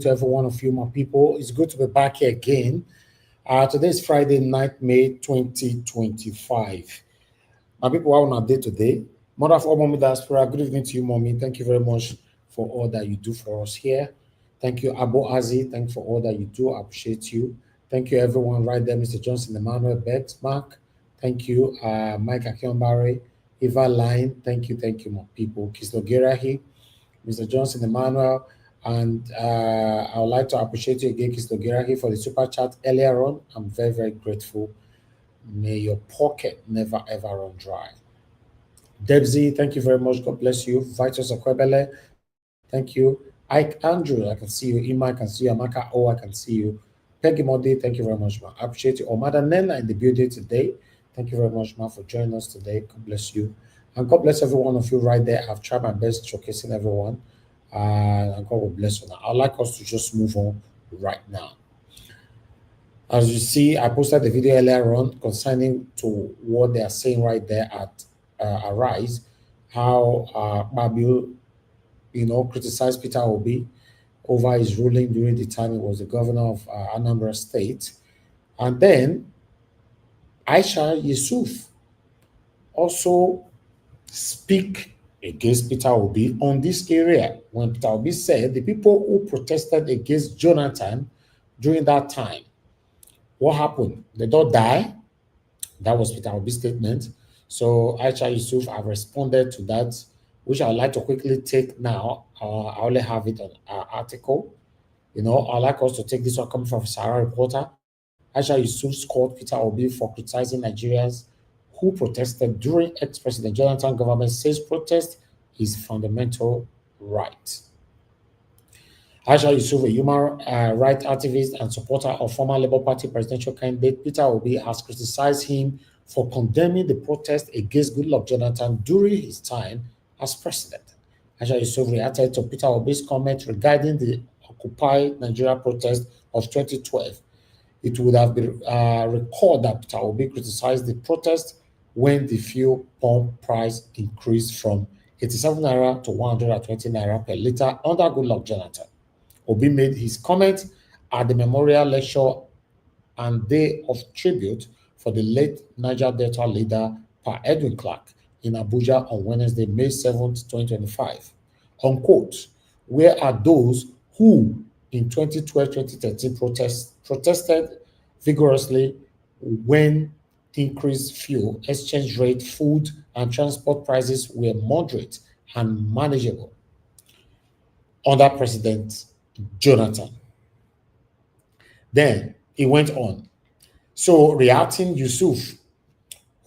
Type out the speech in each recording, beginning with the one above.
to every one of you, my people. It's good to be back here again. Today is Friday night, May 2025. My people, how on our day today? Mother of all Mommy Diaspora, good evening to you, Mommy. Thank you very much for all that you do for us here. Thank you, Abo Azi. Thank you for all that you do. I appreciate you. Thank you, everyone right there, Mr. Johnson, Emmanuel, Bex, Mark. Thank you, Mike Akionbare, Eva Line. Thank you, my people. Kislo Gerahi, Mr. Johnson, Emmanuel. And I would like to appreciate you again, Kislo Gerahi, for the super chat earlier on. I'm very, very grateful. May your pocket never, ever run dry. Debsy, thank you very much. God bless you. Vitus Akwebele, thank you. Ike Andrew, I can see you. Ima, I can see you. Amaka, I can see you. Peggy Modi, thank you very much, man. I appreciate you. Omada Nena in the building today. Thank you very much, man, for joining us today. God bless you. And God bless every one of you right there. I've tried my best showcasing everyone. And God will bless you now. I'd like us to just move on right now. As you see, I posted the video earlier on concerning to what they are saying right there at Arise, how Babu, criticized Peter Obi over his ruling during the time he was the governor of Anambra State. And then Aisha Yesufu also speak against Peter Obi on this area when Peter Obi said the people who protested against Jonathan during that time, what happened? They don't die. That was Peter Obi's statement. So Aisha Yesufu have responded to that, which I'd like to quickly take now. I only have it on our article. I'd like us to take this one coming from Sarah Reporter. Aisha Yesufu called Peter Obi for criticizing Nigerians who protested during ex-President Jonathan government, says protest is fundamental right. Aisha Yesufu, a human rights activist and supporter of former Labour Party presidential candidate Peter Obi, has criticized him for condemning the protest against Goodluck Jonathan during his time as president. Aisha Yesufu reacted to Peter Obi's comment regarding the Occupy Nigeria protest of 2012. It would have been recalled that Peter Obi criticized the protest when the fuel pump price increased from 87 naira to 120 naira per litre under Goodluck Jonathan. Obi made his comment at the memorial lecture and day of tribute for the late Niger Delta leader Pa Edwin Clark in Abuja on Wednesday, May 7th, 2025. Unquote, where are those who in 2012-2013 protested vigorously when increased fuel, exchange rate, food, and transport prices were moderate and manageable under President Jonathan? Then he went on. So reacting, Yusuf,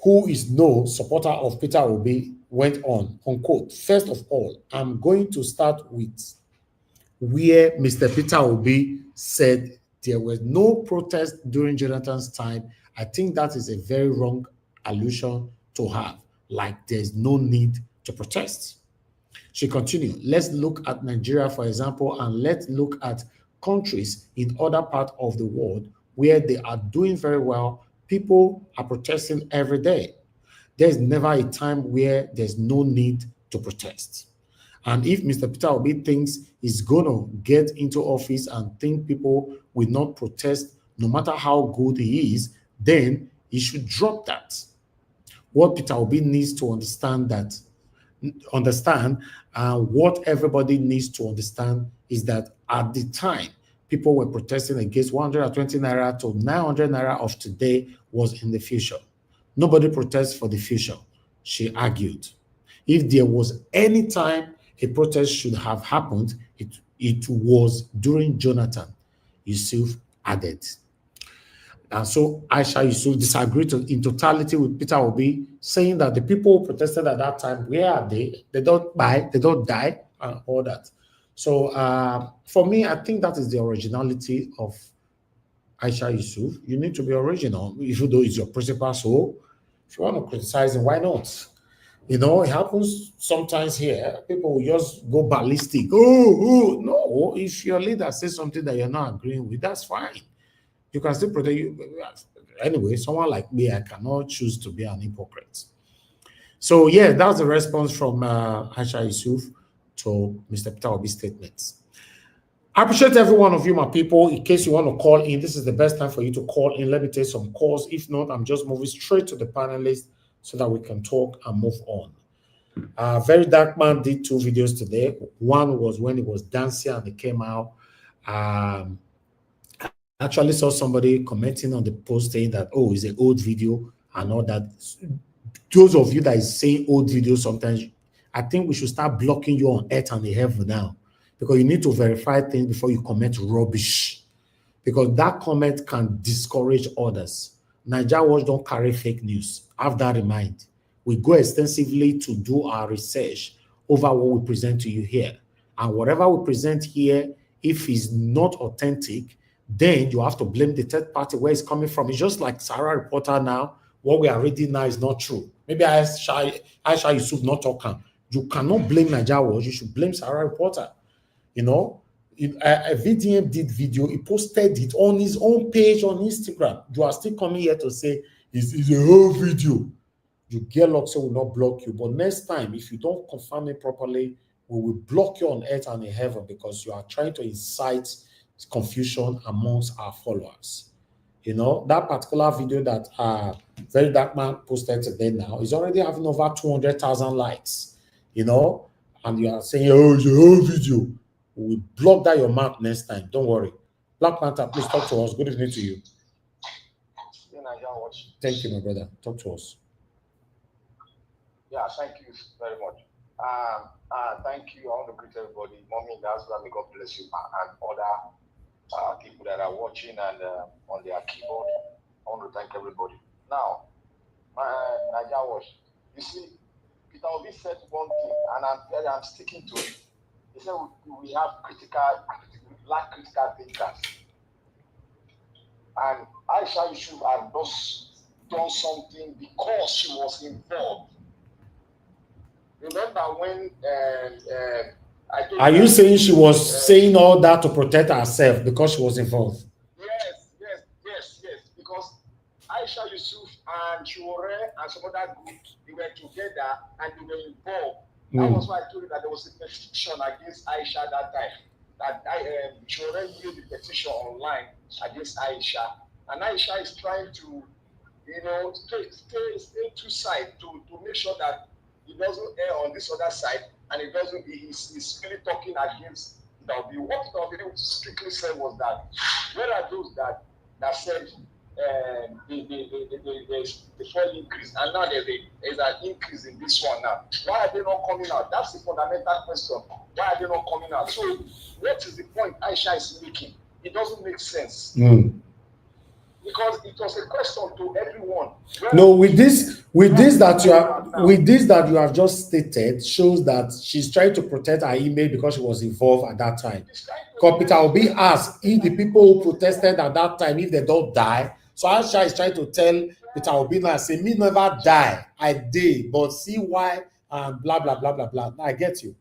who is no supporter of Peter Obi, went on, unquote, first of all, I'm going to start with where Mr. Peter Obi said there was no protest during Jonathan's time. I think that is a very wrong allusion to have, like there's no need to protest. She continued, let's look at Nigeria, for example, and let's look at countries in other parts of the world where they are doing very well. People are protesting every day. There's never a time where there's no need to protest. And if Mr. Peter Obi thinks he's going to get into office and think people will not protest no matter how good he is, then he should drop that. What Peter Obi needs to understand what everybody needs to understand is that at the time, people were protesting against 120 naira to 900 naira of today was in the future. Nobody protests for the future, she argued. If there was any time a protest should have happened, it was during Jonathan, Yusuf added. And so Aisha Yesufu disagreed in totality with Peter Obi, saying that the people who protested at that time, where are they? They don't buy, they don't die, and all that. So for me, I think that is the originality of Aisha Yesufu. You need to be original, even though it's your principal. So if you want to criticize him, why not? It happens sometimes here. People will just go ballistic. No. If your leader says something that you're not agreeing with, that's fine. You can still protect you. Anyway, someone like me, I cannot choose to be an hypocrite. So yeah, that's the response from Aisha Yesufu to Mr. Peter Obi's statements. I appreciate every one of you, my people. In case you want to call in, this is the best time for you to call in. Let me take some calls. If not, I'm just moving straight to the panelists so that we can talk and move on. Very Dark Man did 2 videos today. One was when he was dancing and it came out. I actually saw somebody commenting on the post saying that, oh, it's an old video and all that. Those of you that is saying old videos sometimes, I think we should start blocking you on earth and the heaven now, because you need to verify things before you comment rubbish, because that comment can discourage others. Nigeria Watch don't carry fake news. Have that in mind. We go extensively to do our research over what we present to you here. And whatever we present here, if it's not authentic, then you have to blame the third party where it's coming from. It's just like Sarah Reporter now. What we are reading now is not true. Maybe Aisha Yesufu not talking. You cannot blame Nigeria Watch. You should blame Sarah Reporter. You know, a VDM did video. He posted it on his own page on Instagram. You are still coming here to say it's a whole video. You get locked, so we'll not block you. But next time, if you don't confirm it properly, we will block you on earth and in heaven, because you are trying to incite confusion amongst our followers. You know, that particular video that Very Dark Man posted today now is already having over 200,000 likes, you know, and you are saying, oh, it's a whole video. We will block that your mouth next time. Don't worry. Black Panther, please talk to us. Good evening to you. Thank you, my brother. Talk to us. Yeah, thank you very much. Thank you. I want to greet everybody. Mommy, that's why may God bless you and other people that are watching and on their keyboard. I want to thank everybody. Now, Nigeria Watch, you see, Peter Obi said one thing, and I'm sticking to it. He said we lack critical thinkers. And Aisha Yesufu had just done something because she was involved. Remember when are you saying she was saying all that to protect herself because she was involved? Yes. Because Aisha Yesufu and Chore and some other groups, they were together and they were involved. That was why I told you that there was a petition against Aisha that time. That Chore made the petition online against Aisha, and Aisha is trying to, you know, stay two sides to make sure that he doesn't err on this other side, and he's really talking against Obi. What Obi strictly said was that where are those that said the fuel increase, and now there's an increase in this one now. Why are they not coming out? That's the fundamental question. Why are they not coming out? So what is the point Aisha is making? It doesn't make sense. Because it was a question to everyone. No, with this that you have just stated shows that she's trying to protect her image because she was involved at that time. Because Peter Obi asked if the people who protested at that time, if they don't die. So Aisha is trying to tell Peter Obi now, say, me never die, I did, but see why, and blah, blah, blah, blah, blah. I get you.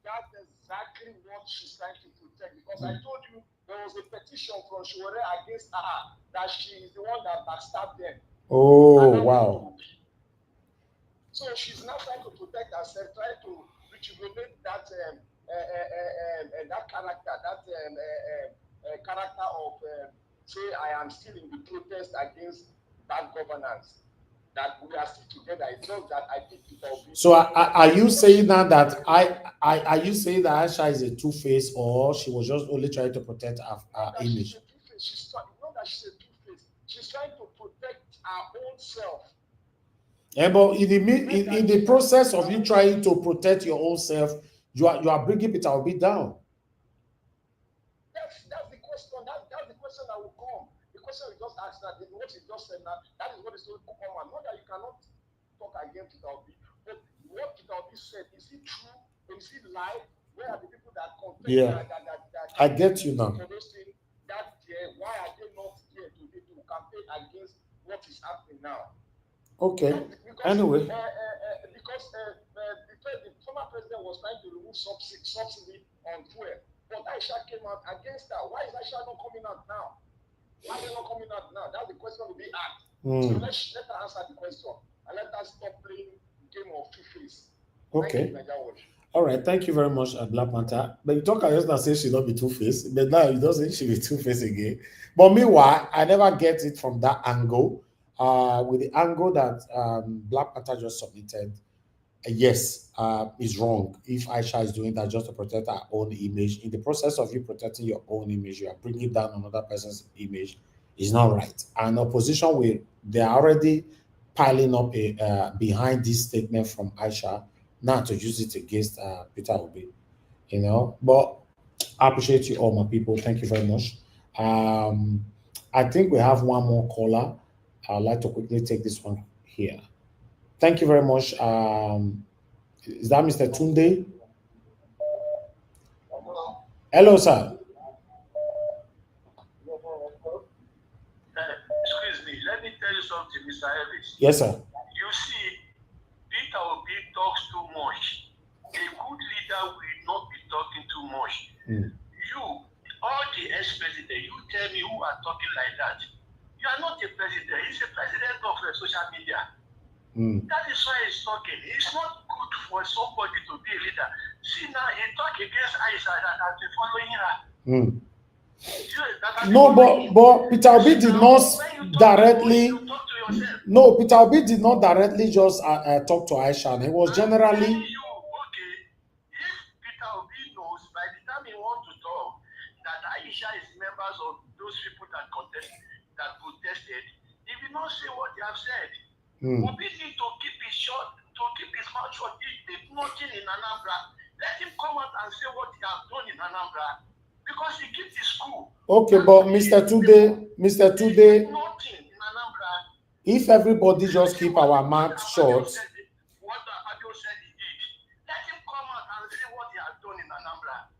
That's exactly what she's trying to protect, because I told you there was a petition from Shore against her that she is the one that backstabbed them. Oh, wow. So she's now trying to protect herself, trying to rejuvenate that character of say I am still in the protest against bad governance. That we are still together. It's not that I think Peter Obi. So are you saying now that are you saying that Aisha is a two-faced, or she was just only trying to protect her image? She's not that she's a two-faced. She's trying to protect her own self. Yeah, but in the process of you trying to protect your own self, you are bringing Peter Obi down. That's the question. That's the question that will come. The question we just asked, that what you just said now, that is what is going to come. And not that you cannot talk against Peter Obi, but what Peter Obi said, is it true? Is it lie? Where are the people that contest? Yeah, I get you now. For those things, why are they not here to campaign against what is happening now? Okay. Anyway. Because the former president was trying to remove subsidy on fuel, but Aisha came out against that. Why is Aisha not coming out now? Why are they not coming out now? That's the question to be asked. So let her answer the question, and let us stop playing game of two-face. Okay. All right, thank you very much, Black Panther. But you talk yesterday say she not be two-faced, but now you don't say she be two-faced again. But meanwhile, I never get it from that angle. With the angle that Black Panther just submitted, yes, is wrong. If Aisha is doing that just to protect her own image, in the process of you protecting your own image, you are bringing down another person's image. Is not right. And opposition they are already piling up behind this statement from Aisha, now to use it against Peter Obi. But I appreciate you all, my people. Thank you very much. I think we have one more caller. I'd like to quickly take this one here. Thank you very much. Is that Mr. Tunde? Hello, sir. Excuse me, let me tell you something, Mr. Ellis. Yes, sir. You see, Peter Obi talks too much. A good leader will not be talking too much. You, all the ex-president, you tell me who are talking like that. You are not a president. He's a president of social media. That is why he's talking. It's not good for somebody to be a leader. See now, he talk against Aisha that has been following her. No, but Peter Obi did not directly. No, Peter Obi did not directly just talk to Aisha. And he was generally. Okay, if Peter Obi knows by the time he wants to talk that Aisha is members of those people that protested, he will not say what they have said. Obi need to keep his mouth shut. He did nothing in Anambra. Let him come out and say what he has done in Anambra. Because he keeps his school. Okay, but Mr. Tunde, if everybody just keep our mouth shut. What Adio said he did. Let him come out and say what he has done in Anambra.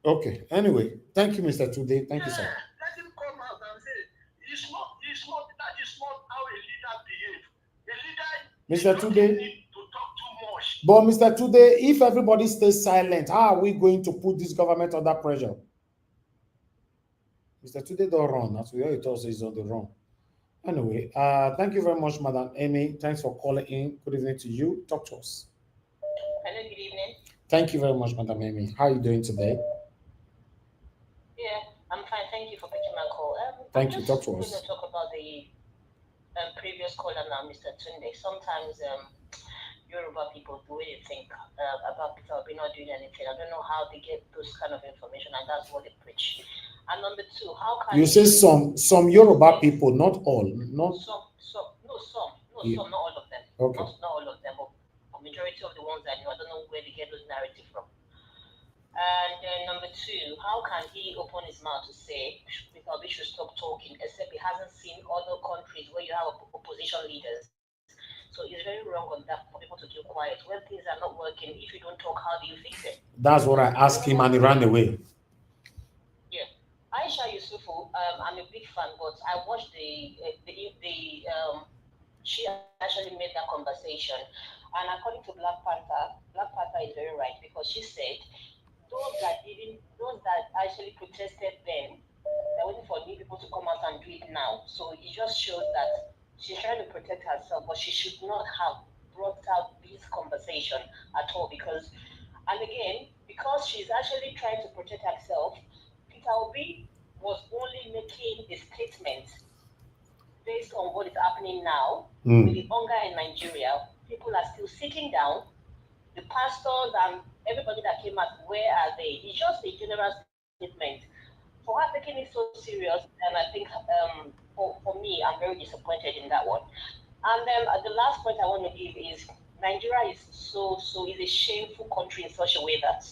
Okay, anyway, thank you, Mr. Tunde. Thank you, sir. Let him come out and say, that is not how a leader behaves. A leader Mr. Tunde, need to talk too much. But Mr. Tunde, if everybody stays silent, how are we going to put this government under pressure? Mr. Tunde don't run. That's where it also is on the run. Anyway, thank you very much, Madam Amy. Thanks for calling in. Good evening to you. Talk to us. Hello, good evening. Thank you very much, Madam Amy. How are you doing today? Yeah, I'm fine. Thank you for picking my call. Thank you. Talk to us. I'm going to talk about the previous caller now, Mr. Tunde. Sometimes Yoruba people, the way they think about Peter Obi not doing anything, I don't know how they get those kind of information, and that's what they preach. And number two, how can you say some Yoruba people, not all, not some, yeah. not all of them. Okay. Not all of them, but a majority of the ones I know, I don't know where they get those narratives from. And then number two, how can he open his mouth to say Peter Obi should stop talking, except he hasn't seen other countries where you have opposition leaders? So it's very wrong on that for people to keep quiet. When things are not working, if you don't talk, how do you fix it? That's what I asked him, and he ran away. Yeah. Aisha Yesufu, I'm a big fan, but I watched she actually made that conversation. And according to Black Panther is very right, because she said those that actually protested then, they're waiting for new people to come out and do it now. So it just shows that she's trying to protect herself, but she should not have brought out this conversation at all, because she's actually trying to protect herself. Peter Obi was only making a statement based on what is happening now with the hunger in Nigeria. People are still sitting down. The pastors and everybody that came out, where are they? It's just a general statement. For her taking it so serious, and I think for me, I'm very disappointed in that one. And then the last point I want to give is Nigeria is is a shameful country in such a way that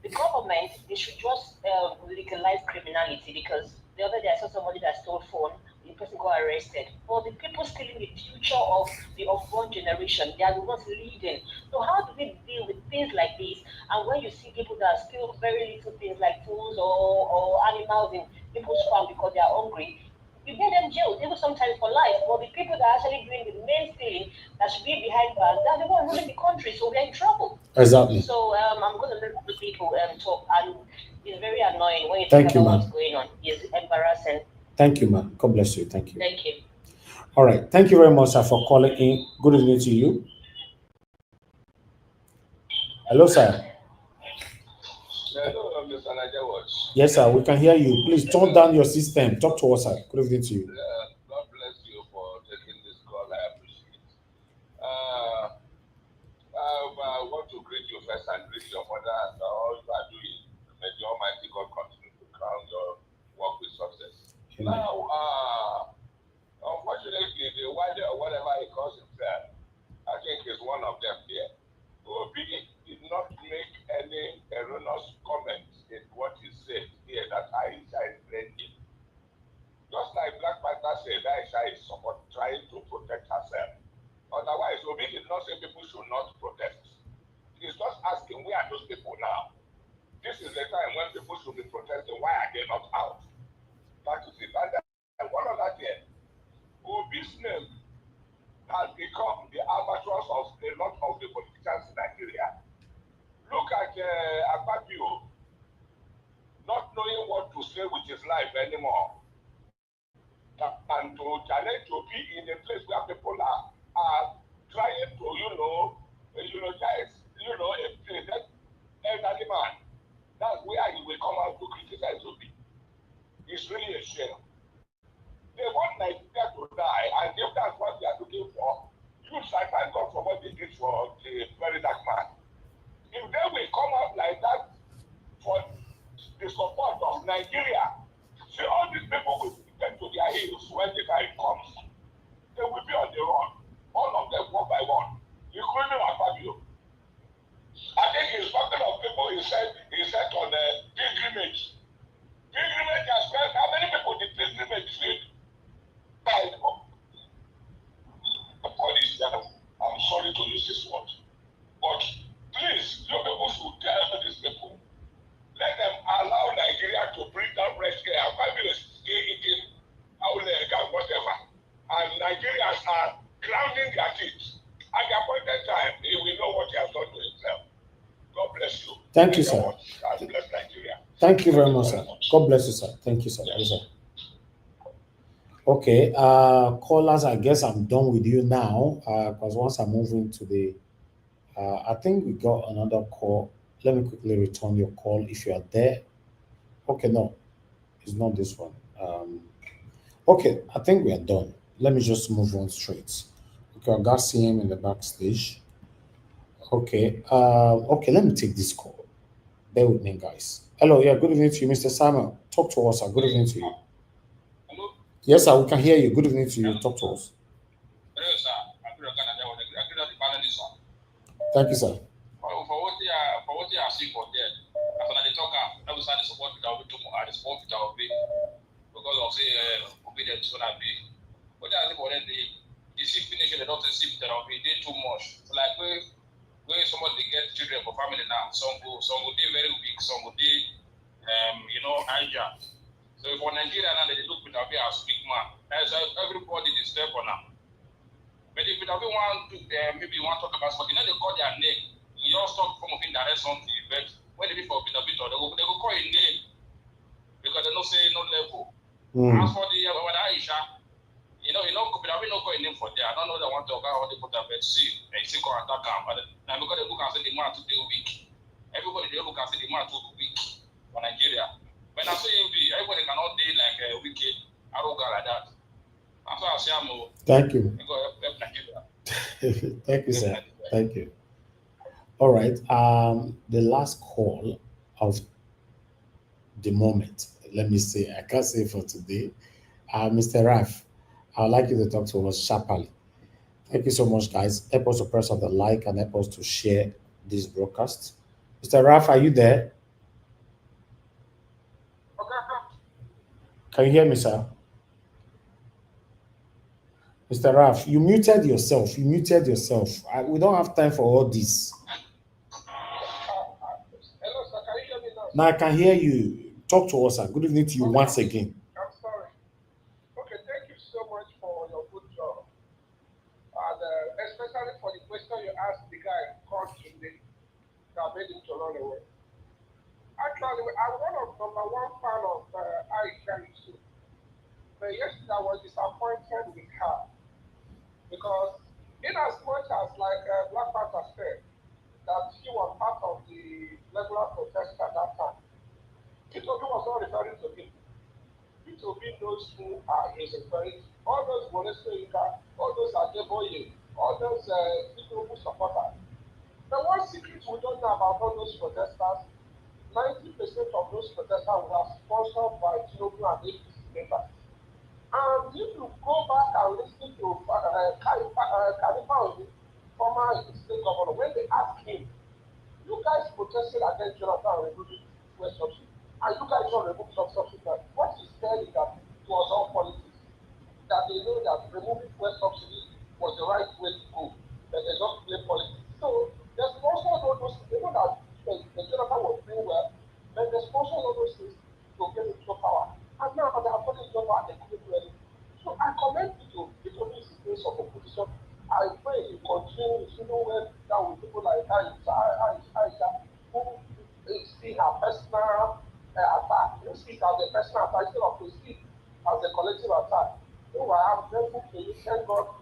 the government, they should just legalize criminality, because the other day I saw somebody that stole phone, the person got arrested. But the people stealing the future of the unborn generation, they are the ones leading. So how do we deal with things like this? And when you see people that steal very little things like foods or animals in people's farm because they are hungry, you get them jailed, even sometimes for life. But the people that are actually doing the main stealing, that should be behind bars, they're the ones running the country, so we're in trouble. Exactly. So I'm going to let the people talk, and it's very annoying when you think about what's going on. It's embarrassing. Thank you, ma'am. God bless you. Thank you. Thank you. All right. Thank you very much, sir, for calling in. Good evening to you. Hello, sir. Hello, Mr. Nigerians. Yes, sir, we can hear you. Please turn down your system. Talk to us, sir. Good evening to you. God bless you for taking this call. I appreciate it. I want to greet you first and greet your mother and all you are doing. May the Almighty God continue to crown your work with success. Amen. Now, unfortunately, the wider or whatever he calls himself, I think is one of them here. Obi did not make any erroneous comments in what he said here that Aisha is blaming. Just like Black Panther said, Aisha is trying to protect herself. Otherwise, Obi did not say people should not protest. He's just asking, where are those people now? This is the time when people should be protesting. Why are they not out? That is it. And one other thing, Obi's name has become the albatross of a lot of the politicians in Nigeria. Look at Akpabio, not knowing what to say with his life anymore. And to challenge to be in a place where people are trying to, eulogize, a present elderly man. That's where he will come out to criticize Obi. It's really a shame. They want Nigeria to die, and if that's what they are looking for, you should thank God for what they did for the very dark man. If they will come out like that for the support of Nigeria, see all these people will get to their heels when the time comes. They will be on the run, all of them one by one, including Akpabio. I think he's talking of people he said on the pilgrimage. Pilgrimage has spent how many people did pilgrimage feed? I'm sorry to use this word, but please, you people should tell these people, let them allow Nigeria to bring down fresh air. Akpabio is still eating outleg and whatever, and Nigerians are grounding their teeth. At the appointed time, he will know what he has done to himself. God bless you. Thank you, sir. God bless Nigeria. Thank you very much, sir. God bless you, sir. Thank you, sir. Yes. Okay, callers, I guess I'm done with you now, because once I move into the, I think we got another call. Let me quickly return your call if you are there. Okay, no, it's not this one. Okay, I think we are done. Let me just move on straight. Okay, I got CM in the backstage. Okay, okay, let me take this call. Bear with me, guys. Hello, yeah, good evening to you, Mr. Samuel. Talk to us, sir. Good evening to you. Hello? Yes, sir, we can hear you. Good evening to you. Talk to us. Hello, sir. Thank you, sir. For what you are seeing for there, as an talker, I will start the support without the support without because of say Obidients gonna be. But I think already the see finish the doctor see that will be too much. So like where somebody get children for family now, some go be very weak, some go be Asia. So for Nigeria now they look Peter Obi as big man. As everybody is there for now. But if Peter Obi want to maybe you want to talk about something, they call their name. You just talk from of indirect something, but when they be for Peter Obi, they go call a name because they don't say no level. As for the Aisha, Peter Obi no call a name for there. I don't know they want to talk about the put up but see, they still call attack him. But now because they look and say the man today weak. Everybody they look and say the man too weak for Nigeria. When I say everybody cannot be like a wicked, arrogant like that. That's why I say thank you. Thank you, sir. Thank you. All right. The last call of the moment. Let me say, I can't say for today. Mr. Raf, I'd like you to talk to us sharply. Thank you so much, guys. Help us to press on the like and help us to share this broadcast. Mr. Raf, are you there? Can you hear me, sir? Mr. Raf, you muted yourself. You muted yourself. We don't have time for all this. Hello, sir. Can you hear me now? Now I can hear you. Talk to us, sir. Good evening to you once again. I'm sorry. Okay, thank you so much for your good job. And especially for the question you asked the guy called today that made him to run away. Actually, I'm one of number one fan of Aisha Yesufu. But yesterday I was disappointed with her because in as much as like Black Panther said that she was part of the regular protest at that time. P2P was not referring to people. P2P knows who is referring to. All those Bonesco, all those Adeboye, all those P2P supporters. The one secret we don't know about all those protesters, 90% of those protesters were sponsored by Tinubu and APC members. And if you go back and listen to Khalifa, former state governor, when they asked him, you guys protested against Jonathan removing fuel subsidy, and you guys don't remove some subsidy. What he said is that it was all politics. That they know that removing fuel subsidy was the right way to go. That they don't play politics. So the sponsors all those things. They know that the Jonathan was doing well, but the sponsors all those things to get into power. And now they are putting into power, they couldn't do anything. So I commend people. People in the place of opposition. I pray you continue to know where down with people like Aisha, who see her personal attack. You see it as a personal attack instead of to see it as a collective attack. So I am grateful to you.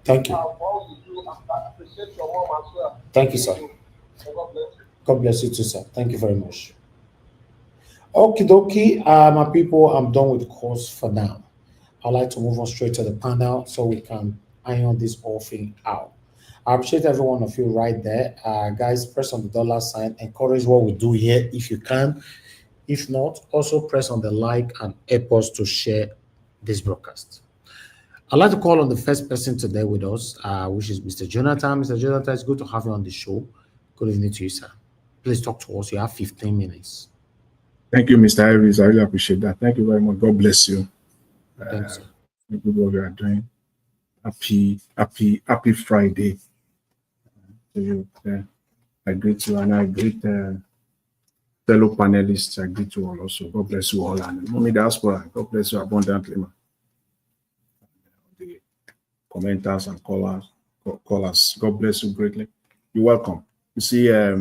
Thank God for all you do, and I appreciate your mom as well. Thank you, sir. God bless you. God bless you too, sir. Thank you very much. Okie dokie, my people, I'm done with the course for now. I'd like to move on straight to the panel so we can iron this whole thing out. I appreciate every one of you right there. Guys, press on the dollar sign. Encourage what we do here if you can. If not, also press on the like and help us to share this broadcast. I'd like to call on the first person today with us, which is Mr. Jonathan. Mr. Jonathan, it's good to have you on the show. Good evening to you, sir. Please talk to us. You have 15 minutes. Thank you, Mr. Iris. I really appreciate that. Thank you very much. God bless you. Thanks, sir. Thank you for what you are doing. Happy Friday to you. I greet you, and I greet fellow panelists. I greet you all also. God bless you all. And Mommy Diaspora, God bless you abundantly, man. The commenters and callers, God bless you greatly. You're welcome. You see, I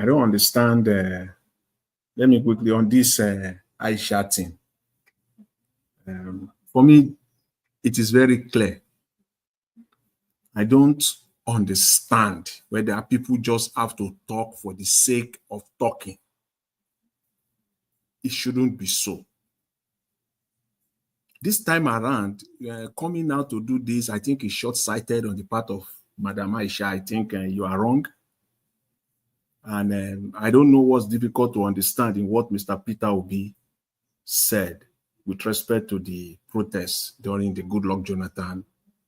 don't understand. Let me quickly on this Aisha thing. For me, it is very clear. I don't understand whether people just have to talk for the sake of talking. It shouldn't be so. This time around, coming out to do this, I think is short-sighted on the part of Madam Aisha. I think you are wrong. And I don't know what's difficult to understand in what Mr. Peter Obi said with respect to the protests during the Goodluck Jonathan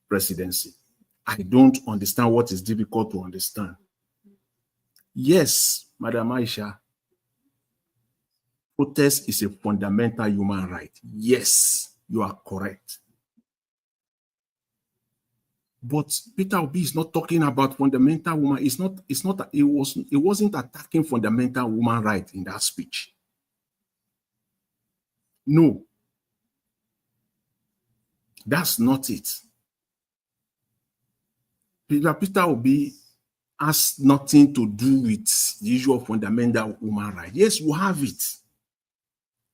presidency. I don't understand what is difficult to understand. Yes, Madam Aisha, protest is a fundamental human right. Yes, you are correct. But Peter Obi is not talking about fundamental woman. It wasn't attacking fundamental woman right in that speech. No. That's not it. Peter Obi has nothing to do with the usual fundamental human right. Yes, you have it.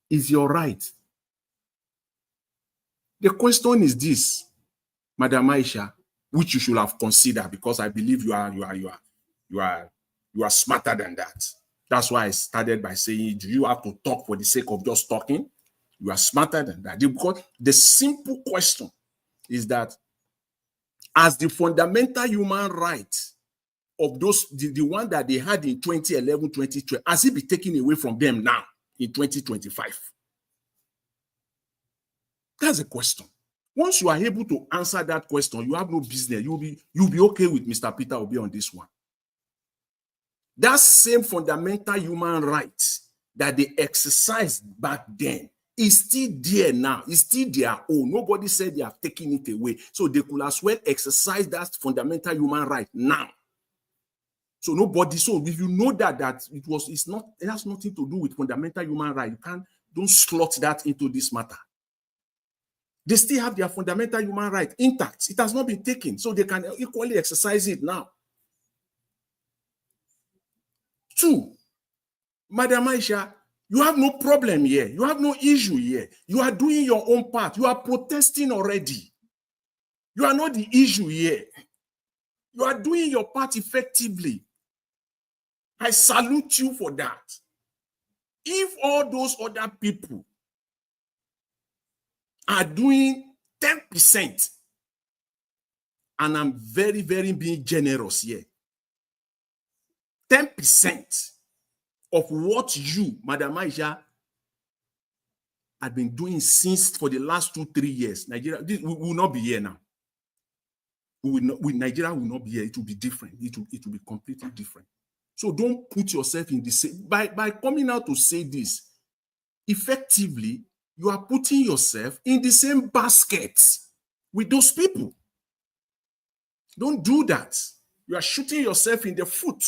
It's your right. The question is this, Madam Aisha, which you should have considered, because I believe you are smarter than that. That's why I started by saying, do you have to talk for the sake of just talking? You are smarter than that. Because the simple question is that as the fundamental human right of those, the one that they had in 2011, 2012, has it been taken away from them now in 2025? That's a question. Once you are able to answer that question, you have no business. You'll be okay with Mr. Peter Obi on this one. That same fundamental human right that they exercised back then is still there now. It's still their own. Nobody said they have taken it away. So they could as well exercise that fundamental human right now. So if you know that it has nothing to do with fundamental human right, don't slot that into this matter. They still have their fundamental human right intact. It has not been taken, so they can equally exercise it now. 2, Madam Aisha, you have no problem here. You have no issue here. You are doing your own part. You are protesting already. You are not the issue here. You are doing your part effectively. I salute you for that. If all those other people are doing 10%, and I'm very, very being generous here, 10% of what you, Madam Aisha, had been doing since for the last 2-3 years, Nigeria, we will not be here now. Nigeria will not be here. It will be different. It will be completely different. So don't put yourself in the same, by coming out to say this, effectively, you are putting yourself in the same basket with those people. Don't do that. You are shooting yourself in the foot.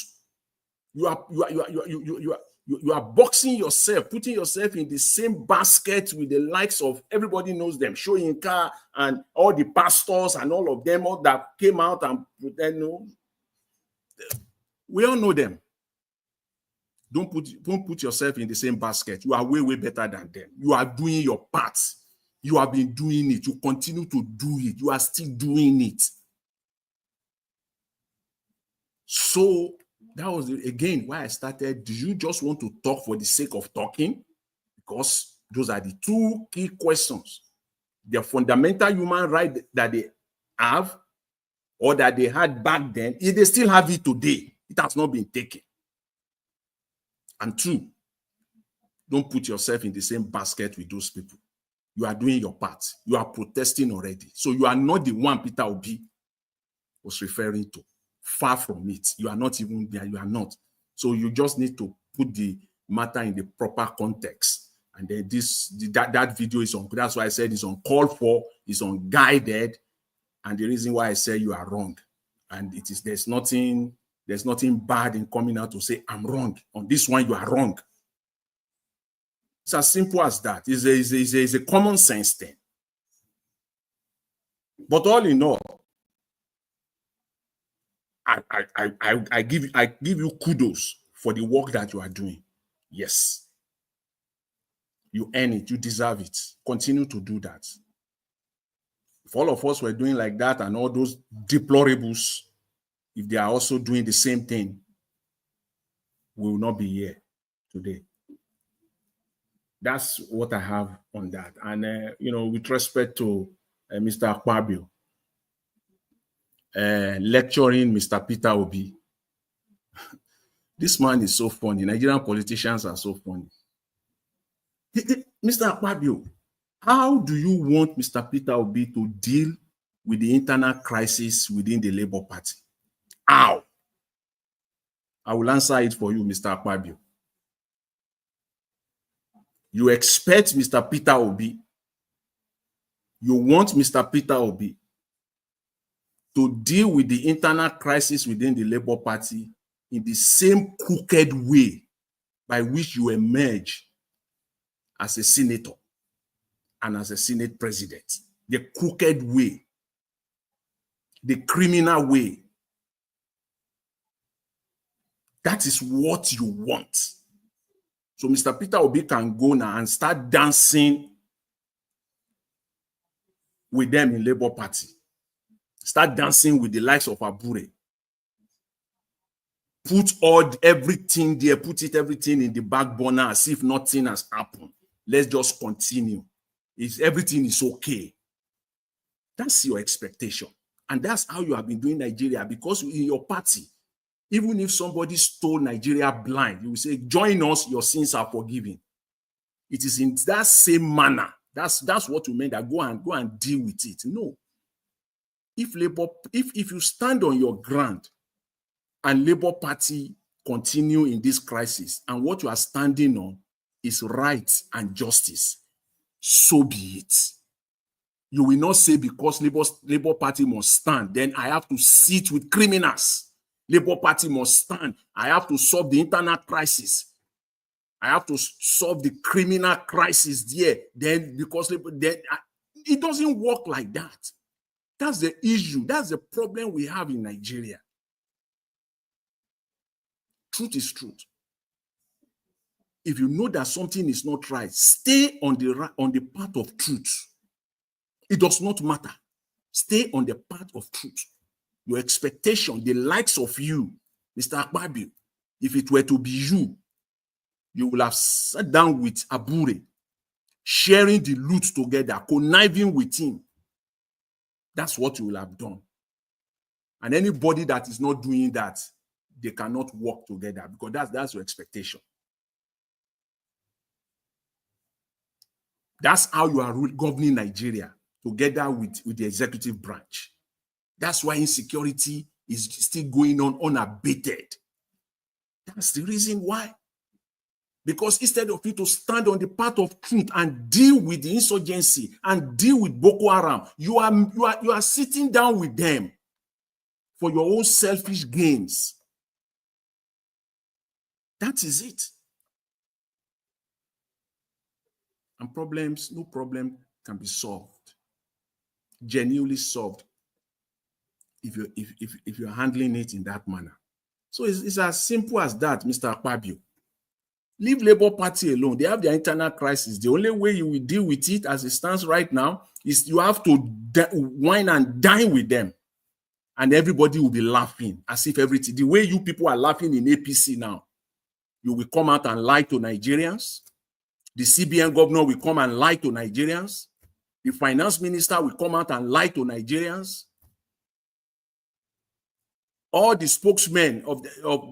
You are boxing yourself, putting yourself in the same basket with the likes of, everybody knows them, Shoyinka and all the pastors and all of them, all that came out and pretend. We all know them. Don't put yourself in the same basket. You are way, way better than them. You are doing your part. You have been doing it. You continue to do it. You are still doing it. So that was, again, why I started. Do you just want to talk for the sake of talking? Because those are the two key questions. The fundamental human right that they have, or that they had back then, if they still have it today, it has not been taken. And two, don't put yourself in the same basket with those people. You are doing your part. You are protesting already. So you are not the one Peter Obi was referring to. Far from it. You are not even there. You are not. So you just need to put the matter in the proper context. And then that video is on. That's why I said it's uncalled for, it's unguided. And the reason why I say you are wrong. And it is there's nothing bad in coming out to say I'm wrong. On this one, you are wrong. It's as simple as that. It's a common sense thing. But all in all, I give you kudos for the work that you are doing. Yes. You earn it. You deserve it. Continue to do that. If all of us were doing like that and all those deplorables, if they are also doing the same thing, we will not be here today. That's what I have on that. And, with respect to Mr. Akpabio, lecturing Mr. Peter Obi. This man is so funny. Nigerian politicians are so funny. Mr. Akpabio, how do you want Mr. Peter Obi to deal with the internal crisis within the Labour Party? How? I will answer it for you, Mr. Akpabio. You expect Mr. Peter Obi, you want Mr. Peter Obi to deal with the internal crisis within the Labour Party in the same crooked way by which you emerge as a senator and as a Senate president. The crooked way, the criminal way. That is what you want. So Mr. Peter Obi can go now and start dancing with them in Labour Party. Start dancing with the likes of Abure. Put everything there, everything in the back burner as if nothing has happened. Let's just continue. If everything is okay. That's your expectation. And that's how you have been doing Nigeria, because in your party, even if somebody stole Nigeria blind, you will say, join us, your sins are forgiven. It is in that same manner. That's what you meant, that go and deal with it. No. If you stand on your ground and Labour Party continue in this crisis, and what you are standing on is right and justice, so be it. You will not say because Labour Party must stand, then I have to sit with criminals. Labour Party must stand. I have to solve the internal crisis. I have to solve the criminal crisis there. Then it doesn't work like that. That's the issue. That's the problem we have in Nigeria. Truth is truth. If you know that something is not right, stay on the path of truth. It does not matter. Stay on the path of truth. Your expectation, the likes of you, Mr. Akpabio, If it were to be you, you will have sat down with Abure, sharing the loot together, conniving with him. That's what you will have done. And anybody that is not doing that, they cannot work together, because that's your expectation. That's how you are governing Nigeria, together with the executive branch. That's why insecurity is still going on unabated. That's the reason why. Because instead of you to stand on the path of truth and deal with the insurgency and deal with Boko Haram, you are sitting down with them for your own selfish gains. That is it. And no problem can be solved, genuinely solved, if you're handling it in that manner. So it's as simple as that, Mr. Akpabio. Leave Labour Party alone. They have their internal crisis. The only way you will deal with it as it stands right now is you have to wine and dine with them. And everybody will be laughing as if everything, the way you people are laughing in APC now, you will come out and lie to Nigerians. The CBN governor will come and lie to Nigerians. The finance minister will come out and lie to Nigerians. All the spokesmen of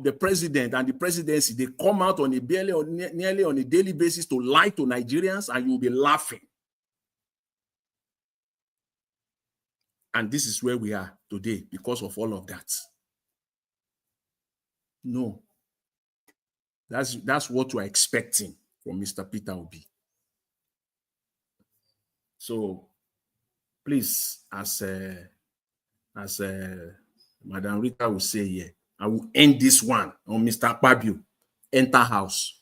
the president and the presidency, they come out on nearly on a daily basis to lie to Nigerians, and you'll be laughing. And this is where we are today because of all of that. No. That's what we're expecting from Mr. Peter Obi. So please, as Madam Rita will say here, I will end this one on Mr. Akpabio. Enter house.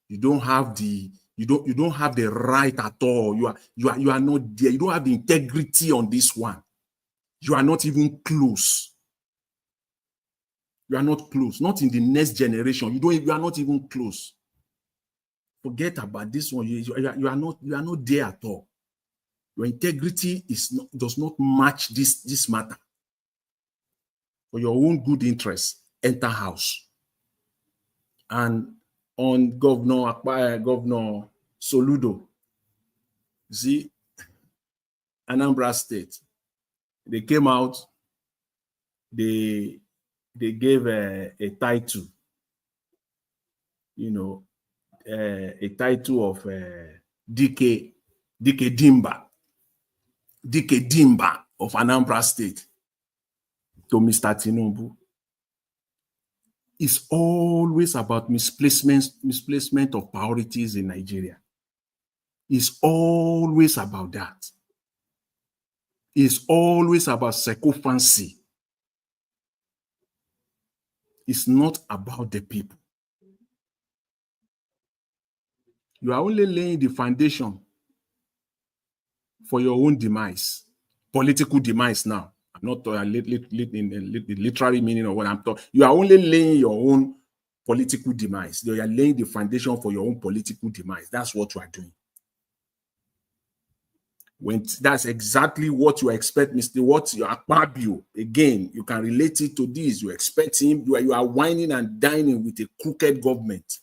You don't have the right at all. You are not there. You don't have the integrity on this one. You are not even close. You are not close. Not in the next generation. You are not even close. Forget about this one. You are not there at all. Your integrity does not match this matter. For your own good interest, enter house. And on Governor Soludo, see, Anambra State, they came out, they gave a title, a title of DK Dimba of Anambra State to Mr. Tinubu. It's always about misplacement of priorities in Nigeria. It's always about that. It's always about sycophancy. It's not about the people. You are only laying the foundation for your own demise, political demise now. I'm not in the literary meaning of what I'm talking. You are only laying your own political demise. You are laying the foundation for your own political demise. That's what you are doing. That's exactly what you expect, Mr. What you are Akpabio. Again, you can relate it to this. You expect him. You are whining and dining with a crooked government.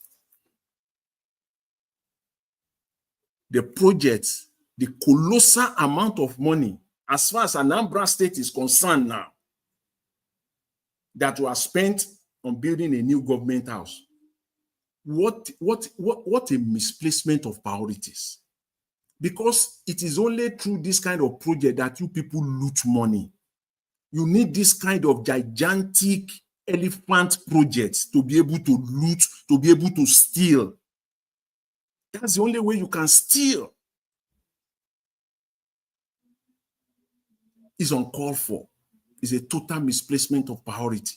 The projects, the colossal amount of money, as far as Anambra State is concerned now, that was spent on building a new government house. What a misplacement of priorities. Because it is only through this kind of project that you people loot money. You need this kind of gigantic elephant projects to be able to loot, to be able to steal. That's the only way you can steal. Is uncalled for. It's a total misplacement of priority.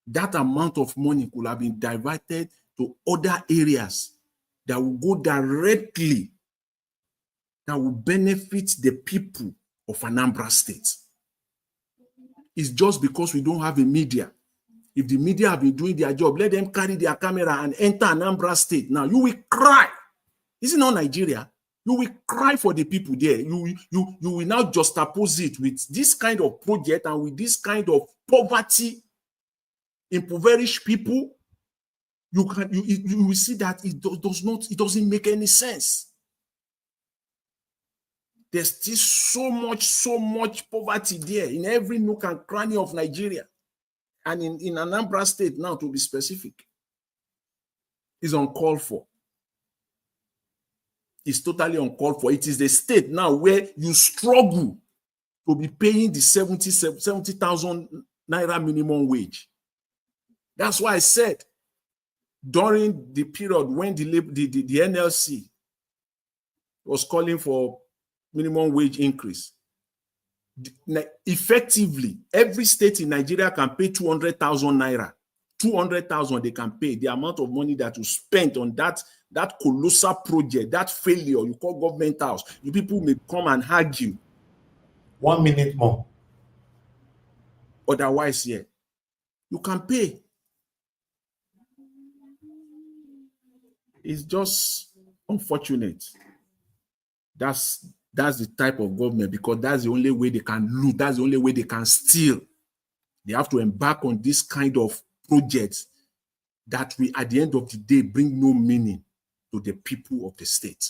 That amount of money could have been diverted to other areas that will go directly, that will benefit the people of Anambra State. It's just because we don't have a media. If the media have been doing their job, let them carry their camera and enter Anambra State. Now you will cry. Is it not Nigeria? You will cry for the people there. You will now juxtapose it with this kind of project and with this kind of poverty impoverish people, you will see that it doesn't make any sense. There's still so much poverty there in every nook and cranny of Nigeria. And in Anambra State now, to be specific, is uncalled for. It's totally uncalled for. It is the state now where you struggle to be paying the 70,000 naira minimum wage. That's why I said during the period when the NLC was calling for minimum wage increase, effectively, every state in Nigeria can pay 200,000 naira. 200,000 they can pay. The amount of money that you spent on that colossal project, that failure you call government house, you people may come and argue. 1 minute more. Otherwise, yeah, you can pay. It's just unfortunate. That's the type of government, because that's the only way they can loot. That's the only way they can steal. They have to embark on this kind of projects that will, at the end of the day, bring no meaning to the people of the state.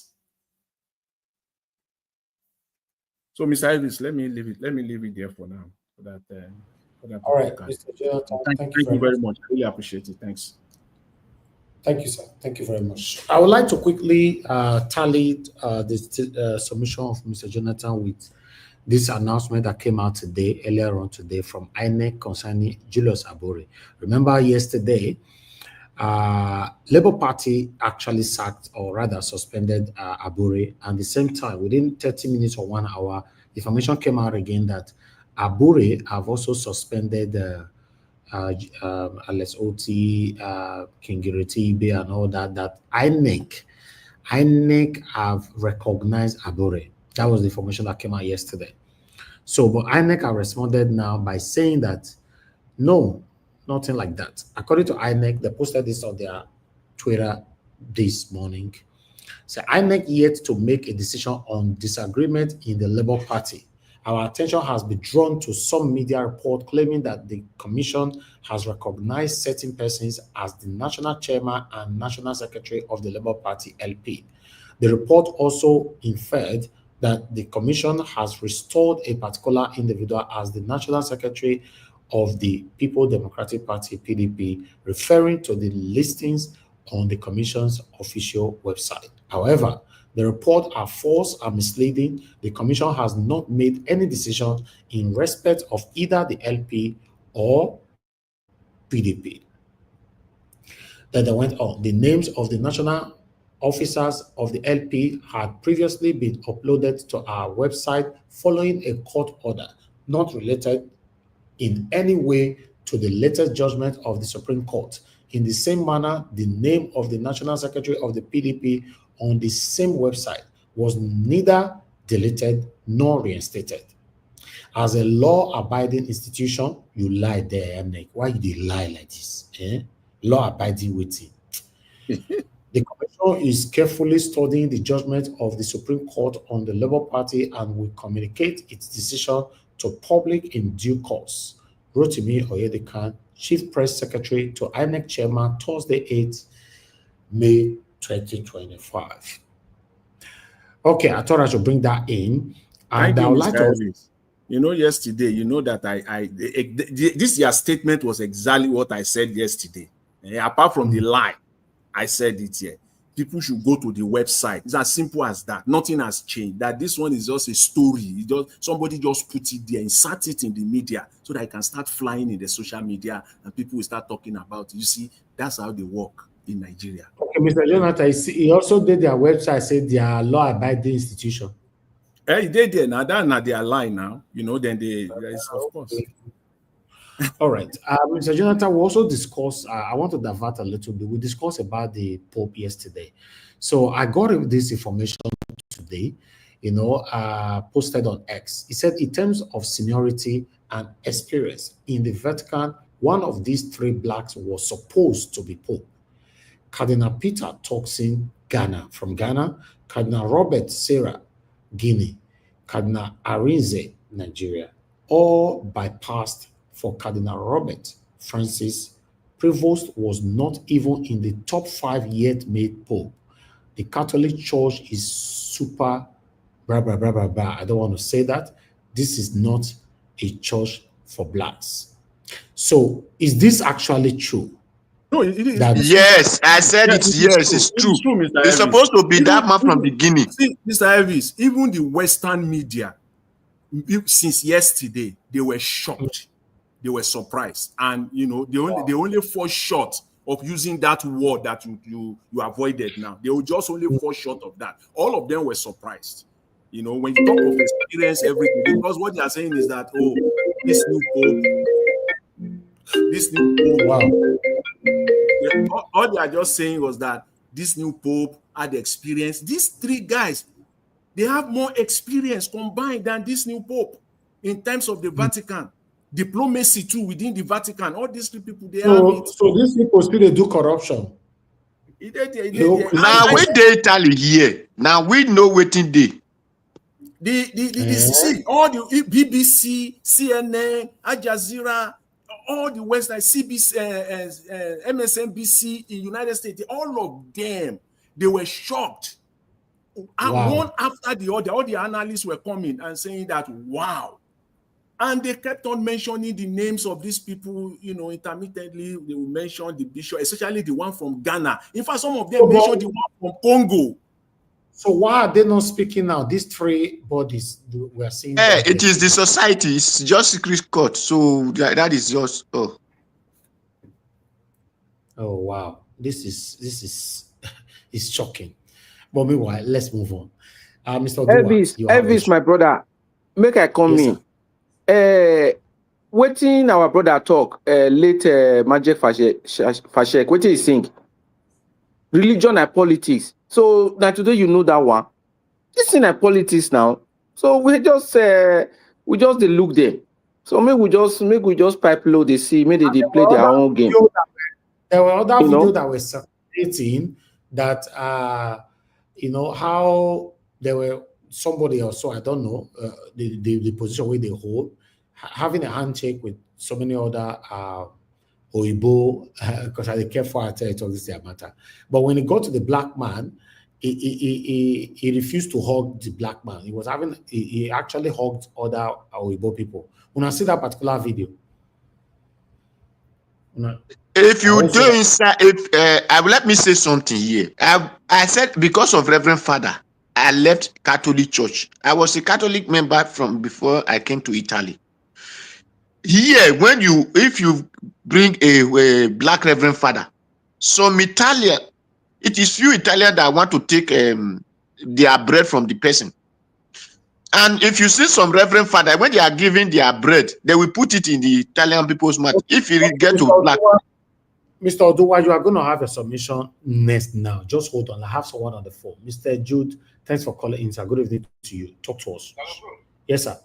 So, Mr. Elvis, let me leave it there for now. All right, Mr. Jonathan, thank you very much. I really appreciate it. Thanks. Thank you, sir. Thank you very much. I would like to quickly tally the submission of Mr. Jonathan with this announcement that came out earlier on today from INEC concerning Julius Abure. Remember yesterday, Labour Party actually sacked, or rather suspended, Abure. And at the same time, within 30 minutes or 1 hour, information came out again that Abure have also suspended Alex Oti, Kingiriti Ibe, and all that INEC have recognized Abure. That was the information that came out yesterday. So, but INEC have responded now by saying that no, nothing like that. According to INEC, they posted this on their Twitter this morning. So INEC yet to make a decision on disagreement in the Labour Party. Our attention has been drawn to some media report claiming that the Commission has recognized certain persons as the National Chairman and National Secretary of the Labour Party LP. The report also inferred that the Commission has restored a particular individual as the National Secretary of the People Democratic Party PDP, referring to the listings on the Commission's official website. However, the reports are false and misleading. The Commission has not made any decision in respect of either the LP or PDP. Then they went on. The names of the national officers of the LP had previously been uploaded to our website following a court order, not related in any way to the latest judgment of the Supreme Court. In the same manner, the name of the National Secretary of the PDP on the same website was neither deleted nor reinstated. As a law-abiding institution, you lie there, INEC. Why you dey lie like this? Law-abiding waiting. The Commission is carefully studying the judgment of the Supreme Court on the Labour Party and will communicate its decision to public in due course. Rotimi Oyedekan, Chief Press Secretary to INEC Chairman, Thursday, 8 May 2025. Okay, I thought I should bring that in. And I would like to. You know, yesterday, you know that this your statement was exactly what I said yesterday. Apart from the lie, I said it here. People should go to the website. It's as simple as that. Nothing has changed. That this one is just a story. Somebody just put it there, insert it in the media so that it can start flying in the social media and people will start talking about it. You see, that's how they work in Nigeria. Okay, Mr. Jonathan, he also did their website, said they are law-abiding institution. They did now. That's not their line now. You know, then of course. All right. Mr. Jonathan, we also discussed, I want to divert a little bit. We discussed about the Pope yesterday. So I got this information today, posted on X. He said, in terms of seniority and experience in the Vatican, one of these three blacks was supposed to be Pope. Cardinal Peter Turkson, Ghana, from Ghana, Cardinal Robert Sarah, Guinea, Cardinal Arinze, Nigeria, all bypassed for Cardinal Robert Francis Prevost was not even in the top 5 yet made Pope. The Catholic Church is super blah, blah, blah, blah, blah. I don't want to say that. This is not a church for blacks. So is this actually true? No, it is. Yes, I said it's yes, it's true. Mr. It's supposed to be that man from the beginning. See, Mr. Elvis, even the Western media, since yesterday, they were shocked. They were surprised. And, you know, they only fall short of using that word that you avoided now. They will just only fall short of that. All of them were surprised. You know, when you talk of experience, everything, because what they are saying is that, oh, this new Pope, Wow. All they are just saying was that this new Pope had experience. These 3 guys, they have more experience combined than this new Pope in terms of the Vatican. Diplomacy too within the Vatican. All these 3 people, they have it. So these people still do corruption. Now we dey Italy here. Now we know waiting day. See, all the BBC, CNN, Al Jazeera, all the West, like CBC, MSNBC in United States, all of them, they were shocked. And one after the other, all the analysts were coming and saying that, wow. And they kept on mentioning the names of these people, you know, intermittently. They will mention the bishop, especially the one from Ghana. In fact, some of them mentioned the one from Congo. So why are they not speaking now? These 3 bodies we are seeing. It is the society. It's just secret court. So that is just Oh wow, this is it's shocking. But meanwhile, let's move on. Mr. Elvis, my brother, make I come in. Waiting our brother talk. Late Majek Fashek. What do you think? Religion and politics. So now today you know that one. This is like politics now. So we just look them. So maybe we just pipe low. They see maybe they play their own game. There were other videos that were circulating that you know how there were somebody or so, I don't know the position where they hold, having a handshake with so many other Oibo, because I care for it all this matter. But when it got to the black man, he refused to hug the black man. He actually hugged other Oibo people. When I see that particular video, if you do inside, let me say something here. I said because of Reverend Father, I left Catholic Church. I was a Catholic member from before I came to Italy. Here, if you bring a black Reverend Father, some Italian, it is few Italian that want to take their bread from the person. And if you see some Reverend Father, when they are giving their bread, they will put it in the Italian people's mouth. If you get to black. Mr. Oduwa, you are going to have a submission next now. Just hold on. I have someone on the phone. Mr. Jude, thanks for calling in, sir. Good evening to you. Talk to us. Yes, sir.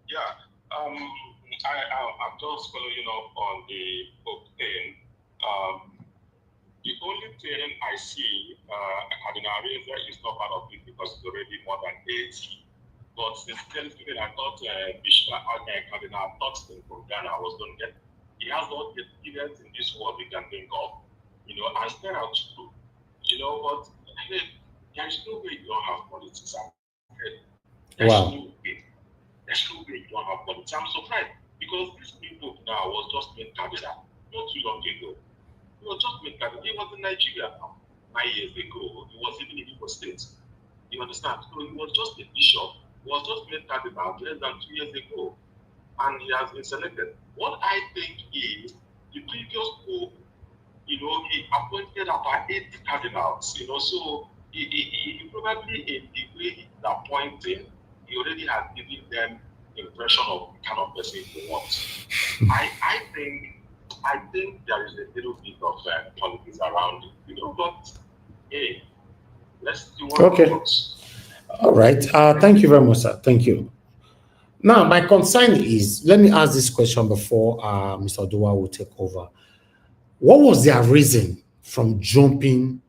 Yeah. I'm just following up on the book thing. The only thing I see, Cardinal Reza is not part of it because it's already more than 80. But since I thought Cardinal Toxton from Ghana was going to get. He has all the experience in this world we can think of, you know, and stand out to, you know, but there's no way you don't have politics. There's no way. There's no way you don't have politics. I'm surprised because this people now was just made cardinal not too long ago. He was just made cardinal. He was in Nigeria 9 years ago. He was even in Igbo State. You understand? So he was just a bishop. He was just made cardinal less than 2 years ago. And he has been selected. What I think is the previous pope, you know, he appointed about 8 cardinals, you know, so he probably in the way he's appointing, he already has given them impression of the kind of person he wants. I think there is a little bit of politics around it, you know, but hey, let's see what happens. All right. Thank you very much, sir. Thank you. Now, my concern is, let me ask this question before Mr. Oduwa will take over. What was their reason from jumping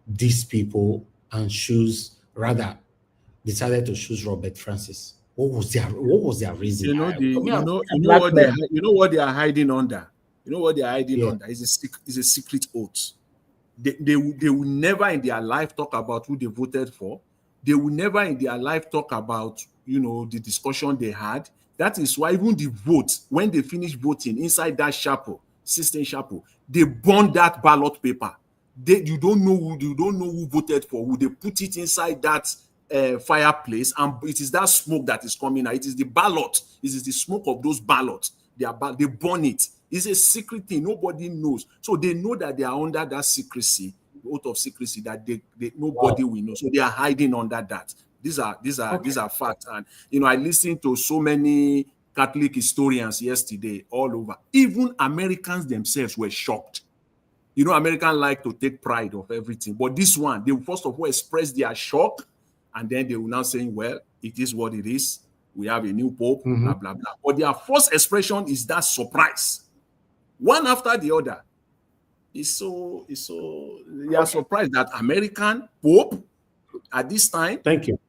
these people and decided to choose Robert Francis? What was their reason? You know Black men. what they are hiding under. You know what they are hiding Yeah. under is a secret oath. They will never in their life talk about who they voted for. They will never in their life talk about, the discussion they had. That is why even the vote, when they finish voting inside that chapel, Sistine Chapel, they burn that ballot paper. You don't know who voted for who. They put it inside that fireplace, and it is that smoke that is coming out. It is the ballot. It is the smoke of those ballots. They burn it. It's a secret thing. Nobody knows. So they know that they are under that secrecy, oath of secrecy, that nobody will know. So they are hiding under that. These are facts. And I listened to so many Catholic historians yesterday all over. Even Americans themselves were shocked. Americans like to take pride of everything. But this one, they first of all express their shock, and then they will now say, well, it is what it is. We have a new pope, blah, blah, blah. But their first expression is that surprise. One after the other. They are surprised that American pope at this time. Thank you.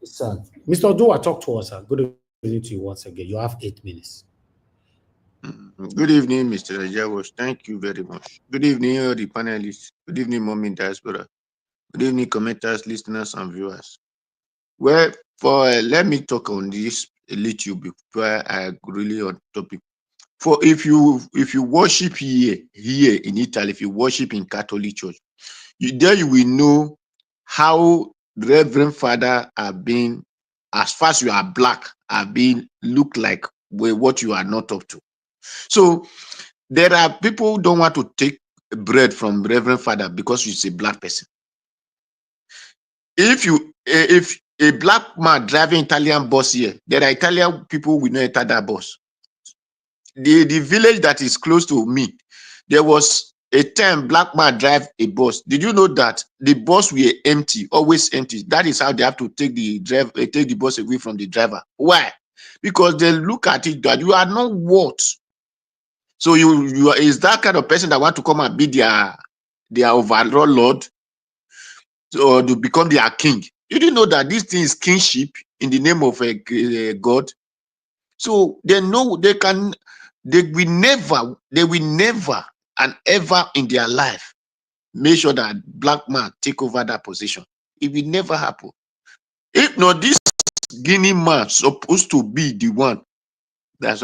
Mr. Odua, talk to us. Good evening to you once again. You have 8 minutes. Good evening, Mr. Ajawos. Thank you very much. Good evening, all the panelists. Good evening, Mommy Diaspora. Good evening, commenters, listeners, and viewers. Well, let me talk on this a little before I really on topic. For if you worship here in Italy, if you worship in Catholic Church, you will know how Reverend Father have been, as far as you are black, have been look like what you are not up to. So there are people who don't want to take bread from Reverend Father because he's a black person. If a black man driving Italian bus here, there are Italian people who will not enter that bus. The village that is close to me, there was a time black man drive a bus. Did you know that the bus were empty, always empty? That is how they have to take the bus away from the driver. Why? Because they look at it that you are not what. So you is that kind of person that want to come and be their overall lord, or to become their king. You didn't know that this thing is kingship in the name of God. So they know they will never and ever in their life make sure that black man take over that position. It will never happen. If not, this Guinea man supposed to be the one that's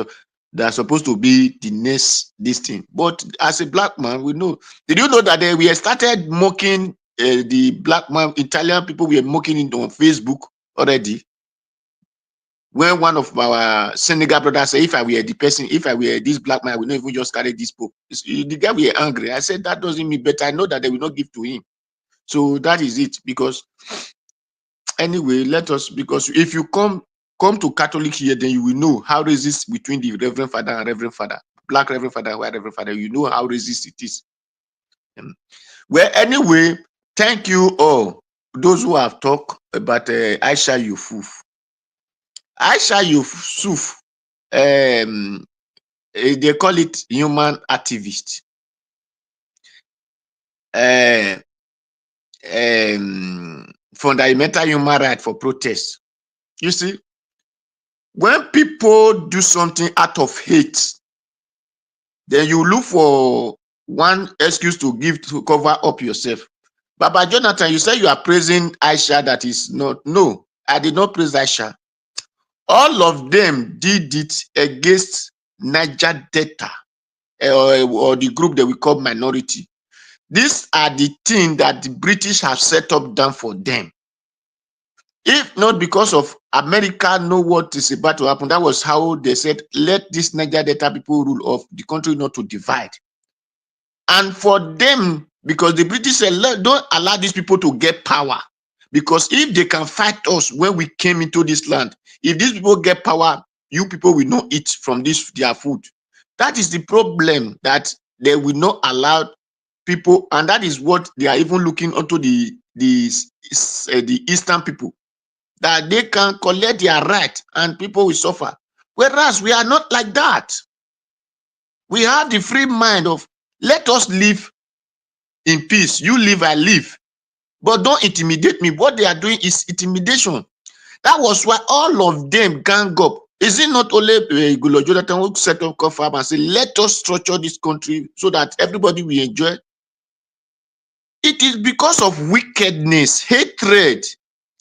supposed to be the next this thing. But as a black man, we know. Did you know that we started mocking the black man? Italian people were mocking it on Facebook already. When one of our Senegal brothers said, if I were this black man, I would not even just carry this pope. The guy were angry. I said, that doesn't mean better. I know that they will not give to him. So that is it. Because anyway, because if you come to Catholic here, then you will know how racist between the Reverend Father and Reverend Father, black Reverend Father and white Reverend Father. You know how racist it is. Well, anyway, thank you all, those who have talked about Aisha Yesufu. Aisha Yesufu, they call it human activist. Fundamental human right for protest. You see, when people do something out of hate, then you look for one excuse to give to cover up yourself. Baba Jonathan, you say you are praising Aisha. That is not. No, I did not praise Aisha. All of them did it against Niger Delta or the group that we call minority. These are the things that the British have set up down for them. If not because of America know what is about to happen, that was how they said, let this Niger Delta people rule of the country not to divide. And for them, because the British said, don't allow these people to get power. Because if they can fight us when we came into this land, if these people get power, you people will not eat from their food. That is the problem, that they will not allow people, and that is what they are even looking onto the Eastern people, that they can collect their right and people will suffer. Whereas we are not like that. We have the free mind of, let us live in peace. You live, I live. But don't intimidate me. What they are doing is intimidation. That was why all of them gang up. Is it not only Gulo Jonathan who set up COFAM and say, let us structure this country so that everybody will enjoy? It is because of wickedness, hatred,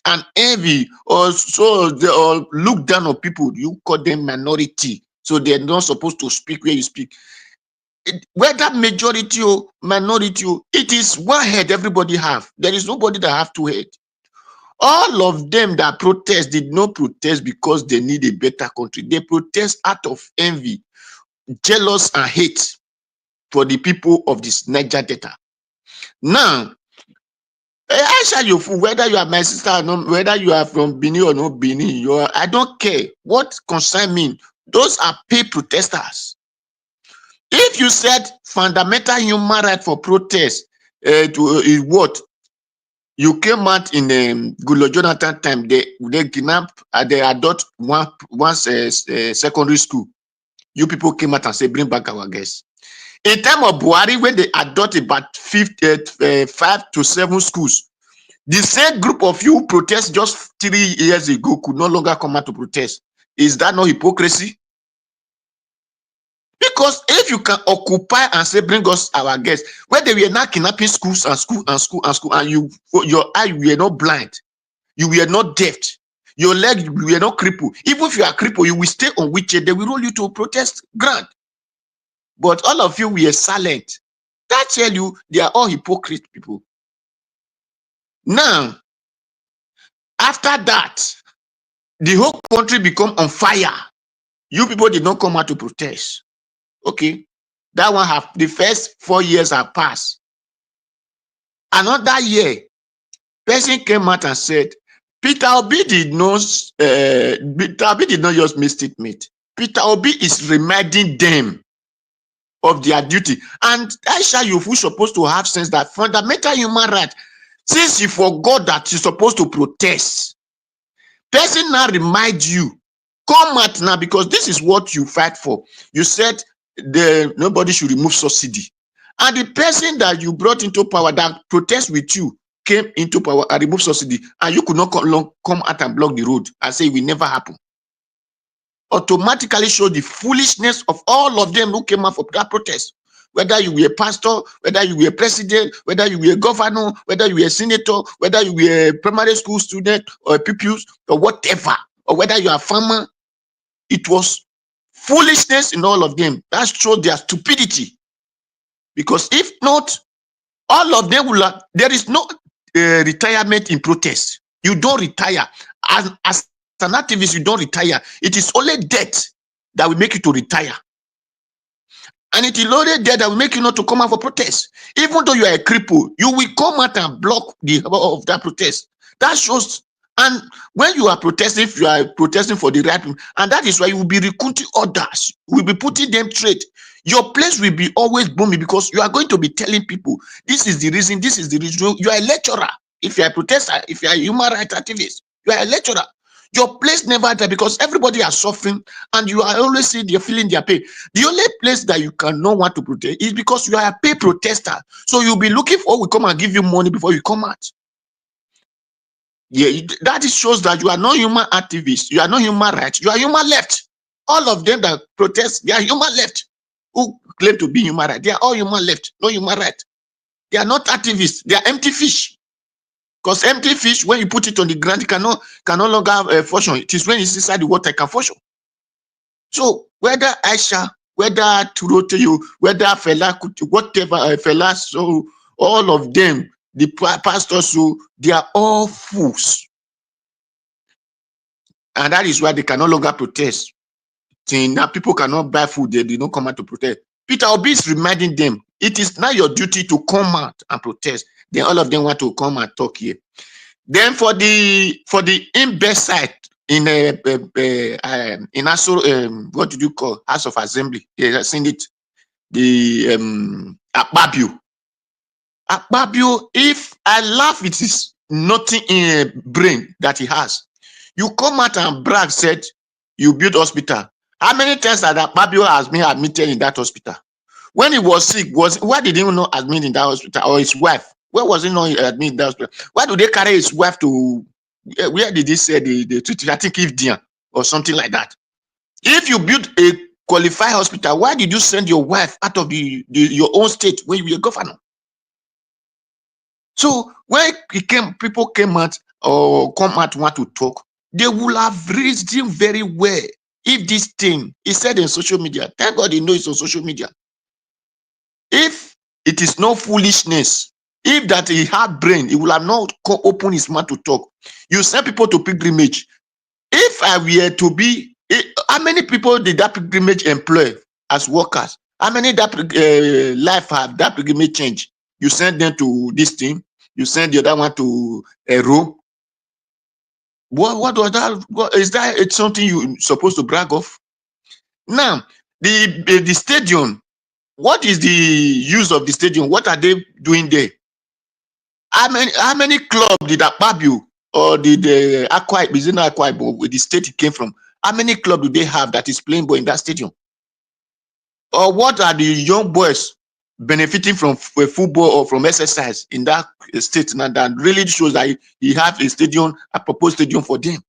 and envy, or so they all look down on people. You call them minority, so they're not supposed to speak where you speak. Whether majority or minority, it is one head everybody have. There is nobody that have two heads. All of them that protest did not protest because they need a better country. They protest out of envy, jealous, and hate for the people of this Niger Delta. Now, Aisha Yesufu, whether you are my sister or not, whether you are from Benin or not Benin, I don't care. What concern me? Those are paid protesters. If you said fundamental human right for protest, is what? You came out in Gulo Jonathan time, they kidnap, they adopt one secondary school. You people came out and say, bring back our guests. In time of Buhari, when they adopt about 5 to 7 schools, the same group of you who protest just 3 years ago could no longer come out to protest. Is that not hypocrisy? Because if you can occupy and say, bring us our guests, when they were not kidnapping schools and school, and your eye were not blind, you were not deaf, your leg were not crippled. Even if you are crippled, you will stay on wheelchair, they will roll you to protest ground. But all of you were silent. That tell you they are all hypocrite people. Now, after that, the whole country become on fire. You people did not come out to protest. Okay, that one have the first 4 years have passed. Another year, person came out and said, Peter Obi did not just misstatement. Peter Obi is reminding them of their duty. And Aisha Yesufu supposed to have sense that fundamental human right, since you forgot that you're supposed to protest, person now remind you, come out now, because this is what you fight for. You said nobody should remove subsidy. And the person that you brought into power that protest with you came into power and removed subsidy, and you could not come out and block the road and say it will never happen. Automatically show the foolishness of all of them who came out for that protest. Whether you were a pastor, whether you were a president, whether you were a governor, whether you were a senator, whether you were a primary school student or a pupils or whatever, or whether you are a farmer, it was foolishness in all of them. That showed their stupidity. Because if not, all of them will have, there is no retirement in protest. You don't retire. As an activist, you don't retire. It is only death that will make you to retire. And it is only death that will make you not to come out for protest. Even though you are a cripple, you will come out and block of that protest. That shows. And when you are protesting, if you are protesting for the right, and that is why you will be recruiting others, you will be putting them straight. Your place will be always booming because you are going to be telling people, this is the reason, this is the reason. You are a lecturer. If you are a protester, if you are a human rights activist, you are a lecturer. Your place never there because everybody are suffering and you are always seeing they're feeling their pain. The only place that you cannot want to protest is because you are a paid protester. So you'll be looking for we come and give you money before you come out. Yeah, that shows that you are not human activists, you are not human rights, you are human left. All of them that protest, they are human left. Who claim to be human right? They are all human left, no human right. They are not activists, they are empty fish. Because empty fish, when you put it on the ground, it can no longer function. It is when it's inside the water it can function. So whether Aisha, whether Turoteyo, whether Fela, whatever Fela, so all of them, the pastors, so they are all fools. And that is why they can no longer protest. Now people cannot buy food, they do not come out to protest. Peter Obi is reminding them, it is now your duty to come out and protest. Then all of them want to come and talk here. Then for the imbecile in also what did you call House of Assembly? Yeah, I've seen it. The Akpabio. Akpabio, if I laugh, it is nothing in a brain that he has. You come out and brag, said you build hospital. How many times that Akpabio has been admitted in that hospital? When he was sick, why did he not admit in that hospital? Or his wife? Where was he not admitted in that hospital? Why do they carry his wife to where did he say the treaty? I think Ifdian or something like that. If you build a qualified hospital, why did you send your wife out of your own state when you were governor? So when people came out or come out want to talk, they will have reasoned very well. If this thing is said in social media, thank God he knows it's on social media. If it is no foolishness, if that he had brain, he will have not opened his mouth to talk. You send people to pilgrimage. If I were to be, how many people did that pilgrimage employ as workers? How many that life have that pilgrimage change? You send them to this thing. You send the other one to Rome. What was that? Is that it's something you're supposed to brag of? Now, the stadium, what is the use of the stadium? What are they doing there? How many clubs did Akpabio or did Akwa Ibom, where the state it came from? How many clubs do they have that is playing ball in that stadium? Or what are the young boys benefiting from football or from exercise in that state? Now that really shows that he have a stadium, a proposed stadium for them.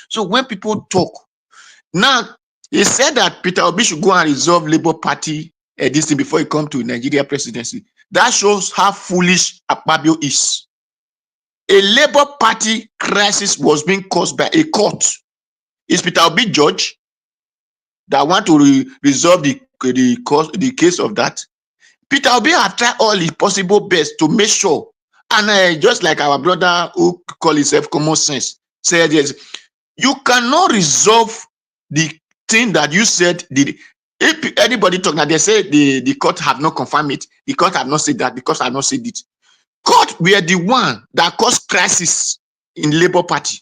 So when people talk, now he said that Peter Obi should go and resolve Labour Party this thing before he come to Nigeria presidency. That shows how foolish Akpabio is. A Labour Party crisis was being caused by a court. Is Peter Obi judge that want to resolve the case of that? Peter Obi have tried all his possible best to make sure, and just like our brother who call himself common sense said, yes, you cannot resolve the thing that you said. If anybody talk now, they say the court have not confirmed it. The court have not said that because I have not said it. Court were the one that caused crisis in Labour Party.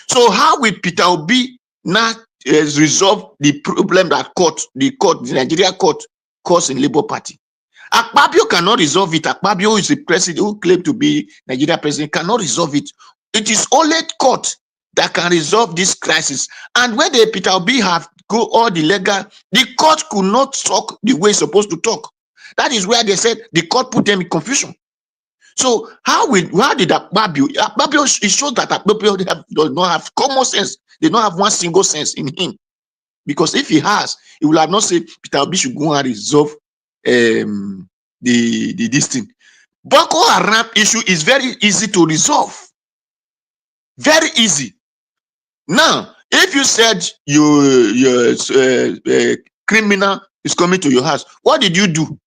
So how will Peter Obi now resolve the problem that the Nigeria court caused in Labour Party? Akpabio cannot resolve it. Akpabio is the president who claimed to be Nigeria president, cannot resolve it. It is only court that can resolve this crisis. And when the Peter Obi have go all the legal, the court could not talk the way it's supposed to talk. That is where they said the court put them in confusion. So how did Akpabio? It shows that Akpabio does not have common sense. They don't have one single sense in him. Because if he has, he will have not said Peter Obi should go and resolve this thing. Boko Haram issue is very easy to resolve. Very easy. Now, if you said your criminal is coming to your house, what did you do?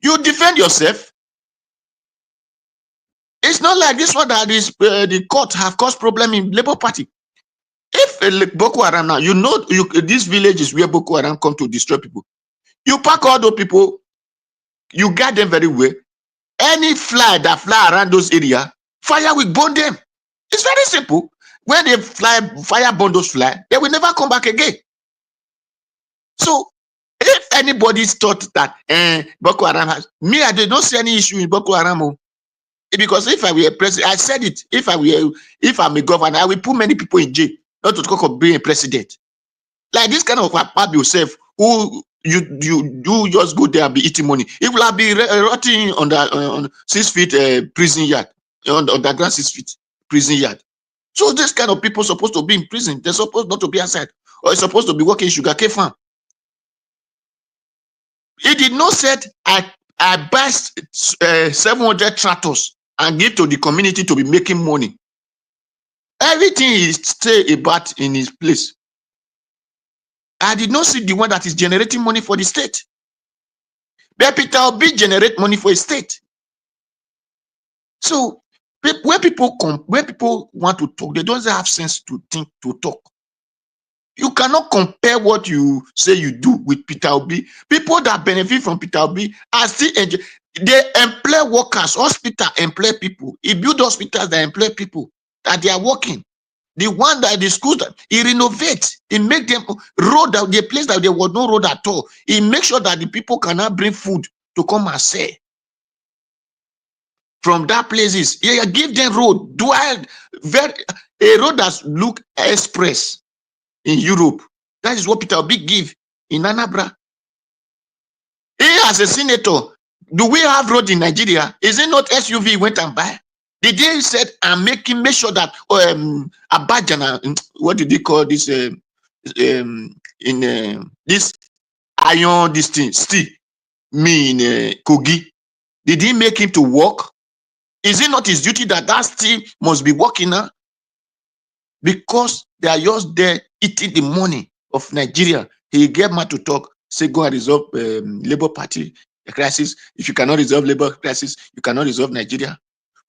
You defend yourself. It's not like this one that is the court have caused problem in Labour Party. If Boko Haram now, these villages where Boko Haram come to destroy people, you pack all those people, you guard them very well. Any fly that fly around those areas, fire will burn them. It's very simple. When they fire burn those fly, they will never come back again. So if anybody's thought that Boko Haram has, I did not see any issue in Boko Haram. Because if I were a president, I said it, if I'm a governor, I will put many people in jail, not to talk of being a president. Like this kind of part yourself, who you just go there and be eating money. It will be rotting on 6 feet prison yard, on the underground 6 feet prison yard. So this kind of people supposed to be in prison. They're supposed not to be outside, or it's supposed to be working in sugarcane farm. He did not say I buy 700 tractors and give to the community to be making money. Everything is stay about in his place. I did not see the one that is generating money for the state. But Peter Obi generate money for a state. So when people want to talk, they don't have sense to think, to talk. You cannot compare what you say you do with Peter Obi. People that benefit from Peter Obi are still they employ workers. Hospital employ people. He build hospitals that employ people that they are working. The one that the schools that he renovates, he make them road out the place that there was no road at all. He makes sure that the people cannot bring food to come and sell. From that places, he give them road. A road that look express in Europe. That is what Peter Obi give in Anambra. He as a senator, do we have road in Nigeria? Is it not SUV went and buy? Did they said make sure that Abajana, what did they call this in this iron this thing steel me in Kogi? Did he make him to work? Is it not his duty that that steel must be working now? Because they are just there eating the money of Nigeria. He gave man to talk, say go and resolve Labour Party crisis. If you cannot resolve Labour crisis, you cannot resolve Nigeria.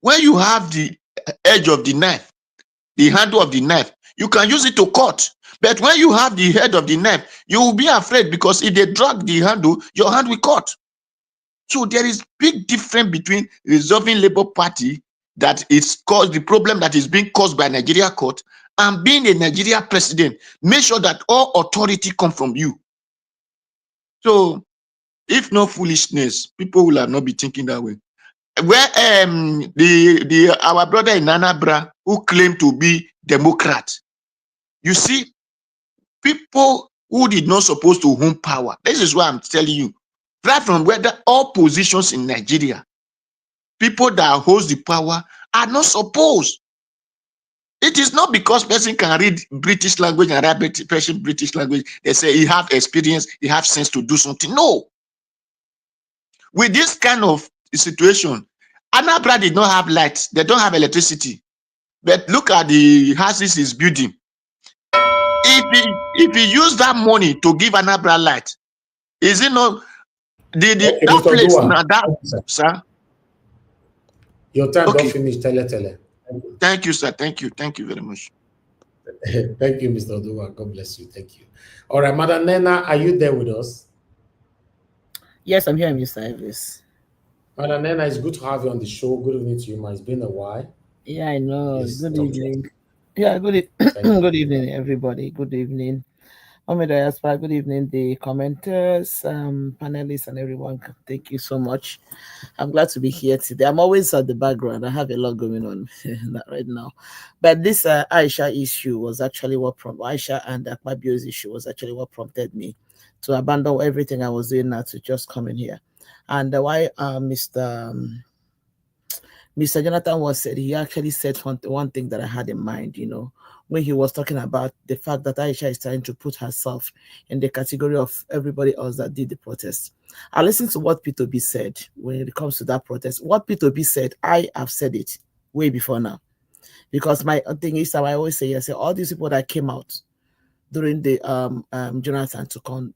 When you have the edge of the knife, the handle of the knife, you can use it to cut. But when you have the head of the knife, you will be afraid, because if they drag the handle, your hand will cut. So there is big difference between resolving Labour Party that is caused, the problem that is being caused by Nigeria court, and being a Nigeria president. Make sure that all authority come from you. So if no foolishness, people will have not be thinking that way. Where our brother in Anambra, who claimed to be Democrat, you see, people who did not supposed to own power. This is why I'm telling you, right from whether all positions in Nigeria, people that hold the power are not supposed. It is not because person can read British language and write British language, they say he have experience, he have sense to do something. No. With this kind of situation, Anambra did not have lights, they don't have electricity. But look at the houses he's building. If he use that money to give Anambra light, is it not that Mr. place Dua, now that, sir? Your time don't finish, tele. Thank you, sir. Thank you very much. Thank you, Mr. Dua. God bless you. Thank you. All right, Madam Nena, are you there with us? Yes, I'm here, Mr. Elvis. Madam Nena, it's good to have you on the show. Good evening to you, ma. It's been a while. Yeah, I know. Yes, good evening. Yeah, good evening, everybody. Good evening. Good evening, the commenters, panelists, and everyone. Thank you so much. I'm glad to be here today. I'm always at the background. I have a lot going on right now. But this Aisha issue was actually what prompted Aisha and Akpabio's issue was actually what prompted me to abandon everything I was doing now to just come in here. And why Mr. Jonathan was said, he actually said one thing that I had in mind, when he was talking about the fact that Aisha is trying to put herself in the category of everybody else that did the protest. I listened to what P2B said when it comes to that protest. What P2B said, I have said it way before now. Because my thing is, I always say, all these people that came out during the Jonathan to come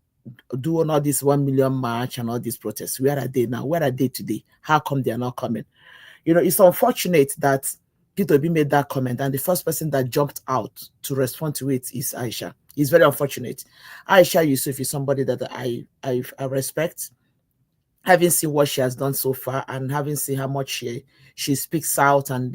do all this 1 million march and all these protests, where are they now? Where are they today? How come they are not coming? It's unfortunate that P2B made that comment, and the first person that jumped out to respond to it is Aisha. It's very unfortunate. Aisha Yesufu is somebody that I respect, having seen what she has done so far, and having seen how much she speaks out and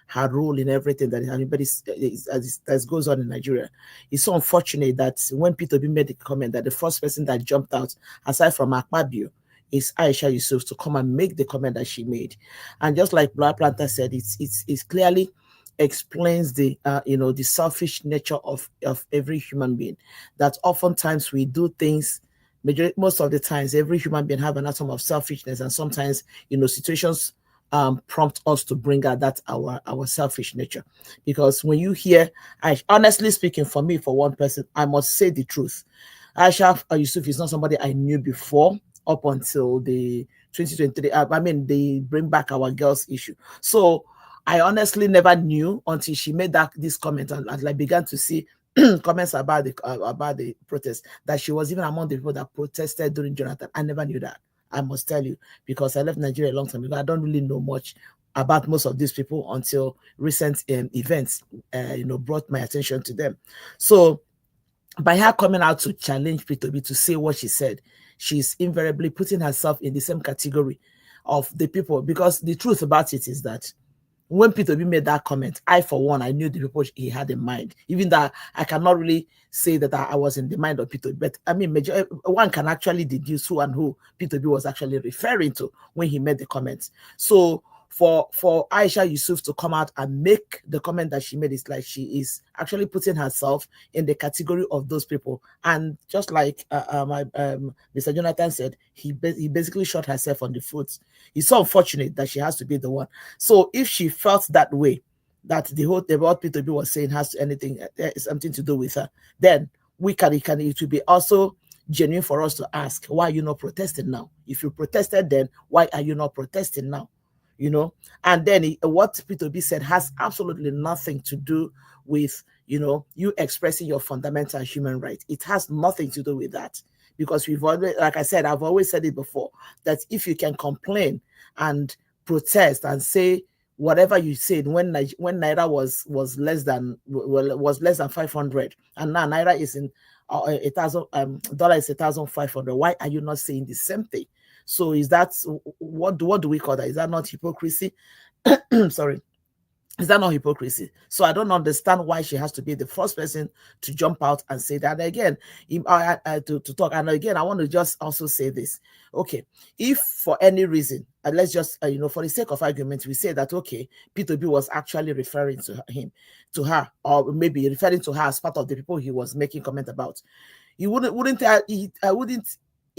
her role in everything that goes on in Nigeria. It's so unfortunate that when P2B made the comment that the first person that jumped out, aside from Akpabio, is Aisha Yesufu to come and make the comment that she made. And just like Black Planter said, it clearly explains the the selfish nature of every human being, that oftentimes we do things, most of the times every human being have an atom of selfishness, and sometimes situations prompt us to bring out that our selfish nature. Because when you hear, honestly speaking, for me, for one person, I must say the truth. Aisha Yesufu is not somebody I knew before, up until the 2023, they bring back our girls issue. So I honestly never knew until she made this comment, and I began to see comments about the protest, that she was even among the people that protested during Jonathan. I never knew that, I must tell you, because I left Nigeria a long time ago. I don't really know much about most of these people until recent events brought my attention to them. So by her coming out to challenge P2B to say what she said, she's invariably putting herself in the same category of the people, because the truth about it is that when P2B made that comment, I, for one, I knew the people he had in mind. Even that I cannot really say that I was in the mind of P2B, but one can actually deduce who and who P2B was actually referring to when he made the comments. So for Aisha Yesufu to come out and make the comment that she made, is like she is actually putting herself in the category of those people. And just like Mr. Jonathan said, he basically shot herself on the foot. It's so unfortunate that she has to be the one. So if she felt that way, that the whole what P2B was saying has something to do with her, then it will be also genuine for us to ask, why are you not protesting now? If you protested then, why are you not protesting now? You know, and then what P2B said has absolutely nothing to do with, you know, you expressing your fundamental human right. It has nothing to do with that, because we've always, like I said, I've always said it before, that if you can complain and protest and say whatever you said when Naira was less than 500, and now Naira is in $1,000 is 1,500. Why are you not saying the same thing? So is that what do we call that? Is that not hypocrisy? Sorry. Is that not hypocrisy? So I don't understand why she has to be the first person to jump out and say that. Again, to talk. And again, I want to just also say this. Okay, if for any reason, let's just, you know, for the sake of argument, we say that, okay, P2B was actually referring to her, or maybe referring to her as part of the people he was making comment about. Wouldn't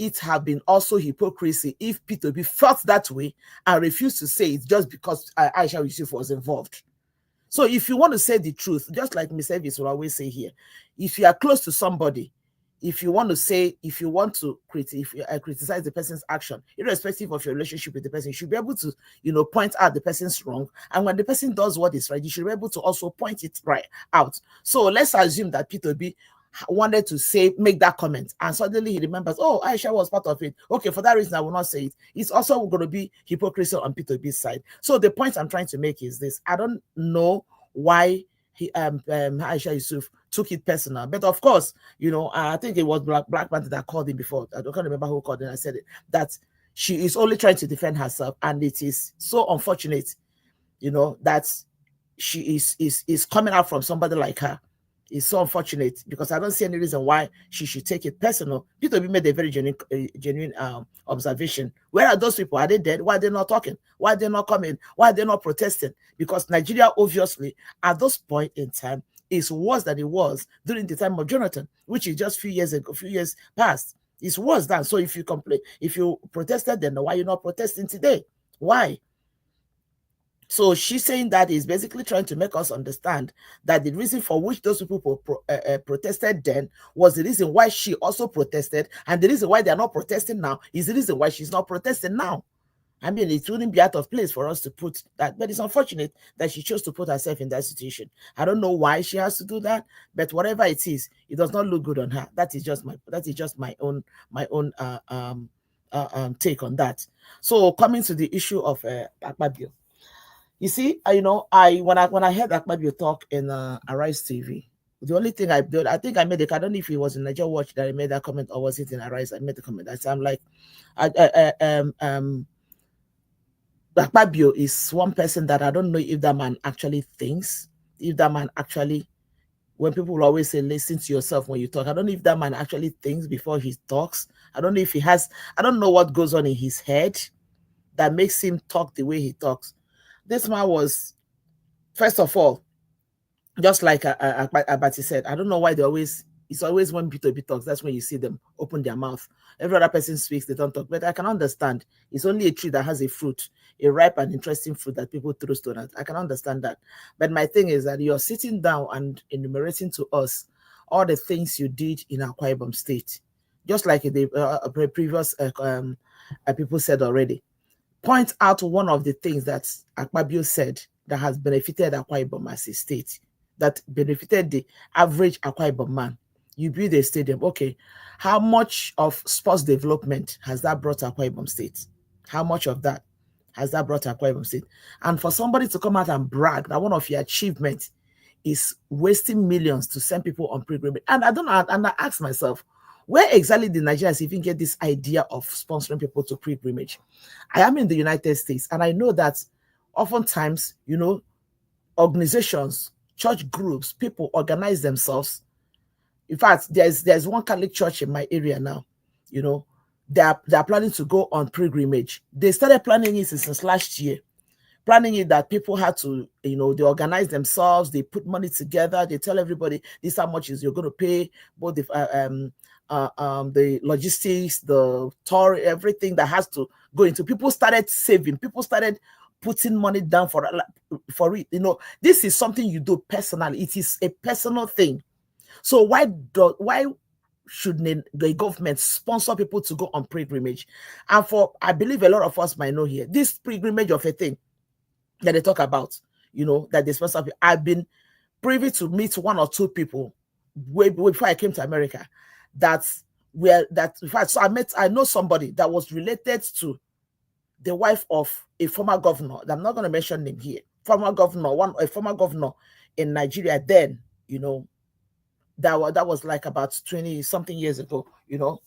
it have been also hypocrisy if P2B felt that way and refused to say it just because Aisha Yesufu was involved? So if you want to say the truth, just like Ms. Evis will always say here, if you are close to somebody, if you want to criticize the person's action, irrespective of your relationship with the person, you should be able to, you know, point out the person's wrong. And when the person does what is right, you should be able to also point it right out. So let's assume that P2B wanted to make that comment, and suddenly he remembers, oh, Aisha was part of it. Okay, for that reason, I will not say it. It's also going to be hypocrisy on P2B's side. So the point I'm trying to make is this: I don't know why Aisha Yesufu took it personal, but of course, you know, I think it was Black Panther that called him before. I don't remember who called him. I said it, that she is only trying to defend herself, and it is so unfortunate, you know, that she is coming out from somebody like her. It's so unfortunate, because I don't see any reason why she should take it personal. P2B made a very genuine observation. Where are those people? Are they dead? Why are they not talking? Why are they not coming? Why are they not protesting? Because Nigeria, obviously, at this point in time, is worse than it was during the time of Jonathan, which is just few years past. It's worse than. So if you complain, if you protested then, why are you not protesting today? Why? So she's saying that is basically trying to make us understand that the reason for which those people protested then was the reason why she also protested, and the reason why they are not protesting now is the reason why she's not protesting now. I mean, it wouldn't be out of place for us to put that, but it's unfortunate that she chose to put herself in that situation. I don't know why she has to do that, but whatever it is, it does not look good on her. That is just my own take on that. So coming to the issue of Akpabio. You see, you know, when I heard Akpabio talk in Arise TV, the only thing I did, I think I made it. I don't know if it was in Nigeria Watch that I made that comment, or was it in Arise? I made the comment. I'm like, Akpabio is one person that I don't know if that man actually thinks, if that man actually, when people will always say, listen to yourself when you talk, I don't know if that man actually thinks before he talks. I don't know if he has, I don't know what goes on in his head that makes him talk the way he talks. This man was, first of all, just like Abati said, I don't know why it's always when P2B talks, that's when you see them open their mouth. Every other person speaks, they don't talk. But I can understand. It's only a tree that has a fruit, a ripe and interesting fruit that people throw stone at. I can understand that. But my thing is that you're sitting down and enumerating to us all the things you did in Akwa Ibom State. Just like the previous people said already. Point out one of the things that Akpabio said that has benefited Akwa Ibom as a state, that benefited the average Akwa Ibom man. You build a stadium. Okay, how much of sports development has that brought Akwa Ibom State? How much of that has that brought Akwa Ibom State? And for somebody to come out and brag that one of your achievements is wasting millions to send people on pilgrimage. And I ask myself, where exactly did Nigerians even get this idea of sponsoring people to pilgrimage? I am in the United States, and I know that oftentimes, you know, organizations, church groups, people organize themselves. In fact, there's one Catholic church in my area now. You know, they are planning to go on pilgrimage. They started planning it since last year. planning it that people had to, you know, they organize themselves, they put money together, they tell everybody this how much is you're going to pay, both the logistics, the tour, everything that has to go into. People started saving, people started putting money down for it. You know, this is something you do personally. It is a personal thing. So why should the government sponsor people to go on pilgrimage? And for, I believe a lot of us might know here, this pilgrimage of a thing that they talk about, you know, that they sponsor. I've been privy to meet one or two people way before I came to America in fact, so I know somebody that was related to the wife of a former governor. I'm not going to mention him here. A former governor in Nigeria then, you know, that was like about 20 something years ago, you know,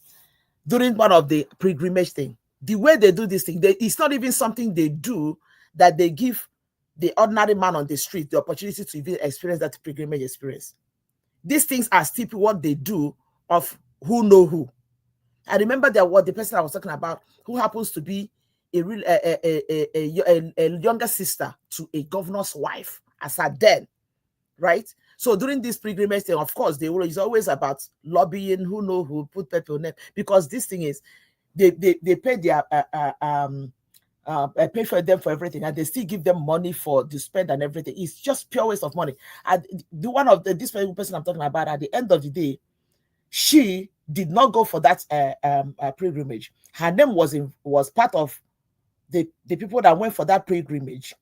during one of the pilgrimage thing. The way they do this thing, it's not even something they do that they give the ordinary man on the street the opportunity to even experience that pilgrimage experience. These things are still what they do of who know who. I remember that what the person I was talking about, who happens to be a younger sister to a governor's wife as at then, right? So during this pilgrimage thing, of course, it's always about lobbying, who know who, put people on it, because this thing is, they pay their pay for them for everything, and they still give them money for the spend and everything. It's just pure waste of money. And this person I'm talking about, at the end of the day, she did not go for that pilgrimage. Her name was part of the people that went for that pilgrimage,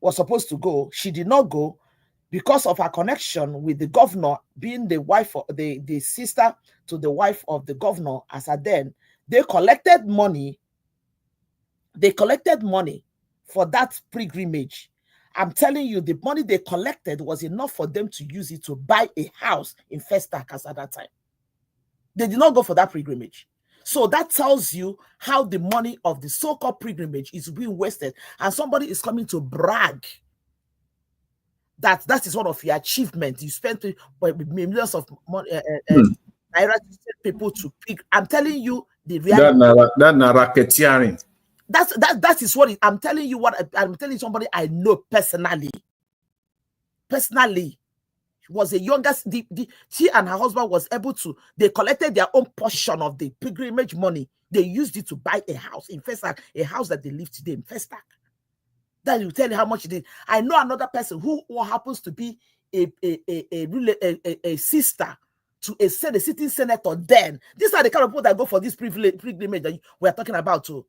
was supposed to go. She did not go because of her connection with the governor, being the wife of the sister to the wife of the governor. As at then, they collected money. They collected money for that pilgrimage. I'm telling you, the money they collected was enough for them to use it to buy a house in Festac at that time. They did not go for that pilgrimage. So that tells you how the money of the so-called pilgrimage is being wasted. And somebody is coming to brag that is one of your achievements. You spent millions of money, people to pick. I'm telling you the reality. That racketeering. That is what I'm telling you. What I'm telling somebody I know personally. Personally, was the youngest. She and her husband was able to. They collected their own portion of the pilgrimage money. They used it to buy a house in Festac, a house that they live today in Festac. That will tell you how much it is. I know another person who happens to be a sister to a sitting senator. Then these are the kind of people that go for this pilgrimage that we are talking about too.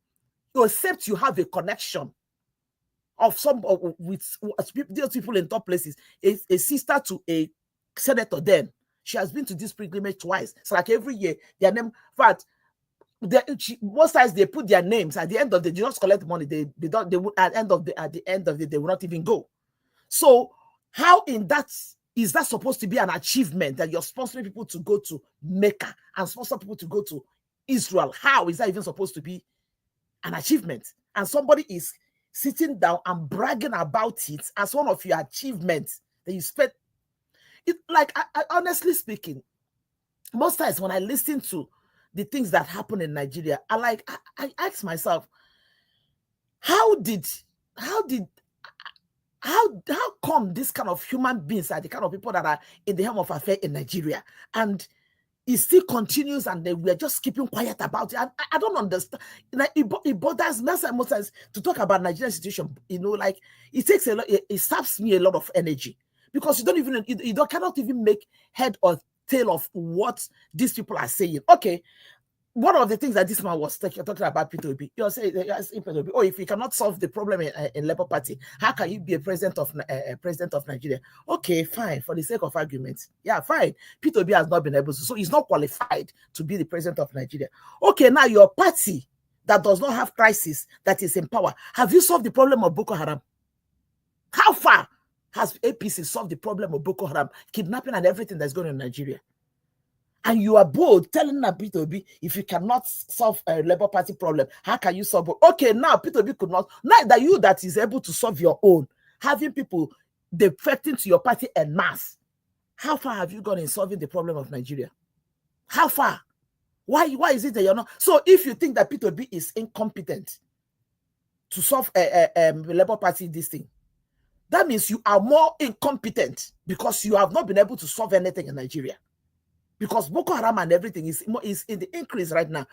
Except you have a connection of with those people in top places, a sister to a senator. Then she has been to this pilgrimage twice. So like every year, their name. But most times they put their names at the end of the day. They just collect money. They don't. They would at the end of the they will not even go. So how is that supposed to be an achievement that you're sponsoring people to go to Mecca and sponsor people to go to Israel? How is that even supposed to be an achievement? And somebody is sitting down and bragging about it as one of your achievements that you spent. It like I honestly speaking, most times when I listen to the things that happen in Nigeria, I ask myself, how come this kind of human beings are the kind of people that are in the helm of affairs in Nigeria, and it still continues, and we're just keeping quiet about it? I don't understand. Like it bothers me most times to talk about Nigerian situation. You know, like it takes a lot. It saps me a lot of energy, because you cannot even make head or tail of what these people are saying. Okay, one of the things that this man was talking about, Peter Obi, you're saying, oh, if you cannot solve the problem in Labour Party, how can you be a president of Nigeria? Okay, fine, for the sake of argument, yeah, fine. Peter Obi has not been able to, so he's not qualified to be the president of Nigeria. Okay, now your party that does not have crisis, that is in power, have you solved the problem of Boko Haram? How far has APC solved the problem of Boko Haram, kidnapping and everything that's going on in Nigeria? And you are bold telling Peter Obi, if you cannot solve a Labour Party problem, how can you solve it? Okay, now Peter Obi could not. Now that you that is able to solve your own, having people defecting to your party en masse, how far have you gone in solving the problem of Nigeria? How far? Why is it that you're not? So if you think that Peter Obi is incompetent, to solve a Labour Party this thing. That means you are more incompetent because you have not been able to solve anything in Nigeria. Because Boko Haram and everything is in the increase right now.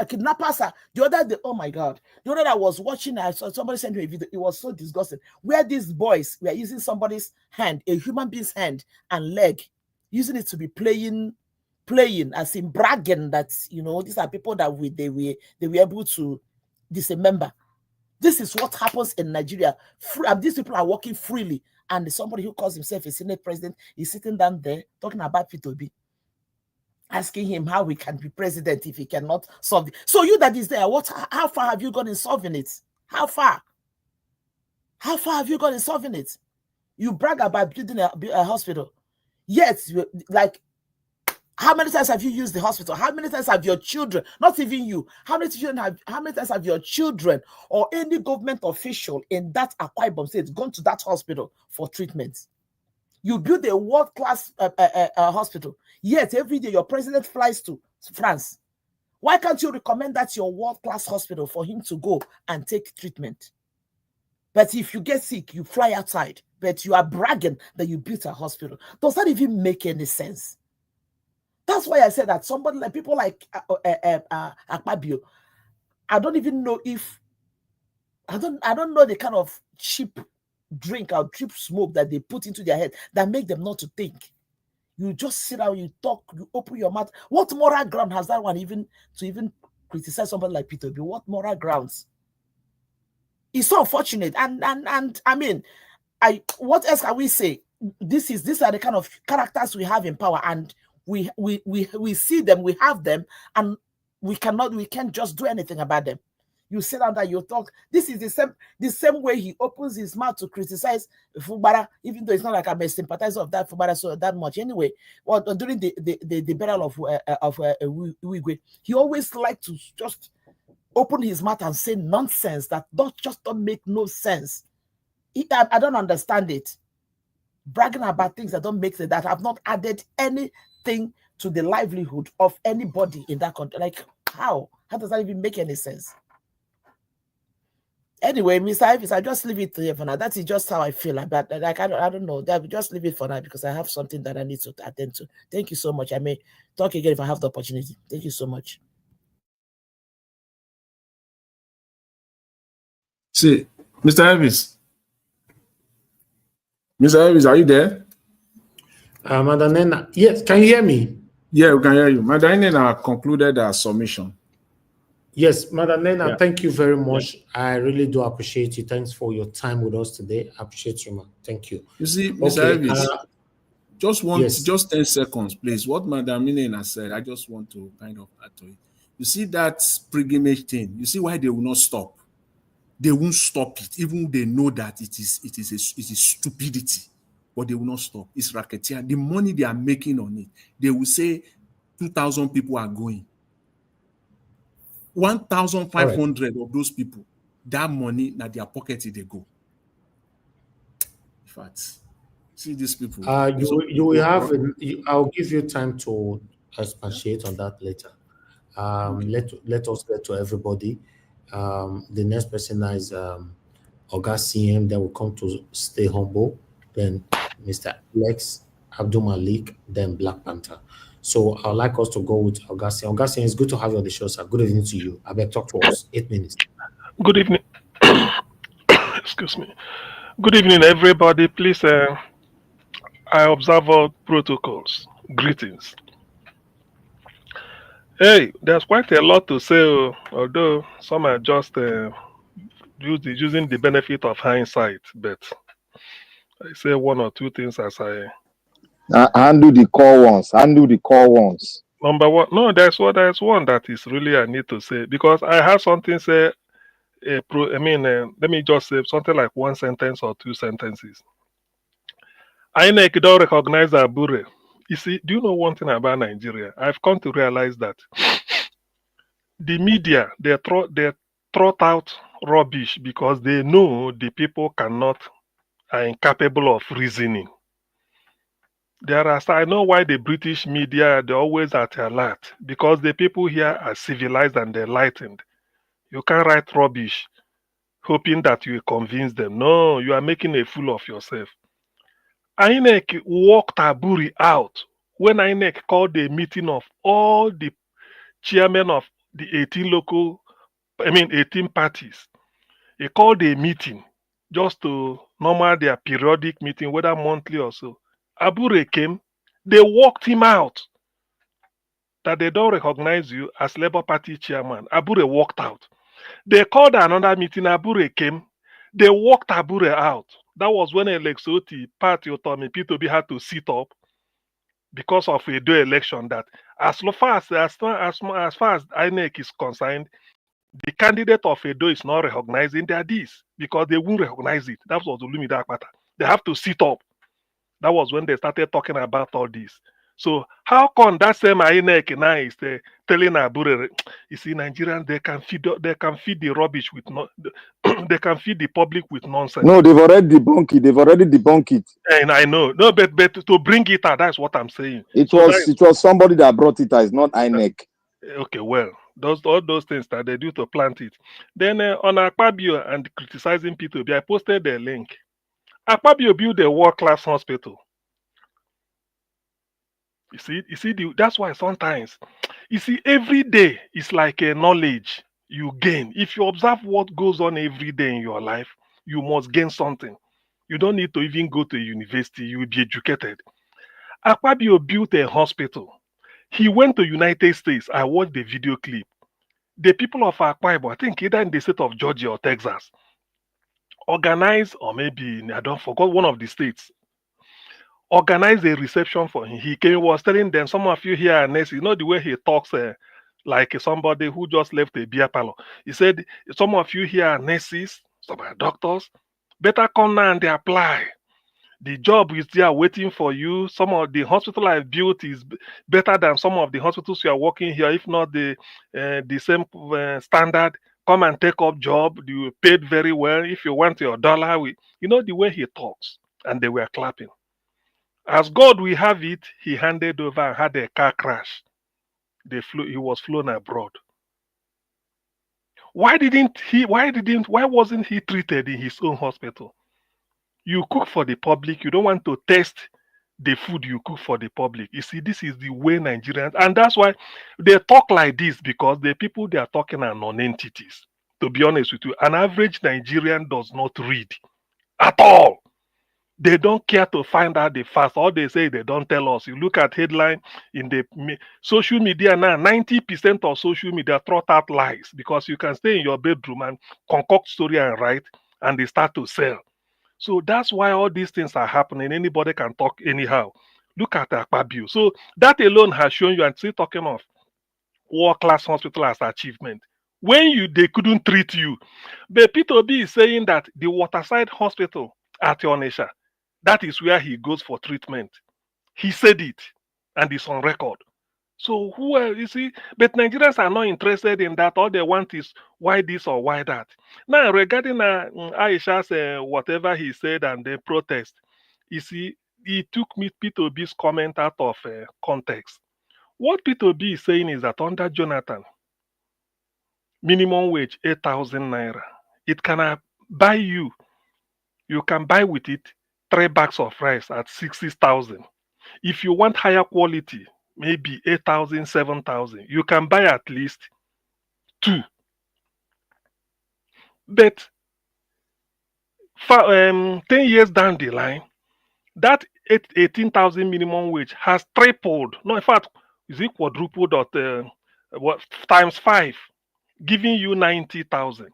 Kidnappers are, the other day, oh my God. The other day I was watching, I saw somebody sent me a video. It was so disgusting. Where these boys were using somebody's hand, a human being's hand and leg, using it to be playing, as in bragging that, you know, these are people that they were able to dismember. This is what happens in Nigeria. These people are working freely, and somebody who calls himself a Senate president is sitting down there talking about P2B, asking him how we can be president if he cannot solve it. So you that is there, how far have you gone in solving it? How far? How far have you gone in solving it? You brag about building a hospital. Yet, like, how many times have you used the hospital? How many times have your children, not even you, how many times have your children or any government official in that Akwa Ibom state gone to that hospital for treatment? You build a world-class hospital, yet every day your president flies to France. Why can't you recommend that your world-class hospital for him to go and take treatment? But if you get sick, you fly outside, but you are bragging that you built a hospital. Does that even make any sense? That's why I said that somebody like people like Akpabio, I don't even know if I don't know the kind of cheap drink or cheap smoke that they put into their head that make them not to think. You just sit down, you talk, you open your mouth. What moral ground has that one even to criticize somebody like Peter B? What moral grounds? It's so unfortunate, and I mean, what else can we say? These are the kind of characters we have in power, and we see them, we have them, and we can't just do anything about them. You sit down there, you talk. This is the same way he opens his mouth to criticize Fubara, even though it's not like I'm a sympathizer of that Fubara so that much. Anyway, well, during the burial of Uigwe, he always liked to just open his mouth and say nonsense that don't make no sense. I don't understand it. Bragging about things that don't make sense, that have not added anything to the livelihood of anybody in that country. Like, how? How does that even make any sense? Anyway, Mr. Ivis, I just leave it here for now. That is just how I feel about that. Like, I don't know. Just leave it for now because I have something that I need to attend to. Thank you so much. I may talk again if I have the opportunity. Thank you so much. See, Mr. Ivis. Mr. Ivis, are you there? Madam Nena, yes, can you hear me? Yeah, we can hear you. Madam Nena concluded our submission. Yes, Madam Nena, Yeah. Thank you very much. Yeah. I really do appreciate you. Thanks for your time with us today. I appreciate you, man. Thank you. You see, Mr. Ivis, just 10 seconds, please. What Madam Nena said, I just want to kind of add to it. You see that pilgrimage thing, you see why they will not stop. They won't stop it, even they know that it is stupidity, but they will not stop. It's racketeer. The money they are making on it, they will say 2,000 people are going. 1,500 of those people, that money, na their pocket they go. In fact, see these people. You will have. I'll give you time to expatiate on that later. Let us get to everybody. The next person is Oga CM. Then will come to Stay Humble. Then Mr. Alex, Abdul Malik. Then Black Panther. So I'd like us to go with Oga CM. Oga CM, it's good to have you on the show, sir. Good evening to you. I beg, talk to us. 8 minutes. Good evening. Excuse me. Good evening, everybody. Please, I observe all protocols. Greetings. Hey, there's quite a lot to say, although some are just using the benefit of hindsight, but I say one or two things as I... Handle the core ones. Number one, no, there's one that is really I need to say, because I have something say, let me just say something like one sentence or two sentences. INEC don't recognize Abure. You see, do you know one thing about Nigeria? I've come to realize that the media, they throw out rubbish because they know the people are incapable of reasoning. I know why the British media, they're always at alert, because the people here are civilized and enlightened. You can't write rubbish hoping that you will convince them. No, you are making a fool of yourself. INEC walked Aburi out when INEC called a meeting of all the chairmen of the 18 parties. He called a meeting just to normal their periodic meeting, whether monthly or so. Abure came, they walked him out. That they don't recognize you as Labour Party chairman. Abure walked out. They called another meeting, Abure came, they walked Abure out. That was when Alexoti party Otomi P2B had to sit up because of a do election that as far as INEC is concerned, the candidate of Edo is not recognizing their deeds because they won't recognize it. That was Olumide Akpata. They have to sit up. That was when they started talking about all this. So how come that same INEC now is telling Abure, you see, Nigerians they can feed the rubbish with they can feed the public with nonsense. No, they've already debunked it. And I know, no, but to bring it out, that's what I'm saying. It was somebody that brought it out. It's not INEC. Okay, well, all those things that they do to plant it. Then on Akpabio and criticizing P2B, I posted the link. Akpabio built a world-class hospital. You see, that's why sometimes, you see, every day is like a knowledge you gain. If you observe what goes on every day in your life, you must gain something. You don't need to even go to a university. You will be educated. Akpabio built a hospital. He went to United States. I watched the video clip. The people of Akwa Ibom, I think either in the state of Georgia or Texas, organized, or maybe I don't forgot one of the states, organized a reception for him. He came, was telling them, some of you here are nurses. You know the way he talks like somebody who just left a beer parlor. He said, some of you here are nurses, some are doctors. Better come now and they apply. The job is there waiting for you. Some of the hospital I've built is better than some of the hospitals you are working here, if not the same standard. Come and take up job. You paid very well. If you want your dollar, you know the way he talks. And they were clapping. As God will have it, he handed over and had a car crash. He was flown abroad. Why wasn't he treated in his own hospital? You cook for the public. You don't want to test the food you cook for the public. You see, this is the way Nigerians, and that's why they talk like this, because the people they are talking are non-entities. To be honest with you, an average Nigerian does not read at all. They don't care to find out the facts. All they say, they don't tell us. You look at headline in the social media now, 90% of social media throw out lies, because you can stay in your bedroom and concoct story and write, and they start to sell. So that's why all these things are happening. Anybody can talk anyhow. Look at Akpabio. So that alone has shown you, and still talking of world-class hospital as achievement. When they couldn't treat you. But P2B is saying that the Waterside Hospital at Onitsha, that is where he goes for treatment. He said it, and it's on record. So who else, you see? But Nigerians are not interested in that. All they want is why this or why that. Now, regarding Aisha's whatever he said and the protest, you see, he took P2B's comment out of context. What P2B is saying is that under Jonathan, minimum wage 8,000 naira. It can buy you can buy with it 3 bags of rice at 60,000. If you want higher quality, maybe 8,000, 7,000. You can buy at least 2. But 10 years down the line, that 18,000 minimum wage has tripled. No, in fact, is it quadrupled or times 5, giving you 90,000.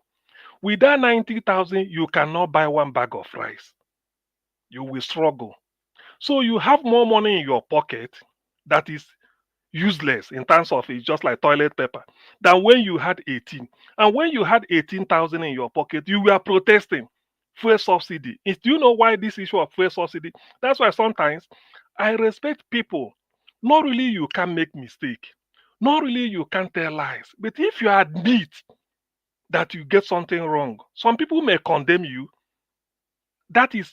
With that 90,000, you cannot buy 1 bag of rice. You will struggle. So you have more money in your pocket that is useless in terms of it's just like toilet paper than when you had 18. And when you had 18,000 in your pocket, you were protesting fuel subsidy. Do you know why this issue of fuel subsidy? That's why sometimes I respect people. Not really you can make mistake. Not really you can tell lies. But if you admit that you get something wrong, some people may condemn you. That is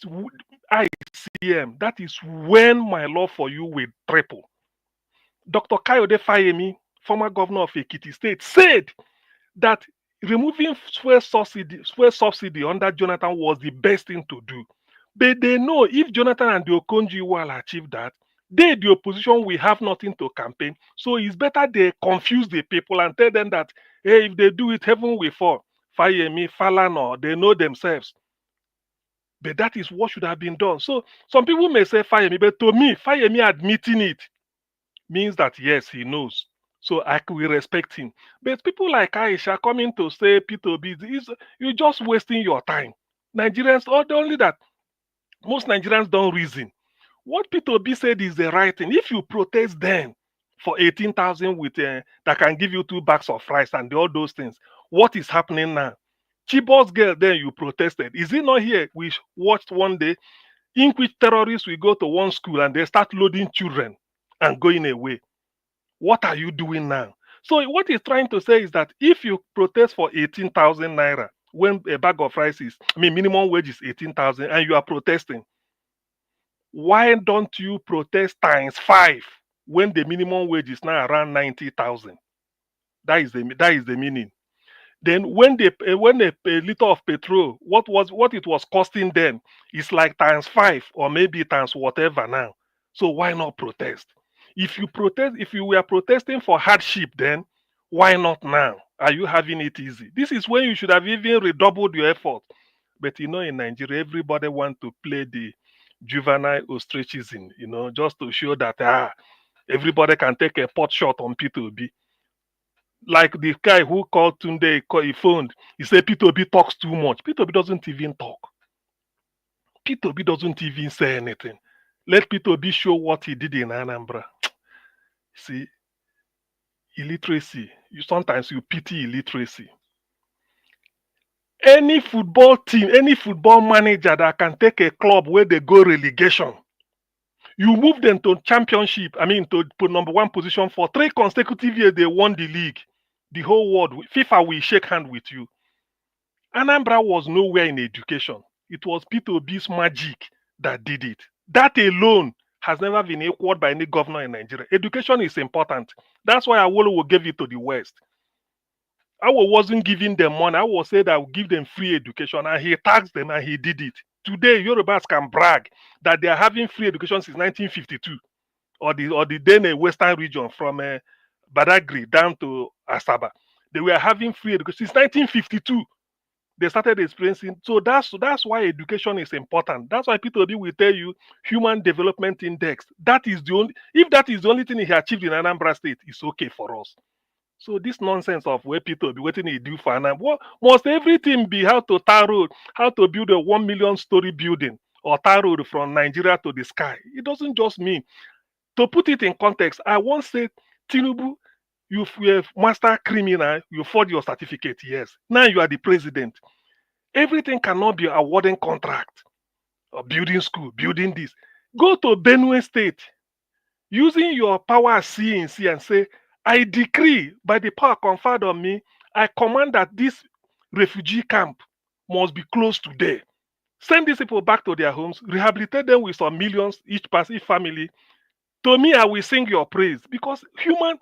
ICM. That is when my love for you will triple. Dr. Kayode Fayemi, former governor of Ekiti State, said that removing fuel subsidy under Jonathan was the best thing to do. But they know if Jonathan and the Okonjo will achieve that, they, the opposition, will have nothing to campaign. So it's better they confuse the people and tell them that, hey, if they do it, heaven will fall. Fayemi, Falana, they know themselves. But that is what should have been done. So some people may say Fayemi, but to me, Fayemi admitting it means that yes, he knows. So I will respect him. But people like Aisha coming to say P2B, you're just wasting your time. Nigerians, only that most Nigerians don't reason. What P2B said is the right thing. If you protest then for 18,000 with that can give you 2 bags of rice and all those things, what is happening now? Chibos girl, then you protested. Is it not here? We watched one day in which terrorists will go to one school and they start loading children and going away. What are you doing now? So what he's trying to say is that if you protest for 18,000 naira when a bag of rice is, minimum wage is 18,000 and you are protesting, why don't you protest times 5 when the minimum wage is now around 90,000? That is the meaning. Then when a liter of petrol, what it was costing then is like times 5 or maybe times whatever now. So why not protest? If you were protesting for hardship, then why not now? Are you having it easy? This is when you should have even redoubled your effort. But in Nigeria, everybody want to play the juvenile ostracism, just to show that everybody can take a pot shot on P2B. Like the guy who called Tunde, he phoned, he said P2B talks too much. P2B doesn't even talk. P2B doesn't even say anything. Let P2B show what he did in Anambra. See, illiteracy. Sometimes you pity illiteracy. Any football team, any football manager that can take a club where they go relegation, you move them to championship, to put number 1 position for 3 consecutive years, they won the league. The whole world, FIFA will shake hand with you. Anambra was nowhere in education. It was P2B's magic that did it. That alone has never been equaled by any governor in Nigeria. Education is important. That's why Awolowo gave it to the West. Awo wasn't giving them money. I was said I would give them free education, and he taxed them, and he did it. Today, Yorubas can brag that they are having free education since 1952, or the then Western region from Badagry down to Asaba. They were having free education since 1952. They started experiencing. So that's why education is important. That's why P2B will tell you Human Development Index. If that is the only thing he achieved in Anambra State, it's okay for us. So this nonsense of where P2B, what he do for Anambra, must everything be how to tar road, how to build a 1 million story building or tar road from Nigeria to the sky? It doesn't just mean. To put it in context, I once said, Tinubu, you are master criminal, you forged your certificate, yes. Now you are the president. Everything cannot be awarding contract or building school, building this. Go to Benue State, using your power as CNC and say, I decree by the power conferred on me, I command that this refugee camp must be closed today. Send these people back to their homes, rehabilitate them with some millions, each family. To me, I will sing your praise, because human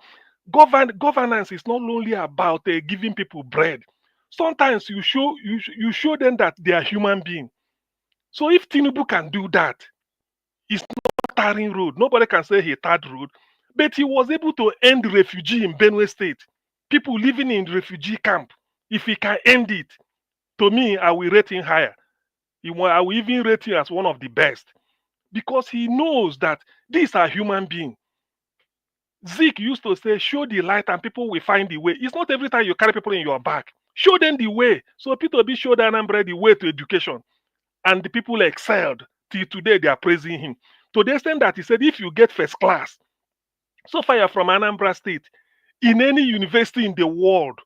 governance is not only about giving people bread. Sometimes you show them that they are human beings. So if Tinubu can do that, it's not tarring road. Nobody can say he tarred road, but he was able to end refugee in Benue State. People living in refugee camp. If he can end it, to me, I will rate him higher. I will even rate him as one of the best, because he knows that these are human beings. Zeke used to say, show the light and people will find the way. It's not every time you carry people in your back. Show them the way. So P2B showed Anambra the way to education. And the people excelled. Till today, they are praising him. To the extent that he said, if you get first class, so far you're from Anambra State, in any university in the world,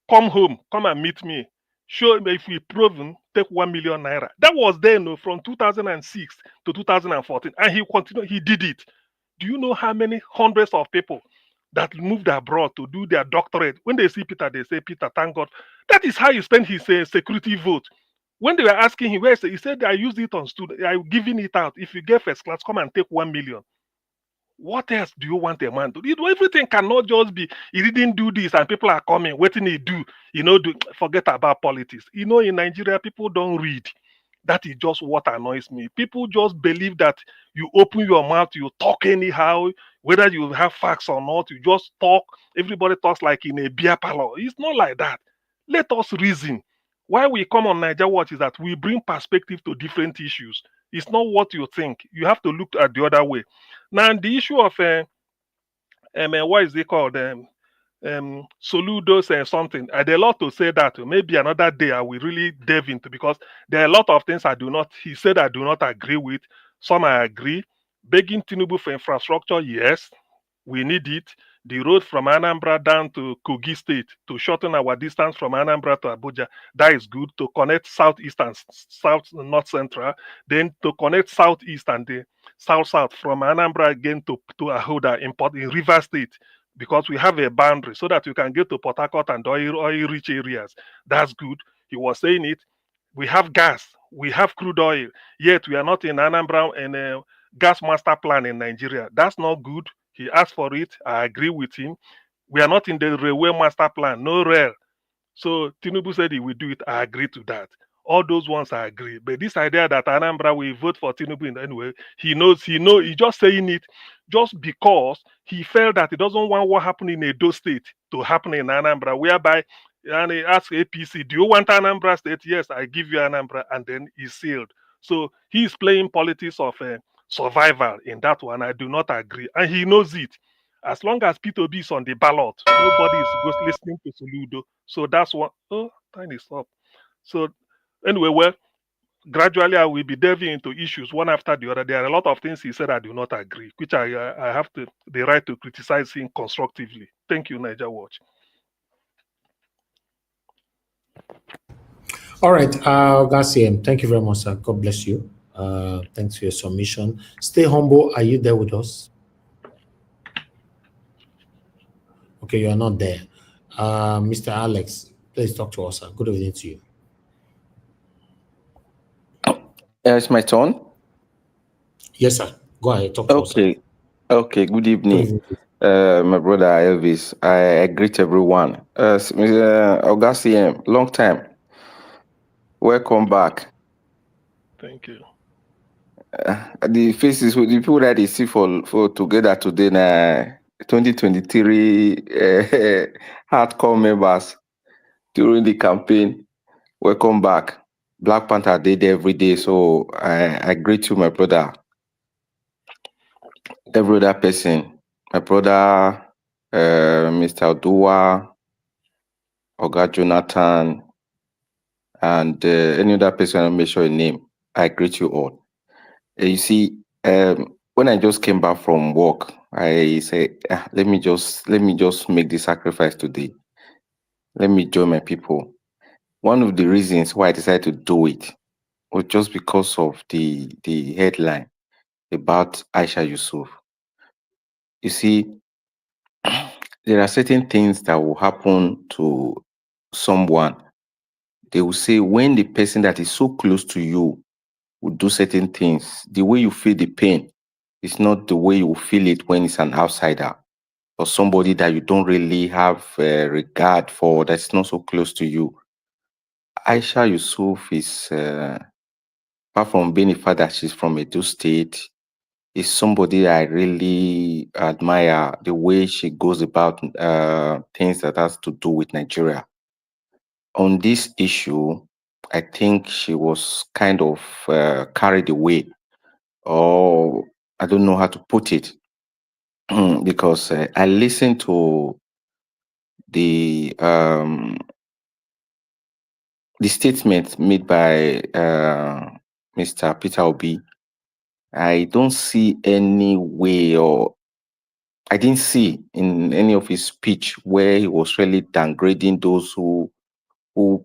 come home, come and meet me. Show me if we proven, take 1 million naira. That was then from 2006 to 2014. And he continued, he did it. Do you know how many hundreds of people that moved abroad to do their doctorate? When they see Peter, they say, Peter, thank God. That is how he spent his security vote. When they were asking him, where he said, I used it on students, I'm giving it out. If you get first class, come and take 1 million. What else do you want a man to do? Everything cannot just be, he didn't do this and people are coming, waiting he do, forget about politics. In Nigeria, people don't read. That is just what annoys me. People just believe that you open your mouth, you talk anyhow, whether you have facts or not, you just talk. Everybody talks like in a beer parlor. It's not like that. Let us reason. Why we come on Niger Watch is that we bring perspective to different issues. It's not what you think. You have to look at the other way. Now, the issue of what is it called? Soludos and something. I had a lot to say that. Maybe another day I will really delve into, because there are a lot of things he said I do not agree with. Some I agree. Begging Tinubu for infrastructure, yes, we need it. The road from Anambra down to Kogi State to shorten our distance from Anambra to Abuja, that is good. To connect southeast and south north central, then to connect southeast and the south from Anambra again to Ahoda in River State, because we have a boundary so that you can get to Port Harcourt and oil-rich areas. That's good. He was saying it. We have gas, we have crude oil, yet we are not in Anambra and a gas master plan in Nigeria. That's not good. He asked for it. I agree with him. We are not in the railway master plan, no rail. So Tinubu said he will do it. I agree to that. All those ones I agree. But this idea that Anambra will vote for Tinubu in any way, he's just saying it just because he felt that he doesn't want what happened in Edo State to happen in Anambra, whereby, and he asked APC, do you want Anambra State? Yes, I give you Anambra, and then he's sealed. So he's playing politics of survival in that one. I do not agree. And he knows it. As long as P2B is on the ballot, nobody is listening to Soludo. So that's what. Oh, time is up. So anyway, well, gradually I will be delving into issues one after the other. There are a lot of things he said I do not agree, which I have the right to criticize him constructively. Thank you, Niger Watch. All right, Garcia, thank you very much, sir. God bless you. Thanks for your submission. Stay humble. Are you there with us? Okay, you are not there. Mr. Alex, please talk to us, sir. Good evening to you. It's my turn. Yes, sir. Go ahead. Talk to us. Sir. Okay. Good evening, my brother Elvis. I greet everyone. Augustine, long time. Welcome back. Thank you. The faces, the people that they see for together today, now 2023 hardcore members during the campaign. Welcome back. Black Panther did every day, so I greet you, my brother. Every other person, my brother, Mr. Odua, Oga Jonathan, and any other person I make sure your name. I greet you all. You see, when I just came back from work, I said, let me just make the sacrifice today. Let me join my people. One of the reasons why I decided to do it was just because of the headline about Aisha Yesufu. You see, there are certain things that will happen to someone. They will say when the person that is so close to you will do certain things, the way you feel the pain is not the way you feel it when it's an outsider or somebody that you don't really have regard for, that's not so close to you. Aisha Yesufu is, apart from being a father, she's from Edo State, is somebody I really admire the way she goes about things that has to do with Nigeria. On this issue, I think she was kind of carried away, or I don't know how to put it, because I listened to the statement made by Mr. Peter Obi. I don't see any way, or I didn't see in any of his speech where he was really downgrading those who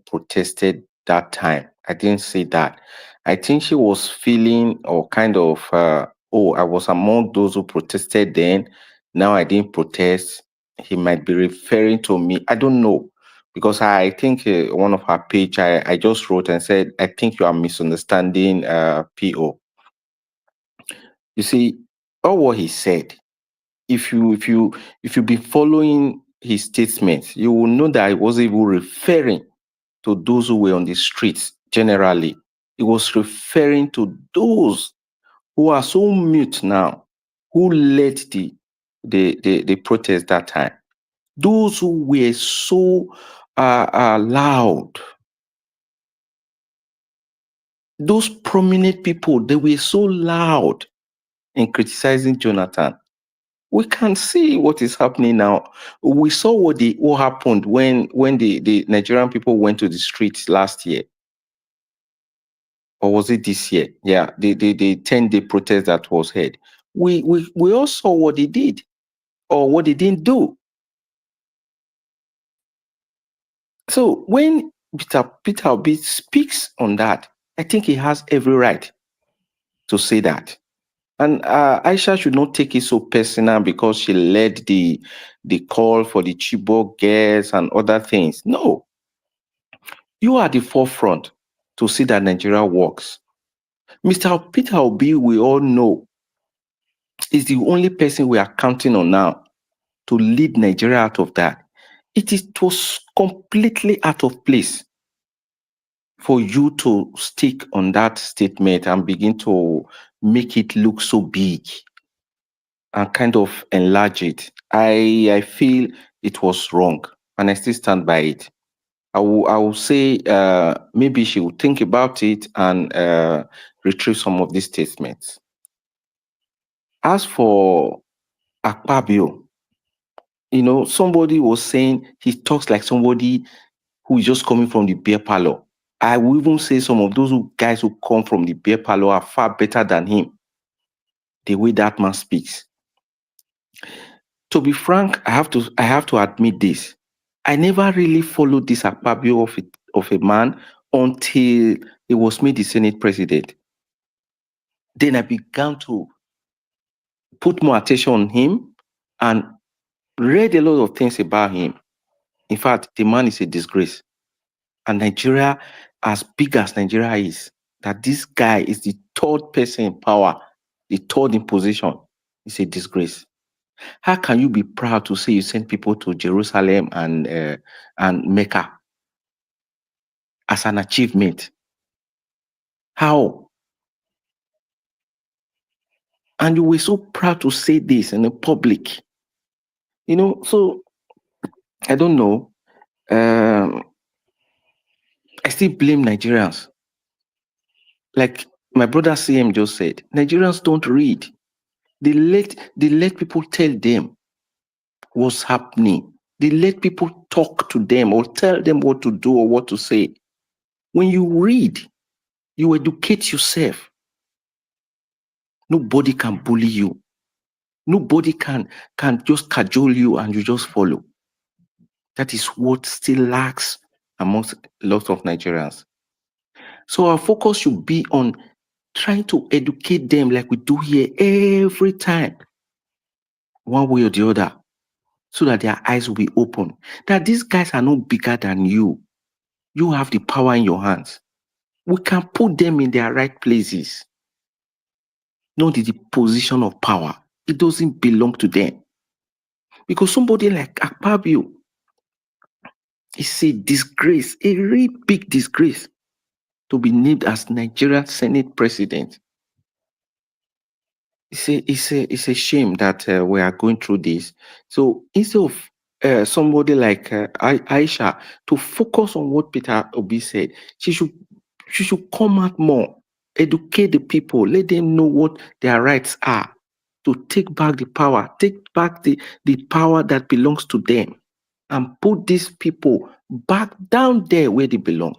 protested that time. I didn't see that. I think she was feeling or kind of, oh, I was among those who protested then. Now I didn't protest. He might be referring to me. I don't know. Because I think one of her page, I just wrote and said, I think you are misunderstanding PO. You see, all what he said if you be following his statements, you will know that he wasn't even referring to those who were on the streets generally. He was referring to those who are so mute now, who led the protest that time. Those who were so loud, those prominent people, they were so loud in criticizing Jonathan. We can see what is happening now. We saw what happened when the Nigerian people went to the streets last year. Or was it this year? Yeah, the 10-day protest that was held. We all saw what they did or what they didn't do. So when Peter Obi speaks on that, I think he has every right to say that. And Aisha should not take it so personal because she led the call for the Chibok girls and other things. No. You are at the forefront to see that Nigeria works. Mr. Peter Obi, we all know, is the only person we are counting on now to lead Nigeria out of that. It was completely out of place for you to stick on that statement and begin to make it look so big and kind of enlarge it. I feel it was wrong, and I still stand by it. I will say maybe she will think about it and retrieve some of these statements. As for Akpabio, somebody was saying he talks like somebody who is just coming from the beer parlor. I will even say some of those guys who come from the beer parlor are far better than him, the way that man speaks. To be frank, I have to admit this. I never really followed this Akpabio of a man until he was made the Senate president. Then I began to put more attention on him and read a lot of things about him. In fact, the man is a disgrace. And Nigeria, as big as Nigeria is, that this guy is the third person in power, the third in position, is a disgrace. How can you be proud to say you send people to Jerusalem and Mecca as an achievement? How? And you were so proud to say this in the public. So I don't know. I still blame Nigerians. Like my brother CM just said, Nigerians don't read. They let people tell them what's happening. They let people talk to them or tell them what to do or what to say. When you read, you educate yourself. Nobody can bully you. Nobody can just cajole you and you just follow. That is what still lacks amongst lots of Nigerians. So our focus should be on trying to educate them like we do here every time, one way or the other, so that their eyes will be open. That these guys are not bigger than you. You have the power in your hands. We can put them in their right places. Not the position of power. It doesn't belong to them. Because somebody like Akpabio is a disgrace, a really big disgrace, to be named as Nigerian Senate President. It's a shame that we are going through this. So instead of somebody like Aisha to focus on what Peter Obi said, she should come out more, educate the people, let them know what their rights are, to take back the power, take back the power that belongs to them, and put these people back down there where they belong,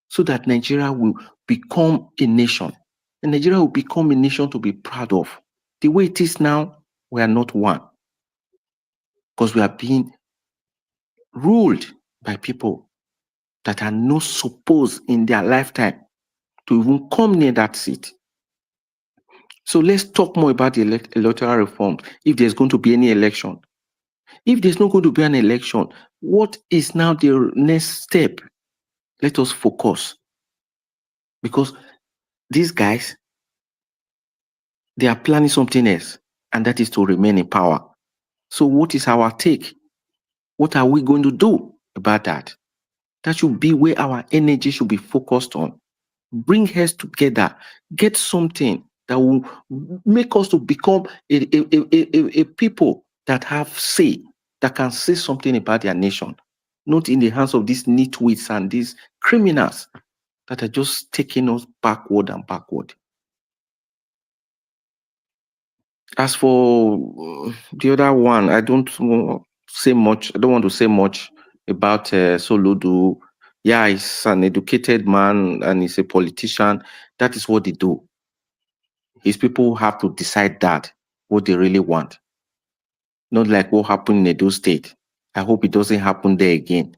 so that Nigeria will become a nation. And Nigeria will become a nation to be proud of. The way it is now, we are not one. Because we are being ruled by people that are not supposed in their lifetime to even come near that seat. So let's talk more about the electoral reform, if there's going to be any election. If there's not going to be an election, what is now the next step? Let us focus. Because these guys, they are planning something else. and that is to remain in power. So what is our take? What are we going to do about that? That should be where our energy should be focused on. Bring heads together, get something that will make us to become a people that have say, that can say something about their nation, not in the hands of these nitwits and these criminals that are just taking us backward and backward. As for the other one, I don't want to say much about Soludo. Yeah, he's an educated man and he's a politician. That is what they do. His people have to decide that, what they really want. Not like what happened in Edo State. I hope it doesn't happen there again.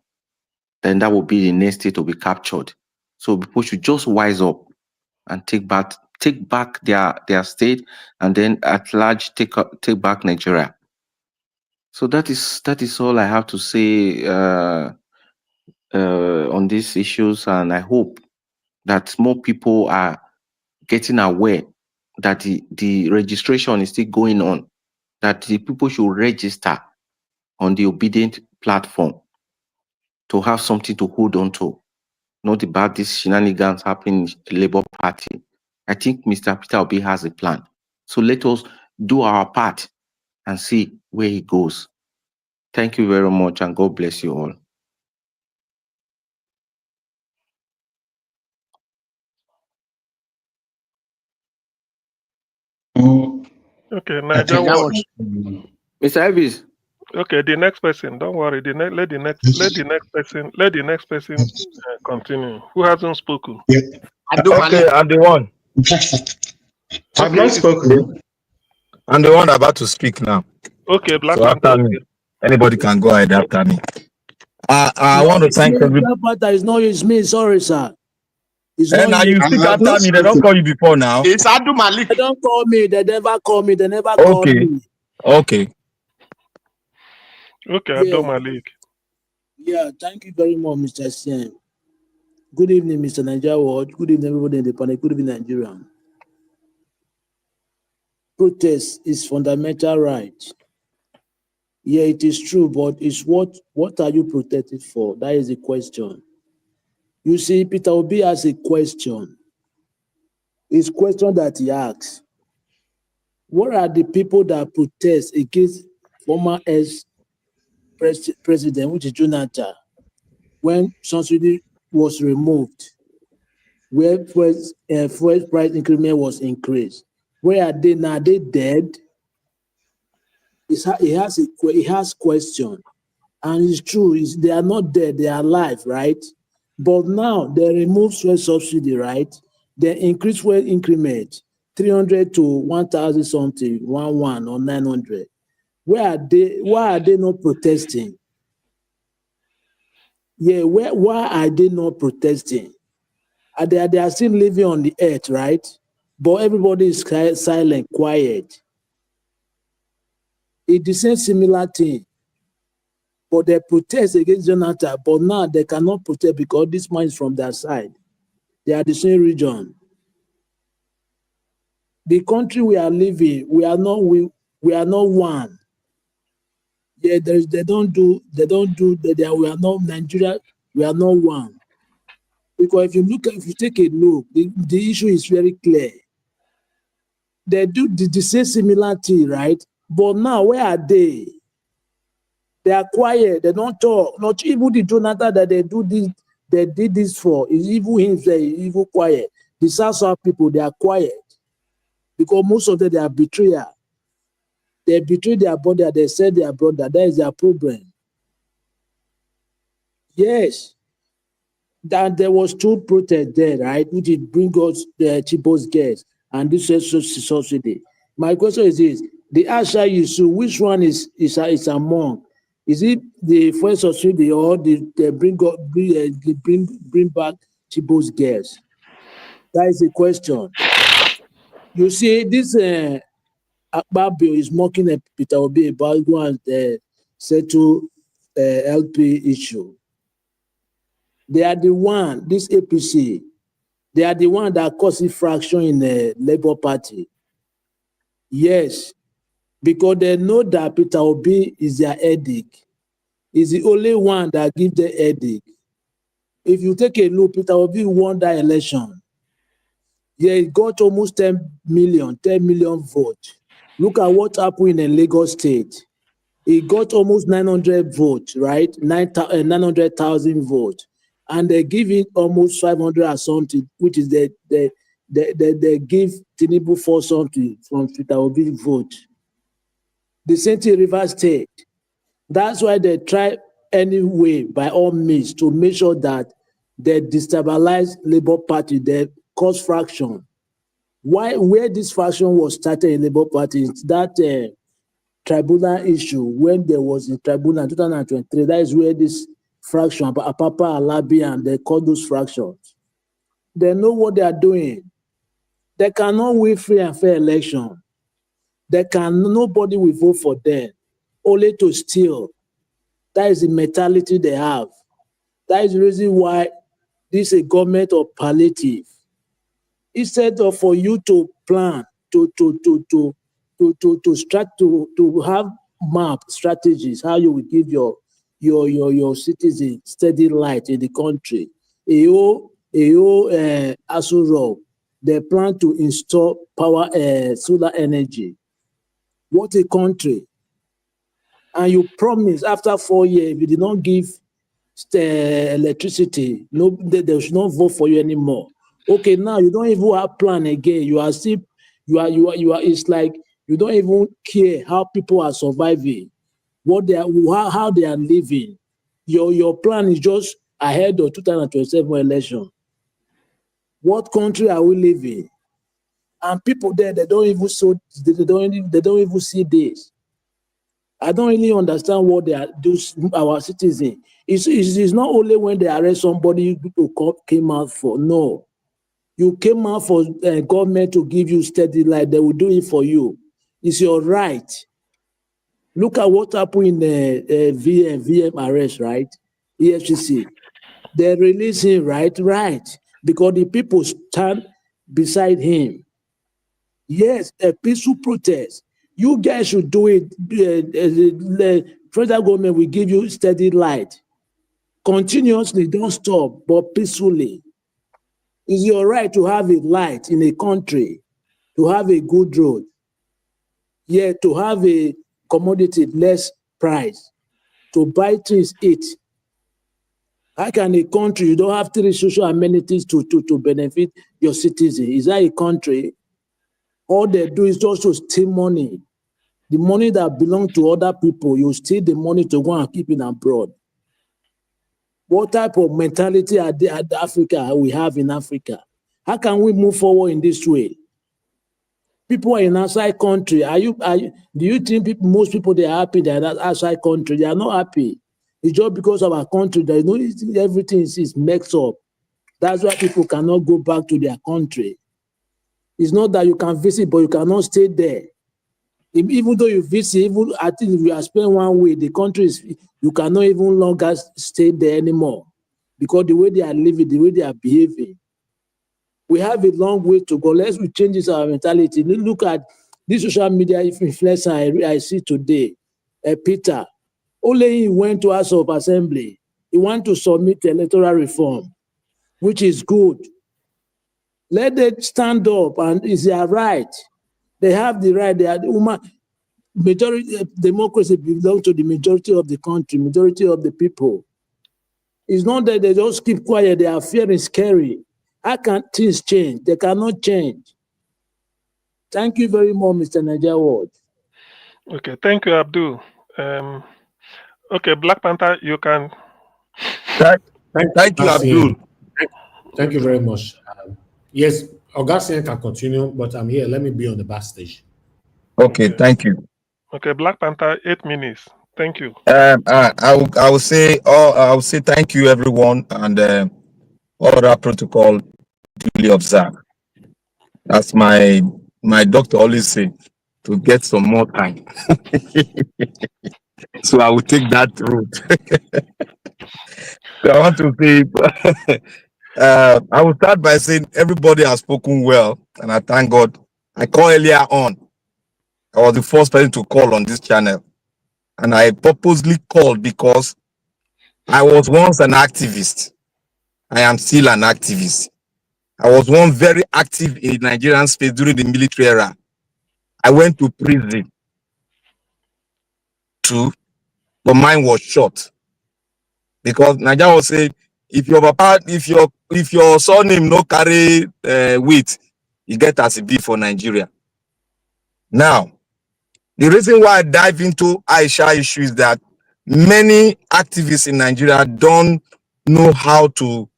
Then that will be the next state to be captured. So people should just wise up and take back their state, and then at large take back Nigeria. So that is all I have to say on these issues, and I hope that more people are getting aware that the registration is still going on, that the people should register on the Obidient platform to have something to hold on to, not about these shenanigans happening in the Labour Party. I think Mr. Peter Obi has a plan. So let us do our part and see where he goes. Thank you very much, and God bless you all. Okay, Niger, what? Mr. Elvis. Okay, the next person. Don't worry. Let the next person continue. Who hasn't spoken? Yeah. Okay, I'm the one. I've not spoken. I'm the one about to speak now. Okay, Black So after me, anybody can go ahead after me. I want to thank everybody. It's me. Sorry, sir. And now you speak after me. They don't call you before now. It's Adu Malik. They don't call me. They never call me. They never call me. Okay. Okay, Adu Malik. Yeah, thank you very much, Mr. Siem. Good evening, Mr. Nigeria World. Good evening, everybody in the panel. Good evening, Nigeria. Protest is fundamental right. Yeah, it is true, but it's what are you protected for? That is the question. You see, Peter Obi has a question. It's a question that he asks. What are the people that protest against former ex-president, which is Jonathan, when subsidy was removed, where fuel price increment was increased? Where are they now? Are they dead? He has question. And it's true, they are not dead, they are alive, right? But now they remove fuel subsidy, right? They increase fuel increment, 300 to 1,000 something, 11 or 900. Why are they not protesting? Yeah, why are they not protesting? They are still living on the earth, right? But everybody is silent, quiet. It's the same similar thing. But they protest against Jonathan, but now they cannot protest because this man is from their side. They are the same region. The country we are living, we are not one. Yeah, we are not Nigeria, we are not one. Because if you take a look, the issue is very clear. They do the same similar thing, right? But now where are they? They are quiet, they don't talk. Not even the Jonathan that they did this for, is even himself, even quiet. The South people, they are quiet. Because most of them, they are betrayers. They betray their brother, they said their brother, that is their problem. Yes. That there was two protests there, right? Which it bring us the cheapest gas and this is subsidy. My question is this: the Aisha Yesufu, which one is among? Is it the first subsidy or they bring back cheapest gas? That is the question. You see, this Akpabio is mocking Peter Obi about going and settle LP issue. They are the one, this APC, they are the one that caused fraction in the Labour Party. Yes, because they know that Peter Obi is their headache. He's the only one that gives the headache. If you take a look, Peter Obi won that election. Yeah, he got almost 10 million votes. Look at what happened in Lagos State. He got almost 900 votes, right? 900,000 votes. And they give it almost 500 or something, which is they give Tinubu for something from Peter Obi vote. The same thing Rivers State. That's why they try anyway, by all means, to make sure that they destabilize Labour Party, they cause fraction. Where this fraction was started in Labour Party is that tribunal issue, when there was a tribunal in 2023, that is where this fraction, Apapa, Alabi, and they call those fractions. They know what they are doing. They cannot win free and fair election. Nobody will vote for them, only to steal. That is the mentality they have. That is the reason why this is a government of palliative. Instead of for you to plan, to have map strategies, how you will give your citizens steady light in the country. Asurok, they plan to install power solar energy. What a country. And you promise after 4 years, if you did not give electricity, no, they should not vote for you anymore. Okay, now you don't even have plan again. You are still, it's like you don't even care how people are surviving, how they are living. Your plan is just ahead of 2027 election. What country are we living? And people there, they don't even see this. I don't really understand what they are doing, our citizens. It's not only when they arrest somebody, people came out for. No. You came out for government to give you steady light. They will do it for you. It's your right. Look at what happened in VM arrest, right? EFCC. They release him, right? Right. Because the people stand beside him. Yes, a peaceful protest. You guys should do it. The federal government will give you steady light. Continuously, don't stop, but peacefully. It's your right to have a light in a country, to have a good road, yet to have a commodity less price, to buy things, eat. How can a country, you don't have 3 social amenities to benefit your citizens? Is that a country? All they do is just to steal money. The money that belongs to other people, you steal the money to go and keep it abroad. What type of mentality at Africa we have in Africa? How can we move forward in this way? People are in outside country. Do you think most people they are happy they are outside country? They are not happy. It's just because of our country that everything is mixed up. That's why people cannot go back to their country. It's not that you can visit, but you cannot stay there. Even though you visit, I think if you are spent 1 week, the country you cannot even longer stay there anymore because the way they are living, the way they are behaving. We have a long way to go. Let's change our mentality. Look at this social media influencer I see today, Peter. Only he went to House of Assembly. He want to submit electoral reform, which is good. Let them stand up, and it's their right. They have the right. They are the woman. Majority democracy belongs to the majority of the country, majority of the people. It's not that they just keep quiet. They are fearing, scary. How can things change? They cannot change. Thank you very much, Mr. Niger Ward. Okay, thank you, Abdul. Okay, Black Panther, you can. Thank you, Abdul. Thank you very much. Yes, Augustine can continue, but I'm here. Let me be on the backstage. Okay, thank you. Okay, Black Panther, 8 minutes. Thank you. I will say thank you, everyone, and all that protocol duly observed. That's my doctor always say, to get some more time. So I will take that route. So I want to say, I will start by saying everybody has spoken well, and I thank God. I called earlier on, I was the first person to call on this channel. And I purposely called because I was once an activist. I am still an activist. I was one very active in Nigerian space during the military era. I went to prison too, but mine was short. Because Nigeria was saying, if your surname no carry weight, you get as a B for Nigeria. Now, the reason why I dive into Aisha issue is that many activists in Nigeria don't know how to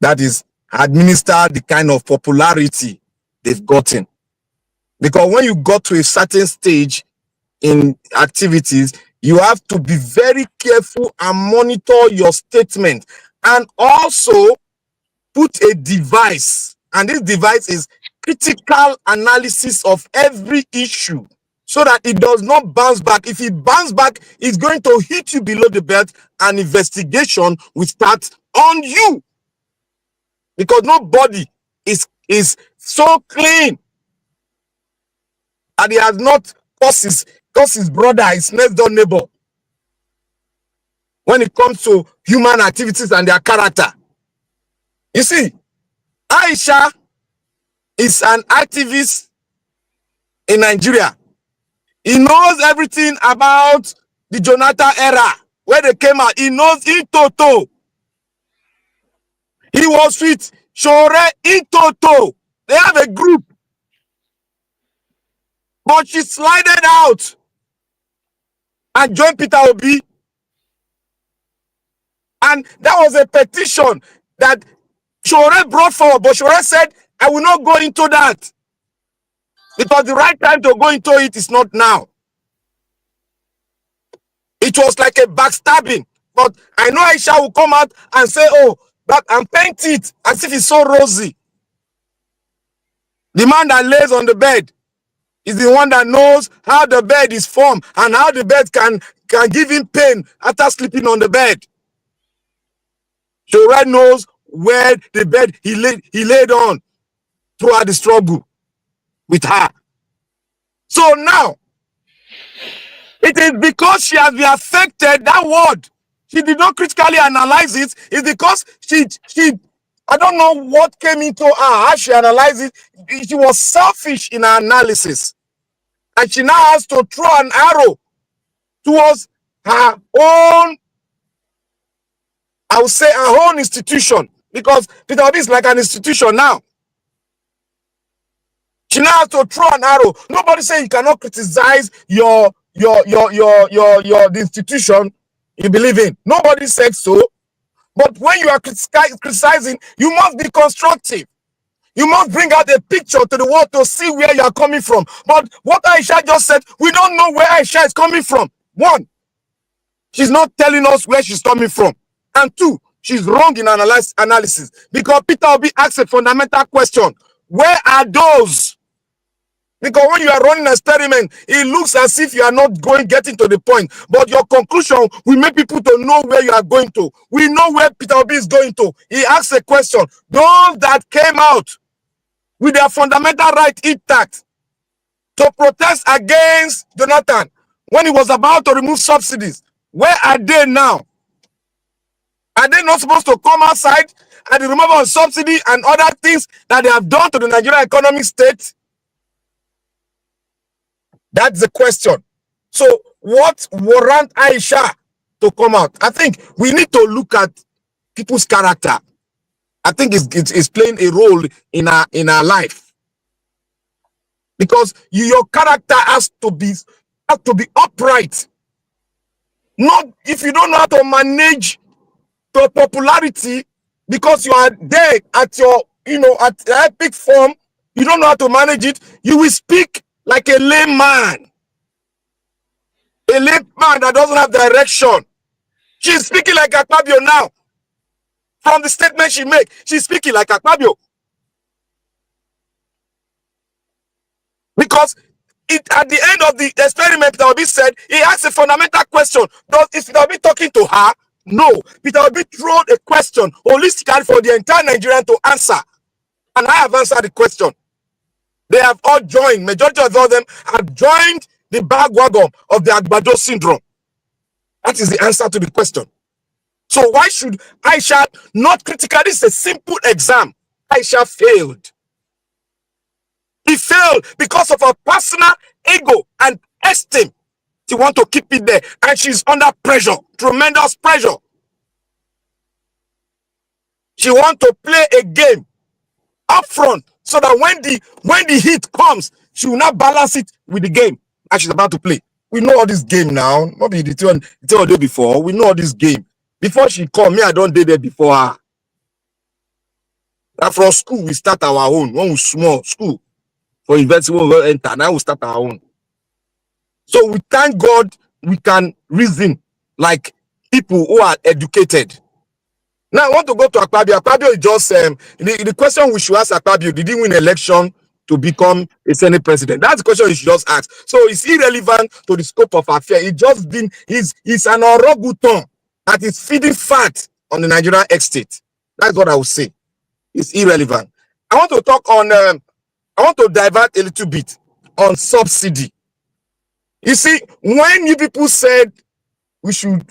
that is administer the kind of popularity they've gotten. Because when you got to a certain stage in activities, you have to be very careful and monitor your statement, and also put a device, and this device is critical analysis of every issue so that it does not bounce back. If it bounce back, it's going to hit you below the belt and investigation will start on you, because nobody is so clean and he has not caused his brother, his next door neighbor, when it comes to human activities and their character. You see, Aisha is an activist in Nigeria. He knows everything about the Jonathan era, where they came out. He knows in toto. He was with Shore in toto. They have a group. But she slided out and joined Peter Obi. And that was a petition that Shore brought forward. But Shore said, I will not go into that, because the right time to go into it is not now. It was like a backstabbing. But I know Aisha will come out and say, oh, but and paint it as if it's so rosy. The man that lays on the bed is the one that knows how the bed is formed and how the bed can give him pain after sleeping on the bed. Shore knows where the bed he laid on throughout the struggle with her. So now, it is because she has been affected, that word, she did not critically analyze it. It's because she I don't know what came into her, how she analyzed it. She was selfish in her analysis. And she now has to throw an arrow towards her own, I would say her own institution. Because Peter Obi is like an institution now. She now has to throw an arrow. Nobody say you cannot criticize the institution you believe in. Nobody said so. But when you are criticizing, you must be constructive. You must bring out a picture to the world to see where you are coming from. But what Aisha just said, we don't know where Aisha is coming from. One, she's not telling us where she's coming from. And two, she's wrong in analysis. Because Peter Obi asked a fundamental question. Where are those? Because when you are running an experiment, it looks as if you are not getting to the point. But your conclusion will make people to know where you are going to. We know where Peter Obi is going to. He asked a question. Those that came out with their fundamental right intact to protest against Jonathan when he was about to remove subsidies, where are they now? Are they not supposed to come outside and the removal of subsidy and other things that they have done to the Nigerian economic state? That's the question. So what warrant Aisha to come out? I think we need to look at people's character. I think it's playing a role in our life. Because your character has to be upright. Not if you don't know how to manage your popularity, because you are there at your, at the epic form, you don't know how to manage it, you will speak like a layman. A layman that doesn't have direction. She's speaking like Akpabio now. From the statement she made, she's speaking like Akpabio. Because at the end of the experiment, Peter Obi said, he asked a fundamental question. Is Peter Obi talking to her? No. Peter Obi threw a question holistically for the entire Nigerian to answer. And I have answered the question. They have all joined. Majority of all of them have joined the bandwagon of the Agbado syndrome. That is the answer to the question. So why should Aisha not critically? This is a simple exam. Aisha failed. He failed because of her personal ego and esteem. She wants to keep it there, and she's under pressure, tremendous pressure. She wants to play a game up front so that when the heat comes, she will not balance it with the game that she's about to play. We know all this game now. Not be the day before. We know all this game. Before she come, me, I don't did there before her. Now from school, we start our own. When we small school, for university, we will enter. Now we start our own. So we thank God we can reason like people who are educated. Now I want to go to Akpabio. Akpabio is just the question we should ask Akpabio: did he win election to become a Senate president? That's the question you should just ask. So it's irrelevant to the scope of affair. It just been he's an orangutan that is feeding fat on the Nigerian estate. That's what I would say. It's irrelevant. I want to talk on. I want to divert a little bit on subsidy. You see, when you people said we should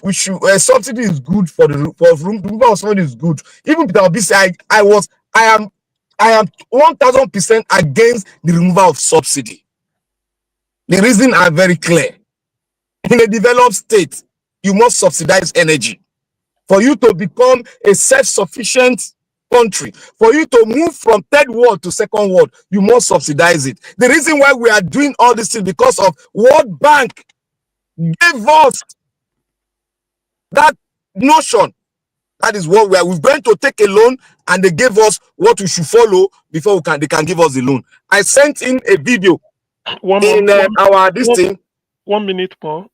subsidy is good for the removal of subsidy is good. Even Peter Obi said I am 1000% against the removal of subsidy. The reasons are very clear. In a developed state, you must subsidize energy. For you to become a self-sufficient country, for you to move from third world to second world, you must subsidize it. The reason why we are doing all this is because of World Bank gave us that notion. That is what we're going to take a loan, and they gave us what we should follow before they can give us the loan. I sent in a video thing. 1 minute more.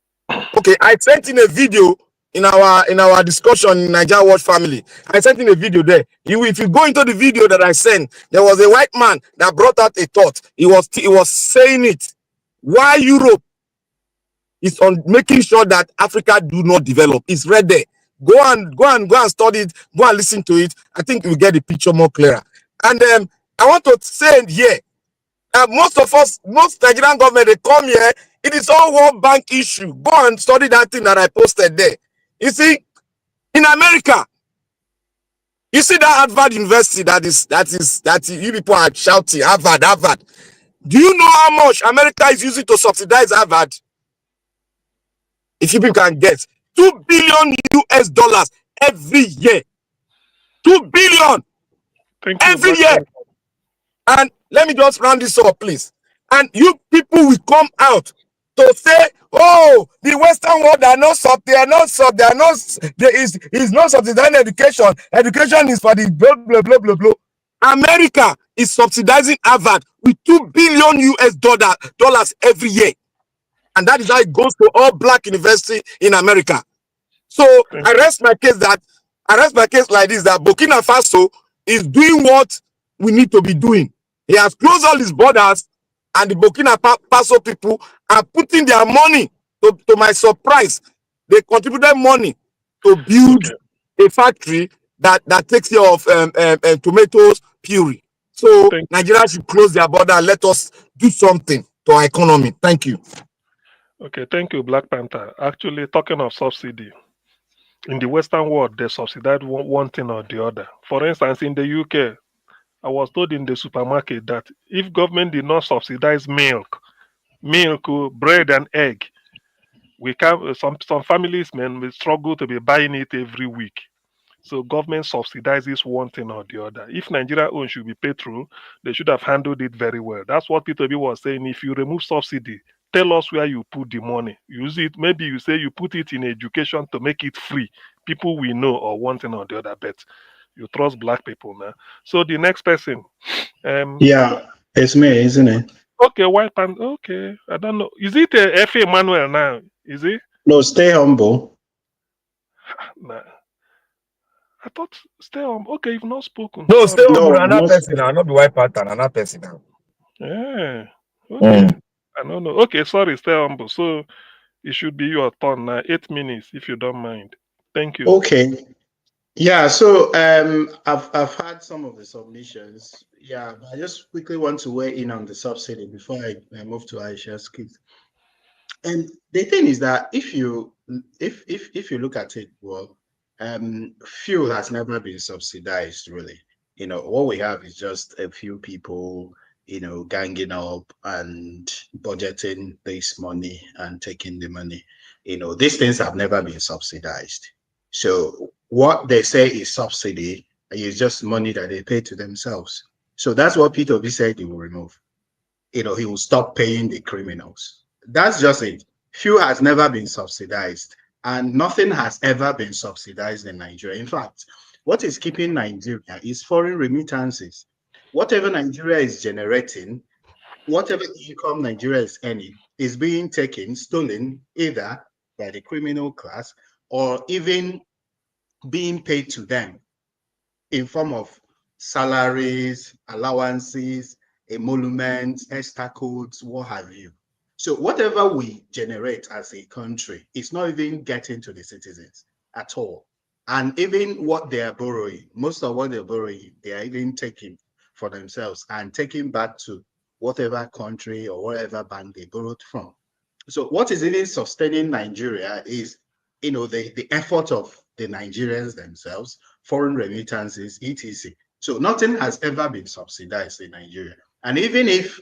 Okay, I sent in a video in our discussion in Nigeria Watch family. I sent in a video there. If you go into the video that I sent, there was a white man that brought out a thought. He was saying it. Why Europe is on making sure that Africa do not develop. It's right there. Go and study it. Go and listen to it. I think you get the picture more clearer. And I want to say here, most Nigerian government, they come here, it is all World Bank issue. Go and study that thing that I posted there. You see, in America, you see that Harvard University that you people are shouting, Harvard. Do you know how much America is using to subsidize Harvard? If you people can guess, $2 billion US every year. 2 billion every year. And let me just round this up, please. And you people will come out to say, oh, the Western world are not is not subsidizing education. Education is for the blah, blah, blah, blah, blah. America is subsidizing Harvard with $2 billion US every year. And that is how it goes to all black university in America. So I rest my case like this, that Burkina Faso is doing what we need to be doing. He has closed all his borders, and the Burkina Faso people are putting their money, to my surprise, they contributed money to build a factory that takes care of tomatoes puree. So Nigeria should close their border and let us do something to our economy. Thank you. Okay, thank you, Black Panther. Actually, talking of subsidy, in the Western world, they subsidize one thing or the other. For instance, in the UK, I was told in the supermarket that if government did not subsidize milk, bread, and egg, some families, will struggle to be buying it every week. So government subsidizes one thing or the other. If Nigeria own should be paid through, they should have handled it very well. That's what Peter B was saying. If you remove subsidy, tell us where you put the money. Use it. Maybe you say you put it in education to make it free. People will know, or one thing or the other. Bet you trust black people, man. So the next person. Yeah, it's me, isn't it? Okay, white pan. Okay, I don't know. Is it F. Emmanuel now? Is it? No, stay humble. Nah. I thought stay humble. Okay, you've not spoken. No, stay humble. No, Another person now, not the white pattern. Another person now. Yeah. Okay. I don't know. Okay, sorry, stay humble. So it should be your turn now. 8 minutes, if you don't mind. Thank you. Okay. Yeah, so I've had some of the submissions. Yeah, but I just quickly want to weigh in on the subsidy before I move to Aisha's case. And the thing is that if you look at it, well, fuel has never been subsidized really. You know, what we have is just a few people, you know, ganging up and budgeting this money and taking the money. You know, these things have never been subsidized. So what they say is subsidy is just money that they pay to themselves. So that's what Peter B said he will remove. You know, he will stop paying the criminals. That's just it. Fuel has never been subsidized, and nothing has ever been subsidized in Nigeria. In fact, what is keeping Nigeria is foreign remittances. Whatever Nigeria is generating, whatever income Nigeria is earning, is being taken, stolen, either by the criminal class or even being paid to them in form of salaries, allowances, emoluments, extra codes, what have you. So whatever we generate as a country, it's not even getting to the citizens at all. And even what they are borrowing, most of what they're borrowing, they are even taking for themselves and taking back to whatever country or whatever bank they borrowed from. So what is even sustaining Nigeria is, you know, the effort of the Nigerians themselves, foreign remittances, etc. So nothing has ever been subsidized in Nigeria. And even if,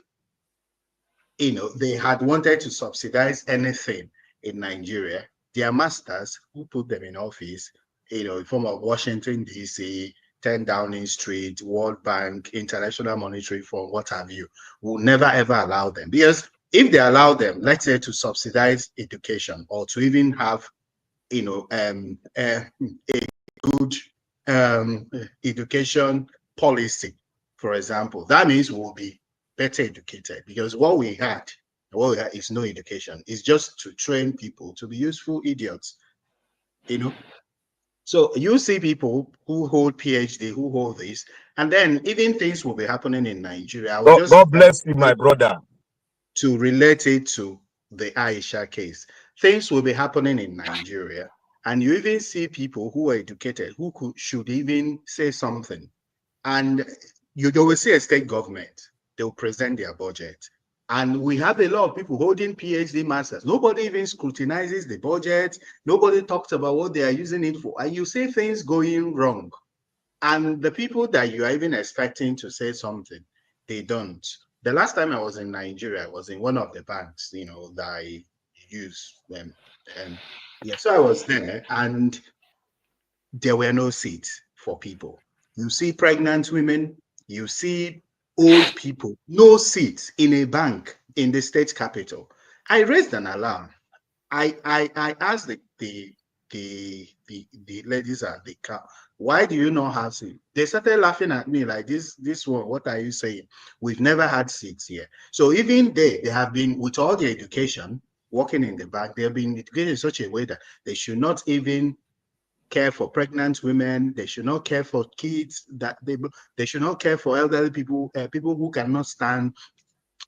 you know, they had wanted to subsidize anything in Nigeria, their masters who put them in office, you know, in form of Washington, D.C., 10 Downing Street, World Bank, International Monetary Fund, what have you, will never ever allow them. Because if they allow them, let's say, to subsidize education or to even have, you know, a good education policy, for example, that means we'll be better educated, because what we had is no education. It's just to train people to be useful idiots, you know. So you see people who hold PhD, who hold this, and then even things will be happening in Nigeria. I will just God bless you, my brother. to relate it to the Aisha case. Things will be happening in Nigeria, and you even see people who are educated who should even say something. And you will see a state government, they'll present their budget. And we have a lot of people holding PhD masters. Nobody even scrutinizes the budget. Nobody talks about what they are using it for. And you see things going wrong. And the people that you are even expecting to say something, they don't. The last time I was in Nigeria, I was in one of the banks, you know, that I use. Yeah, so I was there, and there were no seats for people. You see pregnant women, you see old people, no seats in a bank in the state capital. I raised an alarm. I asked the ladies at the car, why do you not have seats? They started laughing at me like this one, what are you saying? We've never had seats here. So even they have been, with all the education, working in the bank, they have been educated in such a way that they should not even care for pregnant women. They should not care for kids. That they should not care for elderly people, people who cannot stand.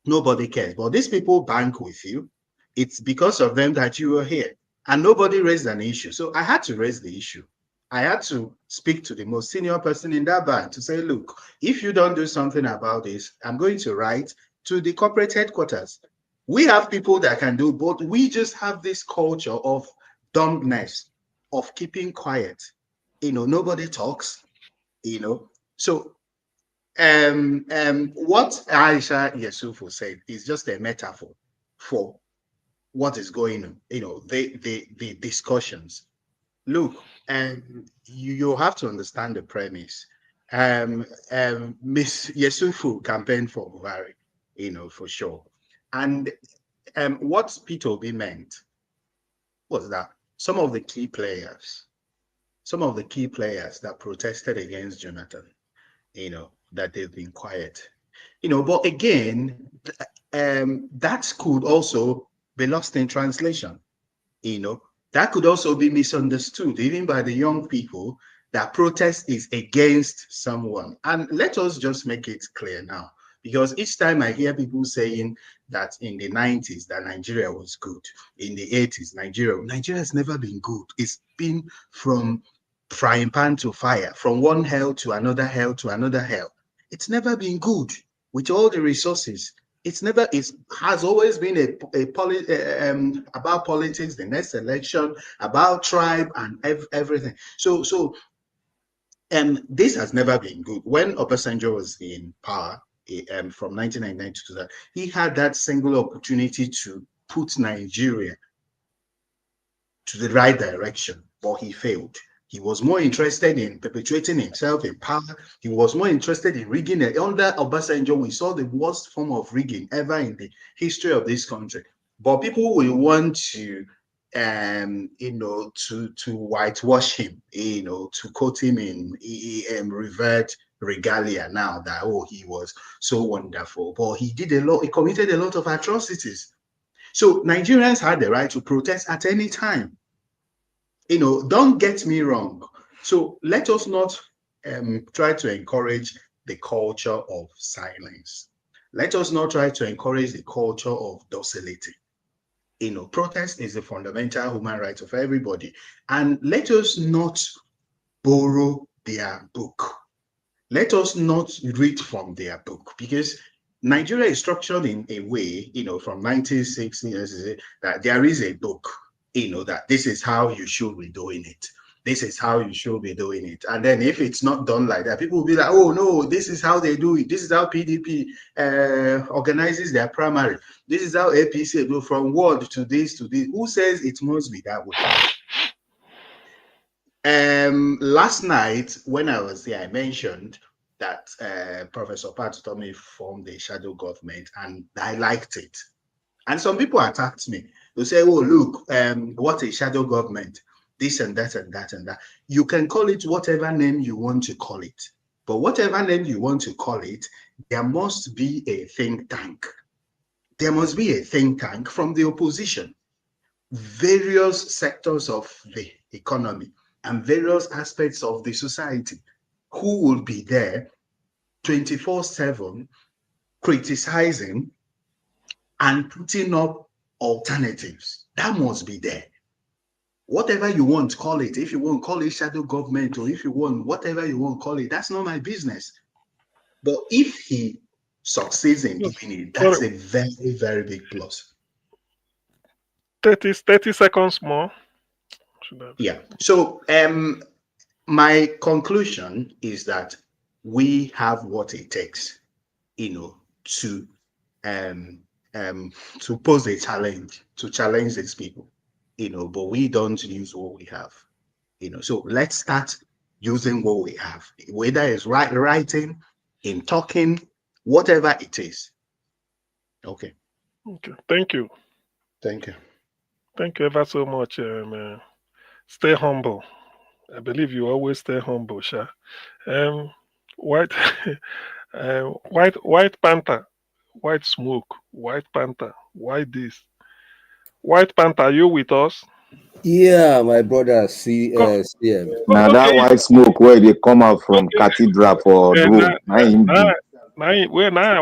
Nobody cares. But these people bank with you. It's because of them that you are here, and nobody raised an issue. So I had to raise the issue. I had to speak to the most senior person in that bank to say, look, if you don't do something about this, I'm going to write to the corporate headquarters. We have people that can do both. We just have this culture of dumbness, of keeping quiet. You know, nobody talks, you know. So what Aisha Yesufu said is just a metaphor for what is going on, you know, the discussions. Look, you have to understand the premise. Miss Yesufu campaigned for Buhari, you know, for sure. And what Peter Obi meant was that some of the key players that protested against Jonathan, you know, that they've been quiet, you know. But again, that could also be lost in translation, you know. That could also be misunderstood even by the young people, that protest is against someone. And let us just make it clear now, because each time I hear people saying that in the 90s that Nigeria was good, in the 80s Nigeria has never been good. It's been from frying pan to fire, from one hell to another hell to another hell. It's never been good with all the resources. It has always been about politics, the next election, about tribe and everything. So this has never been good. When Obasanjo was in power, from 1999 to that, he had that single opportunity to put Nigeria to the right direction, but he failed. He was more interested in perpetuating himself in power. He was more interested in rigging. Under Obasanjo, we saw the worst form of rigging ever in the history of this country. But people will want to, to whitewash him, to quote him in revert regalia now that, oh, he was so wonderful. But he committed a lot of atrocities. So Nigerians had the right to protest at any time. Don't get me wrong. So let us not try to encourage the culture of silence. Let us not try to encourage the culture of docility. Protest is a fundamental human right of everybody. And let us not borrow their book. Let us not read from their book, because Nigeria is structured in a way, from 1960s, that there is a book, that this is how you should be doing it. This is how you should be doing it. And then if it's not done like that, people will be like, oh, no, this is how they do it. This is how PDP organizes their primary. This is how APC go from ward to this to this. Who says it must be that way? Last night, when I was there, I mentioned that Professor Patutomi formed a shadow government, and I liked it. And some people attacked me. They say, oh, look, what a shadow government, this and that and that and that. You can call it whatever name you want to call it. But whatever name you want to call it, there must be a think tank. There must be a think tank from the opposition, various sectors of the economy, and various aspects of the society, who will be there 24/7 criticizing and putting up alternatives. That must be there. Whatever you want to call it, if you want to call it shadow government, or if you want whatever you want to call it, that's not my business. But if he succeeds in doing it, that's a very, very big plus. 30 seconds more. Yeah. So my conclusion is that we have what it takes, to pose a challenge, to challenge these people, but we don't use what we have, So let's start using what we have, whether it's writing, in talking, whatever it is. Okay. Thank you. Thank you. Thank you ever so much. Stay humble. I believe you always stay humble, Sha. White, white panther, white smoke, white panther, white this. White panther, are you with us? Yeah, my brother. CM. Now that white smoke where they come out from cathedral for Rome.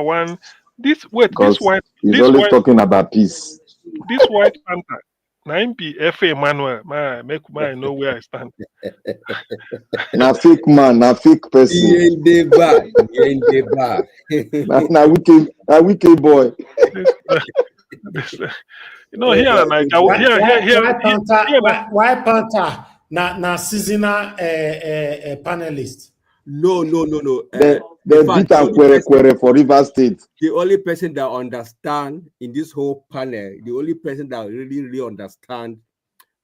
One. This white. He's always talking about peace. This white panther. Now be F. Emmanuel. Make know where I stand. Na fake man, na fake person. Na wicked boy. Here in Nigeria, Why Panther? Na seasonal panelist. No. They beat and quere for River State. The only person that understand in this whole panel, the only person that really understand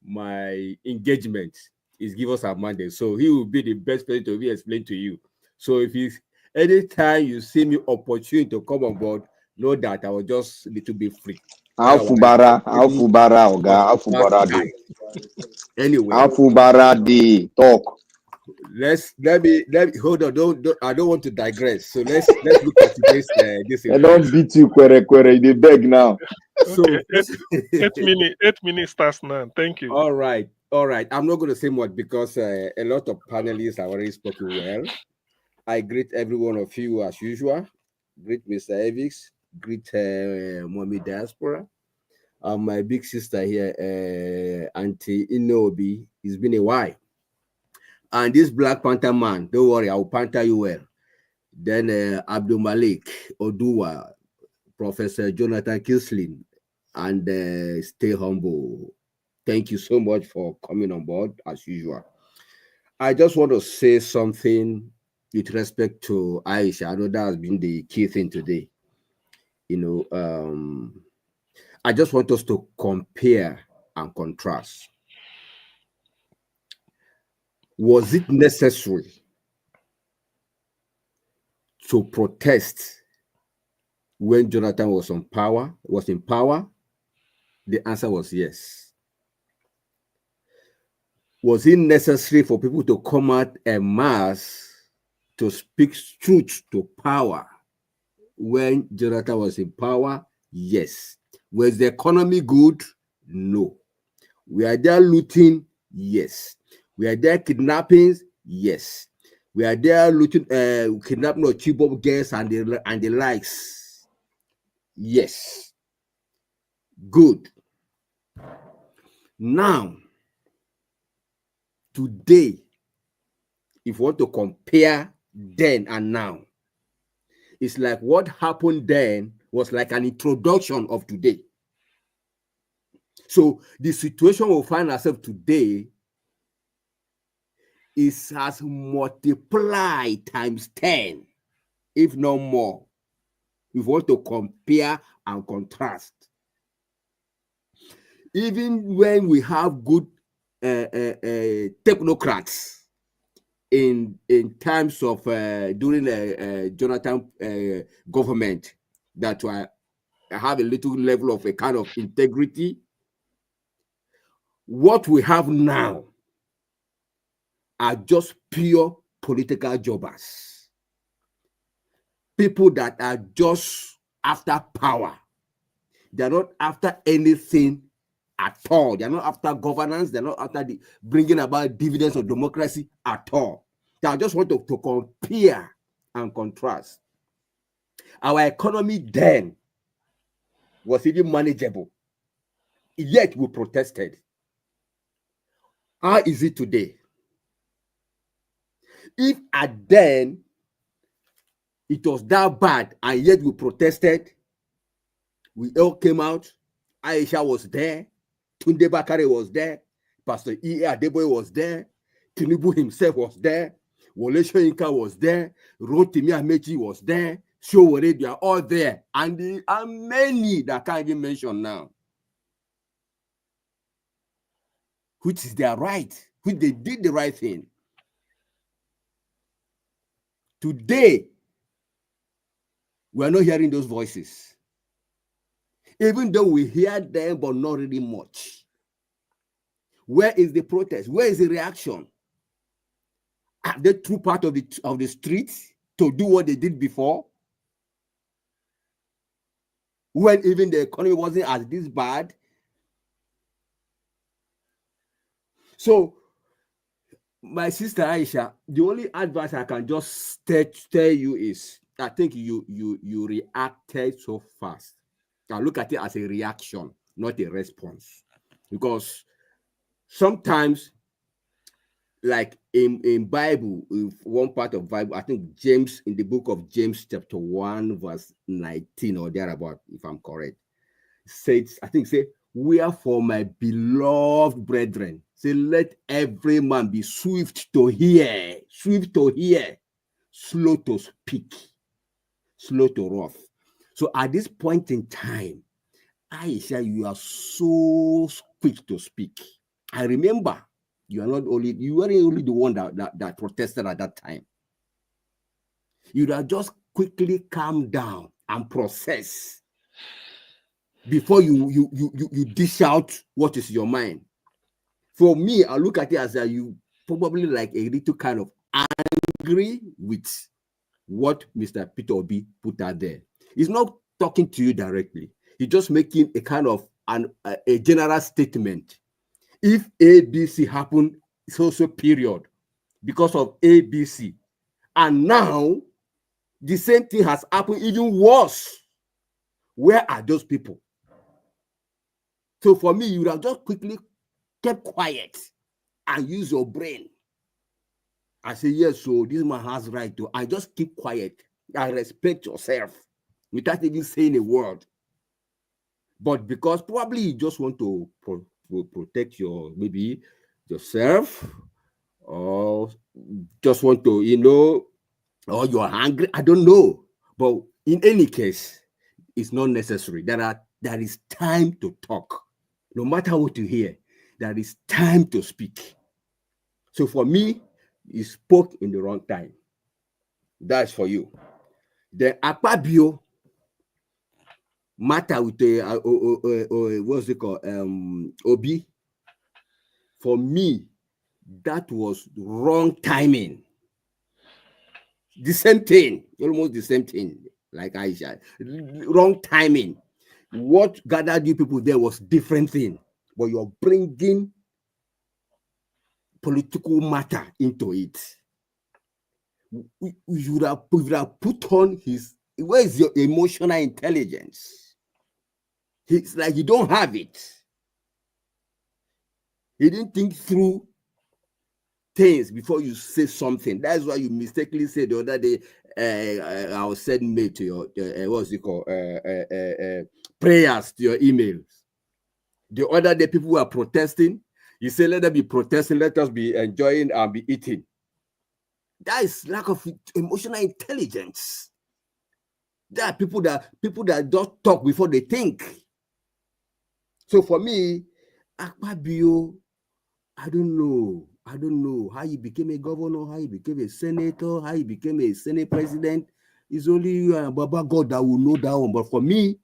my engagement is Give Us Amanda. So he will be the best person to be explained to you. So if you anytime you see me opportunity to come on board, know that I will just a little bit free. Alfubara, Anyway, Alfubara the talk. Let me hold on. Don't I don't want to digress. So let's look at this. I don't beat you, quere. They beg now. So 8 minutes starts now. Thank you. All right. I'm not going to say much because a lot of panelists have already spoken well. I greet every one of you as usual. Greet Mr. Evix. Greet Mommy Diaspora. My big sister here, Auntie Inobi. It's been a while. And this Black Panther man, don't worry, I will panther you well. Then Abdul Malik, Odua, Professor Jonathan Kislin, and stay humble. Thank you so much for coming on board as usual. I just want to say something with respect to Aisha. I know that has been the key thing today. You know, I just want us to compare and contrast. Was it necessary to protest when Jonathan was in power? The answer was yes. Was it necessary for people to come out en masse to speak truth to power when Jonathan was in power? Yes. Was the economy good? No. Were there looting? Yes. Were there kidnappings? Yes. Were there looting, kidnapping of Chibok girls and the likes? Yes. Good. Now, today, if you want to compare then and now, it's like what happened then was like an introduction of today. So the situation we find ourselves today has multiplied times 10, if not more. If we want to compare and contrast. Even when we have good technocrats in terms of during Jonathan government that have a little level of a kind of integrity, what we have now are just pure political jobbers. People that are just after power. They're not after anything at all. They're not after governance. They're not after bringing about dividends of democracy at all. They just want to compare and contrast. Our economy then was even manageable. Yet we protested. How is it today? If at then it was that bad and yet we protested, we all came out, Aisha was there, Tunde Bakare was there, Pastor E. Adeboye was there, Tinubu himself was there, Wole Soyinka was there, Rotimi Amechi was there, Sowore, they are all there, and there are many that I can't even mention now. Which is their right, which they did the right thing. Today, we are not hearing those voices. Even though we hear them, but not really much. Where is the protest? Where is the reaction? Are they true part of the streets to do what they did before? When even the economy wasn't as this bad? So, my sister Aisha, the only advice I can just tell you is, I think you reacted so fast. Now look at it as a reaction, not a response. Because sometimes, like in Bible, in one part of Bible, I think James, in the book of James chapter 1, verse 19 or thereabout, if I'm correct, says, I think say, wherefore my beloved brethren, say, let every man be swift to hear, slow to speak, slow to wrath. So at this point in time, Aisha, you are so quick to speak. I remember you weren't only the one that protested at that time. You'd have just quickly calm down and process before you dish out what is your mind. For me, I look at it as you probably like a little kind of angry with what Mr. Peter Obi put out there. He's not talking to you directly. He's just making a kind of a general statement. If ABC happened, so period, because of ABC, and now the same thing has happened, even worse. Where are those people? So for me, you would have just quickly kept quiet and use your brain I say, yes, so this man has right to, I just keep quiet. I respect yourself without even saying a word. But because probably you just want to protect your, maybe yourself, or just want to, you know, or you're hungry, I don't know. But in any case, it's not necessary. There is time to talk. No matter what you hear, there is time to speak. So for me, you spoke in the wrong time. That's for you. The Akpabio matter with the what's it called? Obi. For me, that was wrong timing. The same thing, almost the same thing, like Aisha. Wrong timing. What gathered you people there was different thing, but you're bringing political matter into it. We should have put on his, where is your emotional intelligence? It's like you don't have it. He didn't think through things before you say something. That's why you mistakenly said the other day, I was sending mail to your, what's it called, prayers to your emails. The other day, people were protesting. You say, let them be protesting, let us be enjoying and be eating. That is lack of emotional intelligence. There are people that don't talk before they think. So for me, Akpabio, I don't know how he became a governor, how he became a senator, how he became a senate president. It's only Baba God that will know that one. But for me,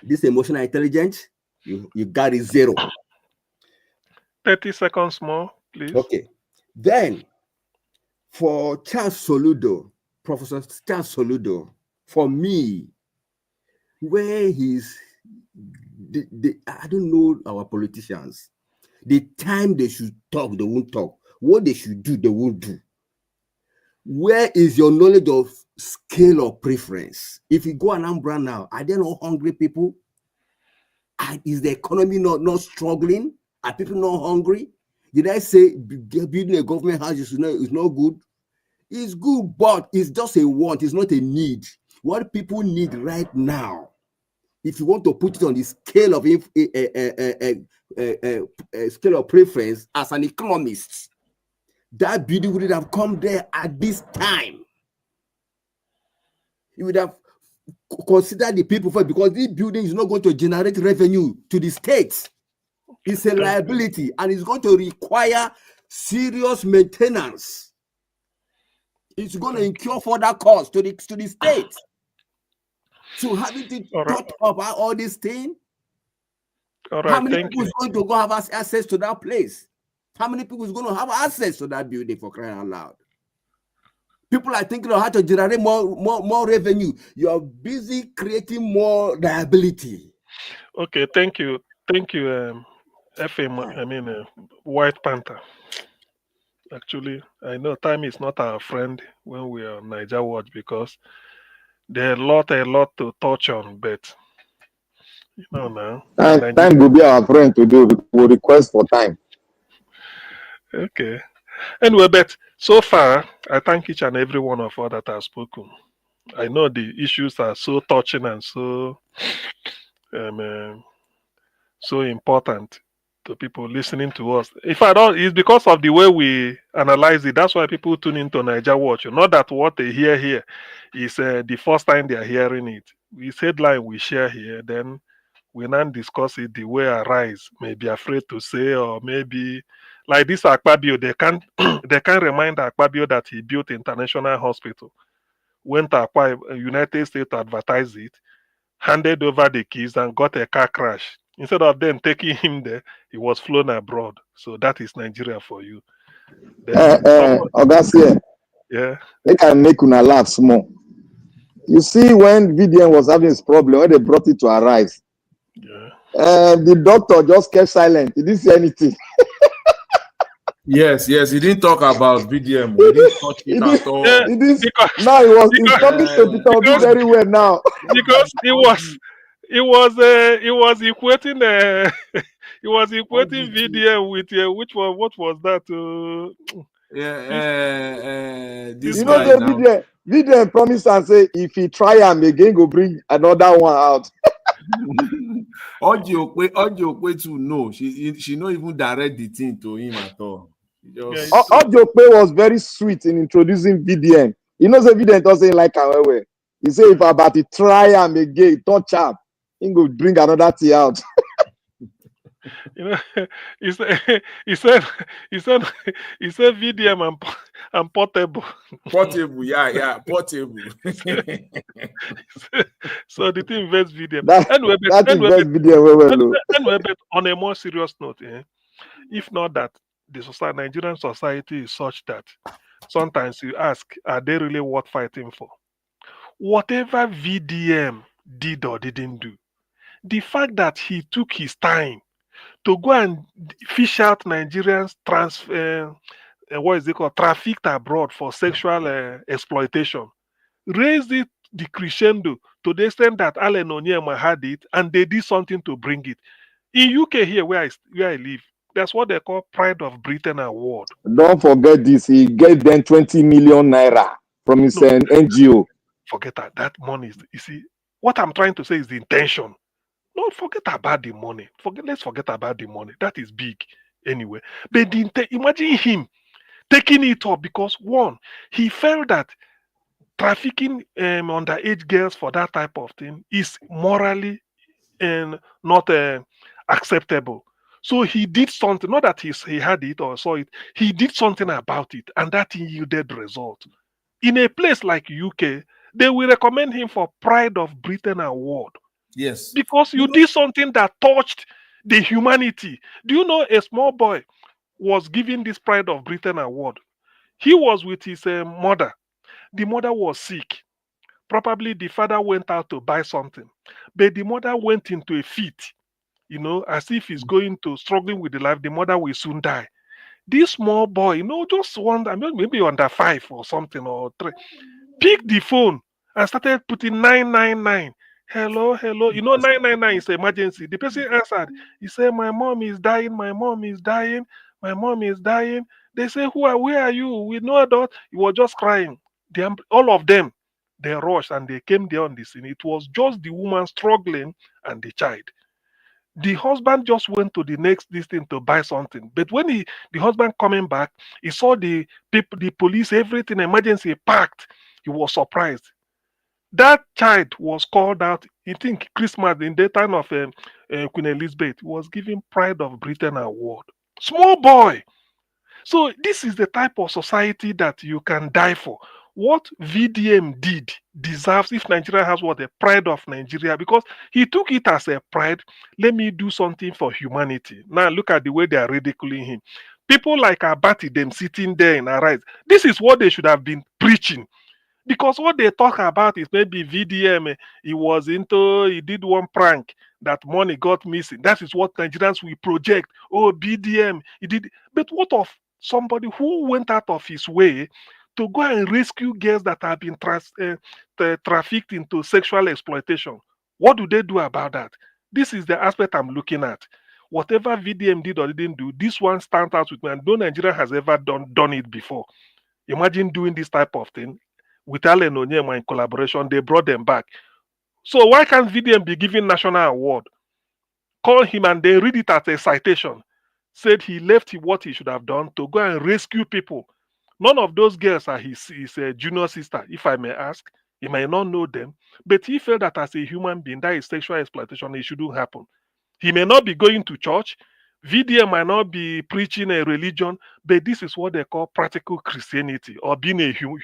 this emotional intelligence, you got it 0. 30 seconds more, please. Okay. Then, for Charles Soludo, Professor Charles Soludo, for me, where he's, I don't know our politicians. The time they should talk, they won't talk. What they should do, they won't do. Where is your knowledge of scale of preference? If you go Anambra now, are there no hungry people? Is the economy not struggling? Are people not hungry? Did I say building a government house is not good? It's good, but it's just a want. It's not a need. What people need right now, if you want to put it on the scale of scale of preference as an economist, that building would have come there at this time. You would have considered the people first, because this building is not going to generate revenue to the state. It's a liability, and it's going to require serious maintenance. It's going to incur further costs to the state. So having to talk about all these things, how many people is going to go have access to that place? How many people is going to have access to that building, for crying out loud? People are thinking of how to generate more revenue. You are busy creating more liability. Okay, thank you. Thank you, White Panther. Actually, I know time is not our friend when we are on Niger Watch, because there's a lot to touch on, but you know now. Time will be our friend to do. We request for time. Okay. Anyway, but so far, I thank each and every one of us that have spoken. I know the issues are so touching and so so important to people listening to us. If I don't, it's because of the way we analyze it. That's why people tune into Niger Watch. Not that what they hear here is the first time they are hearing it. It's headline we share here, then we now discuss it the way arise. May be afraid to say, or maybe like this Akpabio, they can't they can't remind Akpabio that he built international hospital, went to United States to advertise it, handed over the keys and got a car crash. Instead of them taking him there, he was flown abroad. So that is Nigeria for you. Auguste, yeah. They can make una laugh small. You see, when VDN was having his problem, when they brought it to arise, the doctor just kept silent. He didn't say anything. Yes, he didn't talk about VDM. He didn't touch it at all. Now he's talking to Peter Obi very well now. Because he was equating he was equating VDM with what was that? This You know guy the now. video promise and say if he try am again, go bring another one out. Audio to know. She not even direct the thing to him at all. Yeah, Just it's true. Ojope was very sweet in introducing VDM. You know the VDM doesn't like am well. He say if about to try am again, touch am, he go bring another thing out. You know, he said, he said, he said, he said VDM and portable. portable, yeah, portable. So the thing invest VDM. That Anyway, is best video well. but on a more serious note, if not that the society, Nigerian society is such that sometimes you ask, are they really worth fighting for? Whatever VDM did or didn't do, the fact that he took his time to go and fish out Nigerians what is it called, trafficked abroad for sexual exploitation, raised it the crescendo to the extent that Allen Onyema had it and they did something to bring it. In UK here where I live, that's what they call Pride of Britain Award. Don't forget this. He gave them 20 million naira from his NGO. Forget that. That money is, you see, what I'm trying to say is the intention. No, forget about the money. Let's forget about the money. That is big anyway. But imagine him taking it up because one, he felt that trafficking underage girls for that type of thing is morally not acceptable. So he did something, not that he had it or saw it, he did something about it, and that yielded result. In a place like UK, they will recommend him for Pride of Britain Award. Yes. Because you did something that touched the humanity. Do you know a small boy was given this Pride of Britain Award? He was with his mother. The mother was sick. Probably the father went out to buy something. But the mother went into a fit, as if he's going to struggling with the life. The mother will soon die. This small boy, just maybe under 5 or something or 3, picked the phone and started putting 999. Hello. 999 is emergency. The person answered. He said, my mom is dying. My mom is dying. My mom is dying. They say, where are you? We know that. He was just crying. All of them, they rushed and they came there on the scene. It was just the woman struggling and the child. The husband just went to the next distance to buy something. But when the husband coming back, he saw the people, the police, everything, emergency packed. He was surprised. That child was called out, I think Christmas, in the time of Queen Elizabeth, was given Pride of Britain Award. Small boy. So this is the type of society that you can die for. What VDM did deserves, if Nigeria has a pride of Nigeria, because he took it as a pride. Let me do something for humanity. Now look at the way they are ridiculing him. People like Abati, them sitting there in Arise. This is what they should have been preaching. Because what they talk about is maybe VDM, he did one prank that money got missing. That is what Nigerians will project. Oh, BDM, he did. But what of somebody who went out of his way to go and rescue girls that have been trafficked into sexual exploitation? What do they do about that? This is the aspect I'm looking at. Whatever VDM did or didn't do, this one stands out with me, and no Nigeria has ever done it before. Imagine doing this type of thing. With Allen Onyema in collaboration, they brought them back. So why can't VDM be given national award? Call him and they read it as a citation. Said he left what he should have done to go and rescue people. None of those girls are his junior sister, if I may ask. He might not know them, but he felt that as a human being, that is sexual exploitation. It shouldn't happen. He may not be going to church. VDM might not be preaching a religion, but this is what they call practical Christianity, or being a human,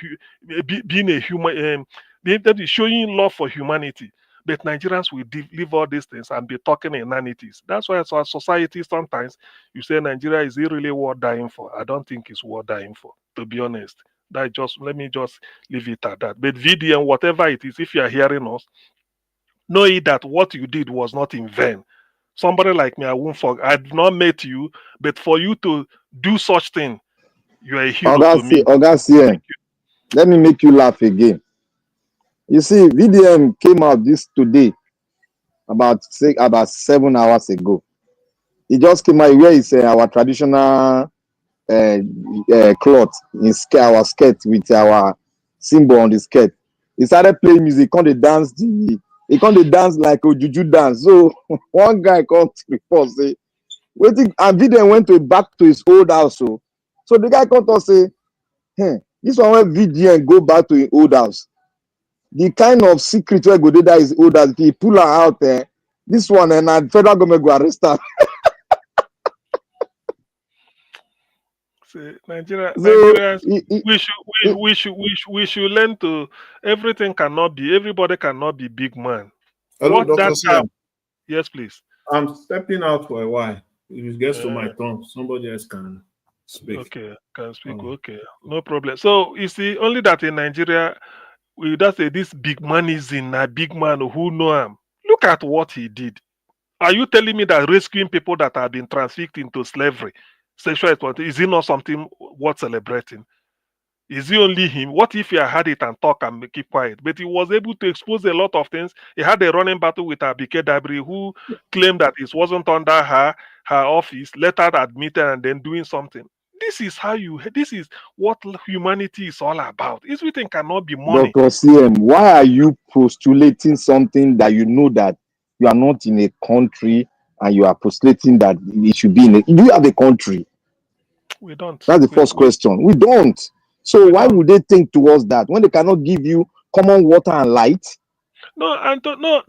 that is showing love for humanity. But Nigerians will leave all these things and be talking inanities. That's why as a society, sometimes you say Nigeria is really worth dying for. I don't think it's worth dying for, to be honest. Let me just leave it at that. But VDM, whatever it is, if you are hearing us, know that what you did was not in vain. Somebody like me, I did not met you, but for you to do such thing, you are a hero to me. Let me make you laugh again. You see, VDM came out today, about 7 hours ago. He just came out where he said our traditional cloth in our skirt with our symbol on the skirt. He started playing music, he dance like a juju dance. So one guy come to report say, waiting, and Viden went back to his old house. So the guy come to say, hey, this one where VDN go back to his old house. The kind of secret where go there is old house. He pull her out there. This one and federal government go arrest her. Nigerians, we should learn to. Everybody cannot be big man. Hello, What Dr. that Siam. Yes, please. I'm stepping out for a while. If it gets to my turn, somebody else can speak. Okay, can speak. Okay, no problem. So you see, only that in Nigeria, we just say this big man is in a big man who know him. Look at what he did. Are you telling me that rescuing people that have been transfixed into slavery, sexual exploitation, is it not something worth celebrating? Is it only him? What if he had it and talk and keep quiet? But he was able to expose a lot of things. He had a running battle with Abike Dabri, who claimed that it wasn't under her office, later admitted and then doing something. This is what humanity is all about. Everything cannot be money. Dr. CM, why are you postulating something that you know that you are not in a country and you are postulating that it should be in do you have a country? We don't. That's the first question. We don't. So why would they think towards that when they cannot give you common water and light? Antonio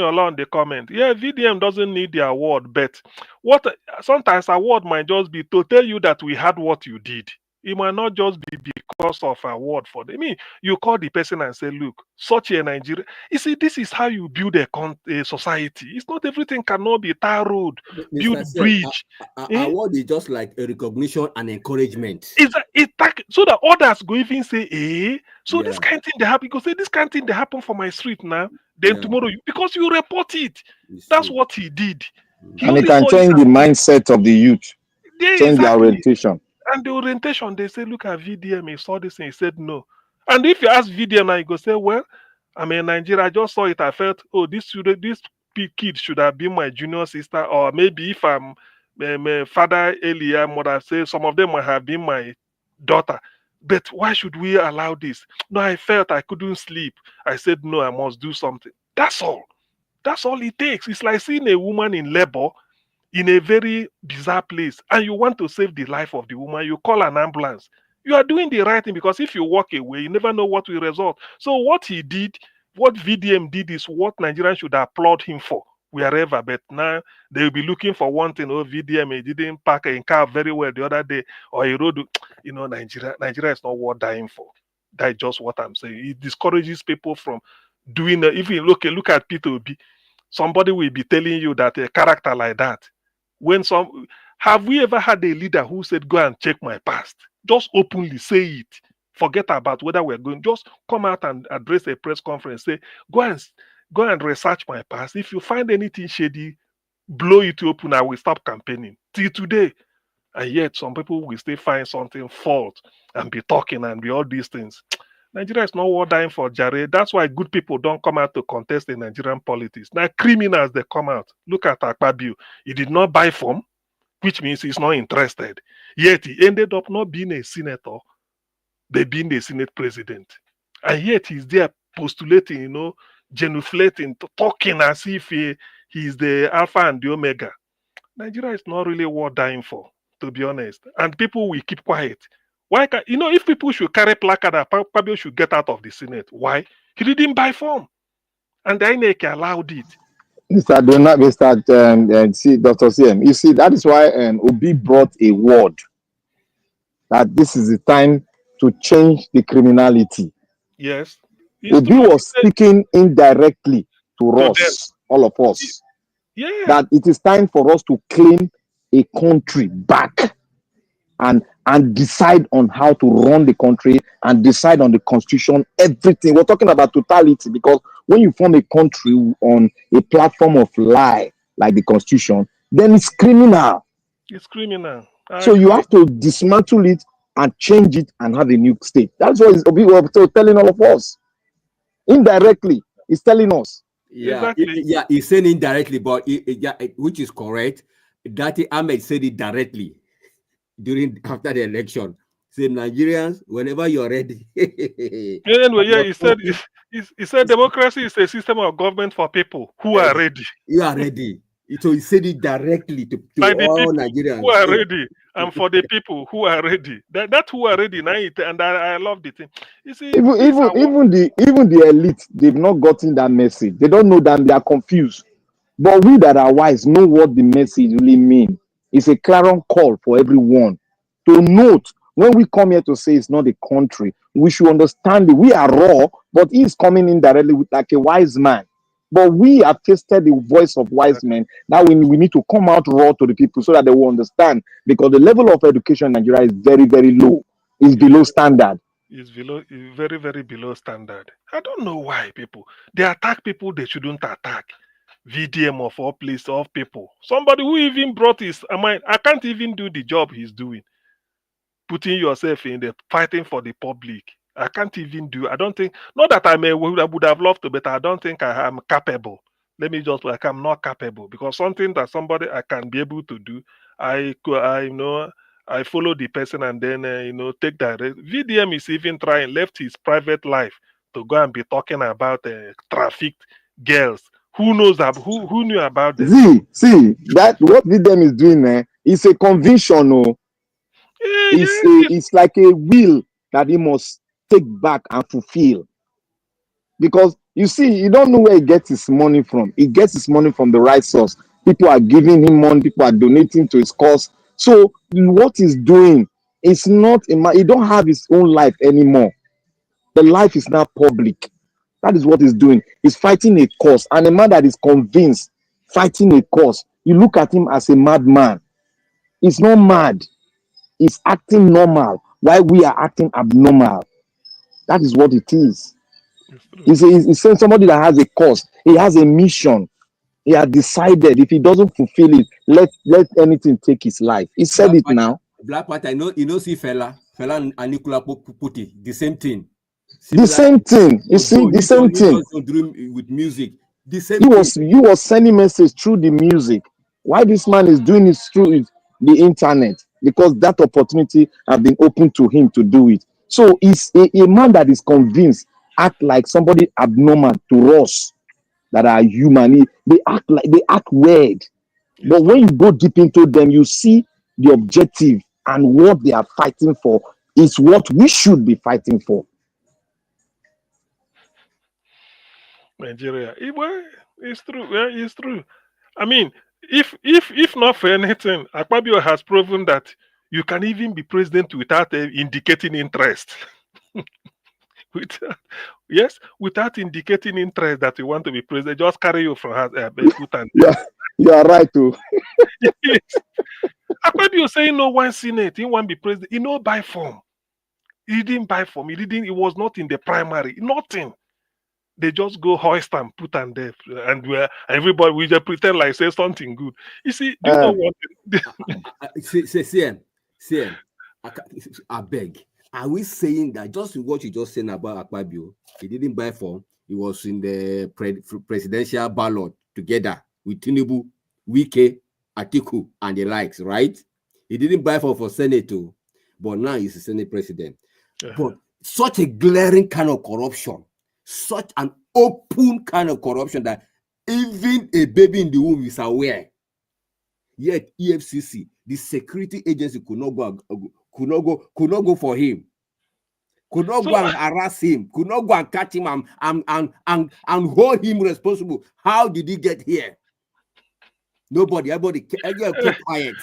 along the comment. Yeah, VDM doesn't need the award, but sometimes award might just be to tell you that we had what you did. It might not just be because of award for them. I mean, you call the person and say, look, such a Nigeria. You see, this is how you build a society. It's not everything cannot be tar road, build bridge. Award is just like a recognition and encouragement. So that others go even say, so this kind of thing they happen. Because say this kind of thing they happen for my street now. Then tomorrow, because you report it. That's what he did. And it can change the mindset of the youth. Change their orientation. And the orientation, they say, look at VDM, he saw this and he said no. And if you ask VDM now, you go say, well, I'm in Nigeria, I just saw it, I felt, oh, this kid should have been my junior sister, or maybe if I'm my father Elia, mother say some of them might have been my daughter. But why should we allow this? No, I felt I couldn't sleep. I said, no, I must do something. That's all. That's all it takes. It's like seeing a woman in labor in a very bizarre place, and you want to save the life of the woman, you call an ambulance. You are doing the right thing, because if you walk away, you never know what will result. So what he did, what VDM did, is what Nigerians should applaud him for, wherever. But now they will be looking for one thing. Oh, VDM, he didn't park a car very well the other day, or he rode. Nigeria is not worth dying for. That's just what I'm saying. It discourages people from doing. If you look at P2B, somebody will be telling you that a character like that. Have we ever had a leader who said, go and check my past? Just openly say it. Forget about whether we're going. Just come out and address a press conference. Say, go and research my past. If you find anything shady, blow it open. I will stop campaigning. Till today. And yet some people will still find something fault and be talking and be all these things. Nigeria is not worth dying for, Jare. That's why good people don't come out to contest in Nigerian politics. Now, criminals, they come out. Look at Akpabio. He did not buy form, which means he's not interested. Yet, he ended up not being a senator, but being the Senate president. And yet, he's there postulating, genuflating, talking as if he's the Alpha and the Omega. Nigeria is not really worth dying for, to be honest. And people will keep quiet. Why if people should carry placard, Pabio should get out of the Senate. Why? He didn't buy form. And the INEC allowed it. Mr. Dr. CM, you see, that is why Obi brought a word that this is the time to change the criminality. Yes. Obi was speaking indirectly to us, all of us, that it is time for us to claim a country back and decide on how to run the country and decide on the constitution, everything. We're talking about totality, because when you form a country on a platform of lie like the constitution, then it's criminal. It's criminal. So you have to dismantle it and change it and have a new state. That's what Obi was telling all of us. Indirectly, he's telling us. Yeah, exactly. He's saying indirectly, but which is correct. Dati Ahmed said it directly. after the election. Say Nigerians, whenever you're ready. Anyway, yeah, he said democracy is a system of government for people who are ready. You are ready. So he said it directly to By the all people Nigerians who are ready, and for the people who are ready. That who are ready now, and I love the thing. You see, Even the elite, they've not gotten that message. They don't know that, they are confused. But we that are wise know what the message really means. It's a clarion call for everyone to note. When we come here to say it's not a country, we should understand it. We are raw, but he is coming in directly with like a wise man. But we have tasted the voice of wise men. Now we need to come out raw to the people so that they will understand. Because the level of education in Nigeria is very, very low. It's below standard. It's very, very below standard. I don't know why they attack people they shouldn't attack. VDM of all place of people. Somebody who even brought his mind. I can't even do the job he's doing. Putting yourself in the fighting for the public. I can't even do. I don't think. Not that I would have loved to, but I don't think I am capable. Let me just like I'm not capable because something that somebody I can be able to do. I follow the person and then take that. VDM is even trying left his private life to go and be talking about trafficked girls. Who knows who knew about them? See that what VDM is doing is a conviction. It's like a will that he must take back and fulfill. Because you see, you don't know where he gets his money from. He gets his money from the right source. People are giving him money. People are donating to his cause. So what he's doing is not. He don't have his own life anymore. The life is now public. That is what he's doing. He's fighting a cause, and a man that is convinced fighting a cause. You look at him as a madman. He's not mad. He's acting normal while we are acting abnormal. That is what it is. He's saying somebody that has a cause, he has a mission. He has decided if he doesn't fulfill it, let anything take his life. He said it now. Black Panther, see fella and Nicola Puti, the same thing. The same thing. You see, the same thing. With music. The same he was sending message through the music. Why this man is doing it through the internet? Because that opportunity has been open to him to do it. So it's a man that is convinced, act like somebody abnormal to us that are human. They act weird. But when you go deep into them, you see the objective and what they are fighting for is what we should be fighting for. Nigeria. It's true. Yeah, it's true. I mean, if not for anything, Akpabio has proven that you can even be president without indicating interest. Without indicating interest that you want to be president, just carry you from Yeah, you are right too. Yes. Akpabio saying no one Senate, he want to be president. He no buy form. He didn't buy form. He was not in the primary. Nothing. They just go hoist and put and there, and everybody we just pretend like say something good. You see, do you know what? CM, I beg. Are we saying that just what you just said about Akpabio? He didn't buy form. He was in the presidential ballot together with Tinubu, Wike, Atiku, and the likes, right? He didn't buy form for Senate too, but now he's the Senate president. But such a glaring kind of corruption. Such an open kind of corruption that even a baby in the womb is aware. Yet EFCC, the security agency, could not go for him. Could not go and harass him. Could not go and catch him and hold him responsible. How did he get here? Everybody kept quiet.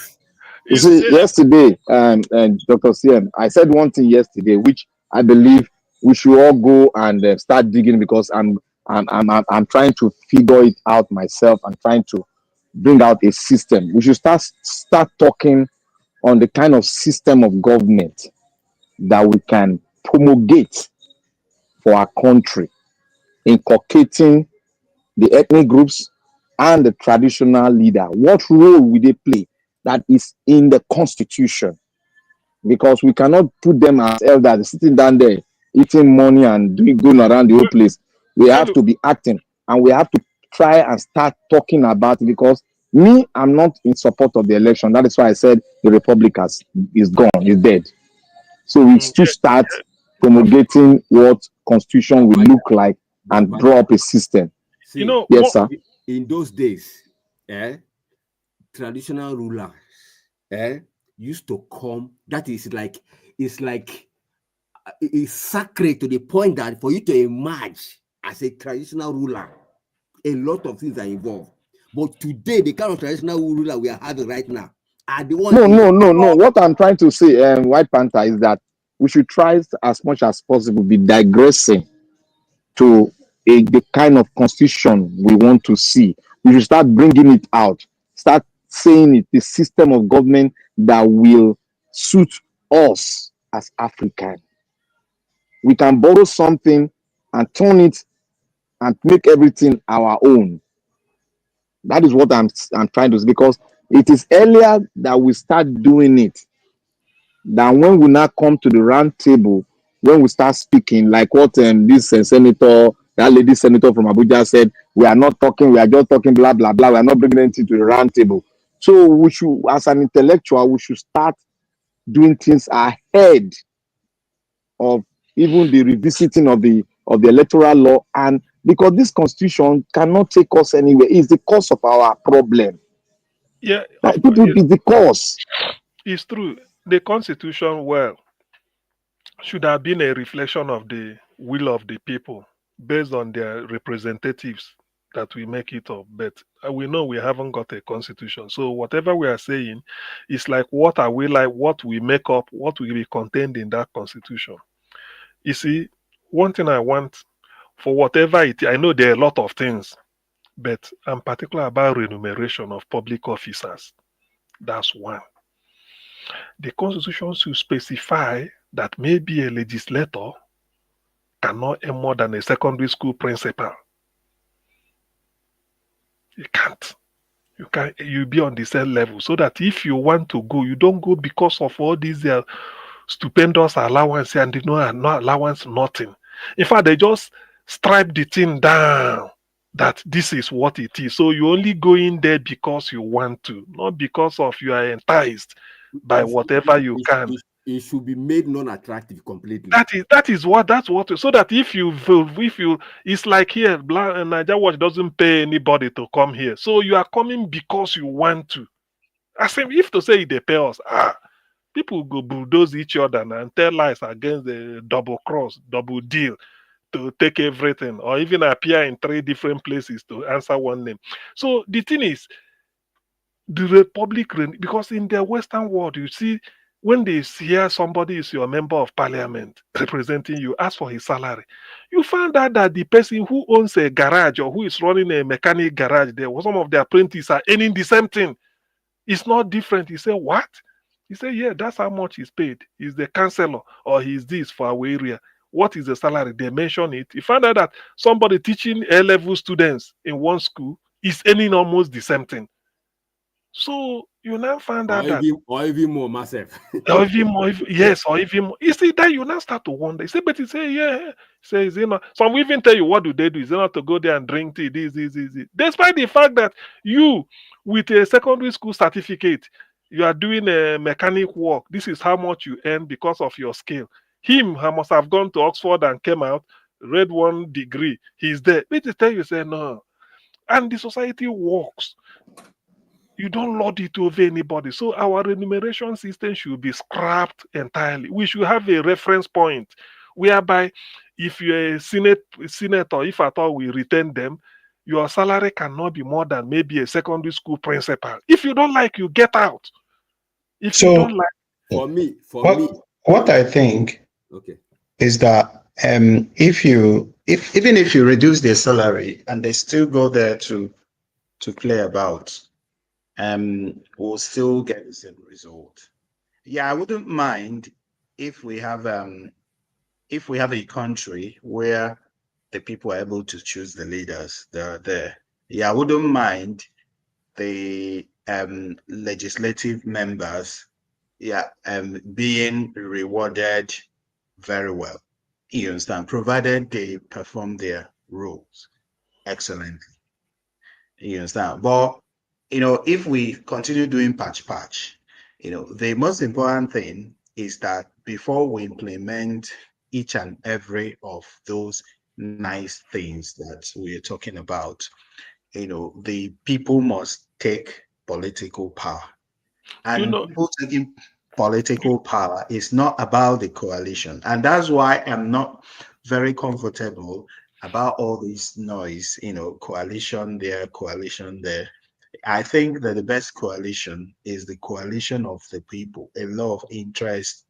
You see, yesterday, and Dr. CM, I said one thing yesterday, which I believe we should all go and start digging, because I'm trying to figure it out myself and trying to bring out a system. We should start talking on the kind of system of government that we can promulgate for our country, inculcating the ethnic groups and the traditional leader. What role will they play that is in the constitution? Because we cannot put them as elders sitting down there eating money and going around the whole place. We have to be acting, and we have to try and start talking about it, because Me, I'm not in support of the election. That is why I said the Republic is gone, is dead. So we still start promulgating what constitution will look like and draw up a system. See, yes, sir. In those days, traditional rulers used to come. That is like, it's sacred to the point that for you to emerge as a traditional ruler, a lot of things are involved. But today, the kind of traditional ruler we are having right now are the ones. No. What I'm trying to say, White Panther, is that we should try as much as possible be digressing to the kind of constitution we want to see. We should start bringing it out, start saying it, the system of government that will suit us as Africans. We can borrow something and turn it and make everything our own. That is what I'm trying to say, because it is earlier that we start doing it than when we now come to the round table, when we start speaking, like what this senator, that lady senator from Abuja said, we are not talking, we are just talking blah, blah, blah. We are not bringing anything to the round table. So we should, as an intellectual, we should start doing things ahead of even the revisiting of the electoral law, and because this constitution cannot take us anywhere. It's the cause of our problem. Yeah, it's the cause. It's true. The constitution, well, should have been a reflection of the will of the people based on their representatives that we make it up. But we know we haven't got a constitution. So whatever we are saying is like, what are we like, what we make up, what will be contained in that constitution. You see, one thing I want for whatever it is, I know there are a lot of things, but I'm particular about remuneration of public officers. That's one. The constitution should specify that maybe a legislator cannot earn more than a secondary school principal. You can't. You be on the same level, so that if you want to go, you don't go because of all these stupendous allowance and no allowance, nothing. In fact, they just stripe the thing down that this is what it is. So you only go in there because you want to, not because of you are enticed by whatever you can. It should be made non-attractive completely. That's what. So that if you, it's like here, Nigeria Watch doesn't pay anybody to come here. So you are coming because you want to. I say, if to say they pay us, people go bulldoze each other and tell lies against the double cross, double deal to take everything, or even appear in 3 different places to answer one name. So the thing is, the Republic, because in the Western world, you see, when they hear somebody is your member of parliament representing you, ask for his salary, you find out that the person who owns a garage or who is running a mechanic garage, there, some of the apprentices are earning the same thing. It's not different. You say, what? He said, yeah, that's how much he's paid. He's the counselor, or he's this for our area. What is the salary? They mention it. You find out that somebody teaching A-level students in one school is earning almost the same thing. So you now find out that, or even more massive. or even more, yes, or even more. You see that you now start to wonder. You say, but you say, yeah. Says, some will even tell you, what do they do? Is it not to go there and drink tea? This. Despite the fact that you, with a secondary school certificate, you are doing a mechanic work. This is how much you earn because of your skill. Him, I must have gone to Oxford and came out, read 1 degree. He's there. But they tell you, say no. And the society works. You don't lord it over anybody. So our remuneration system should be scrapped entirely. We should have a reference point whereby if you're a senator, if at all we retain them, your salary cannot be more than maybe a secondary school principal. If you don't like, you get out. If you don't like, what I think is that even if you reduce their salary and they still go there to play about, we'll still get the same result. Yeah, I wouldn't mind if we have a country where the people are able to choose the leaders that are there. Yeah, I wouldn't mind the legislative members being rewarded very well. You understand? Provided they perform their roles excellently. You understand? But if we continue doing patch, the most important thing is that before we implement each and every of those nice things that we're talking about, the people must take political power. And people taking political power is not about the coalition. And that's why I'm not very comfortable about all this noise, coalition there. I think that the best coalition is the coalition of the people, a lot of interest,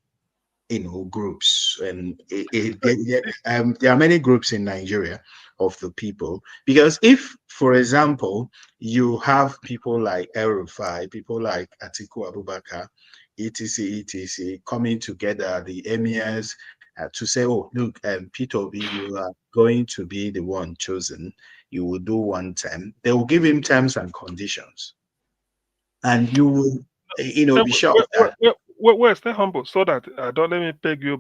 groups. And there are many groups in Nigeria of the people. Because if, for example, you have people like El-Rufai, people like Atiku Abubakar, etc., coming together, the emirs, to say, oh, look, P2B, you are going to be the one chosen. You will do one term. They will give him terms and conditions. And you will, be sure of that. Well, stay humble so that don't let me peg you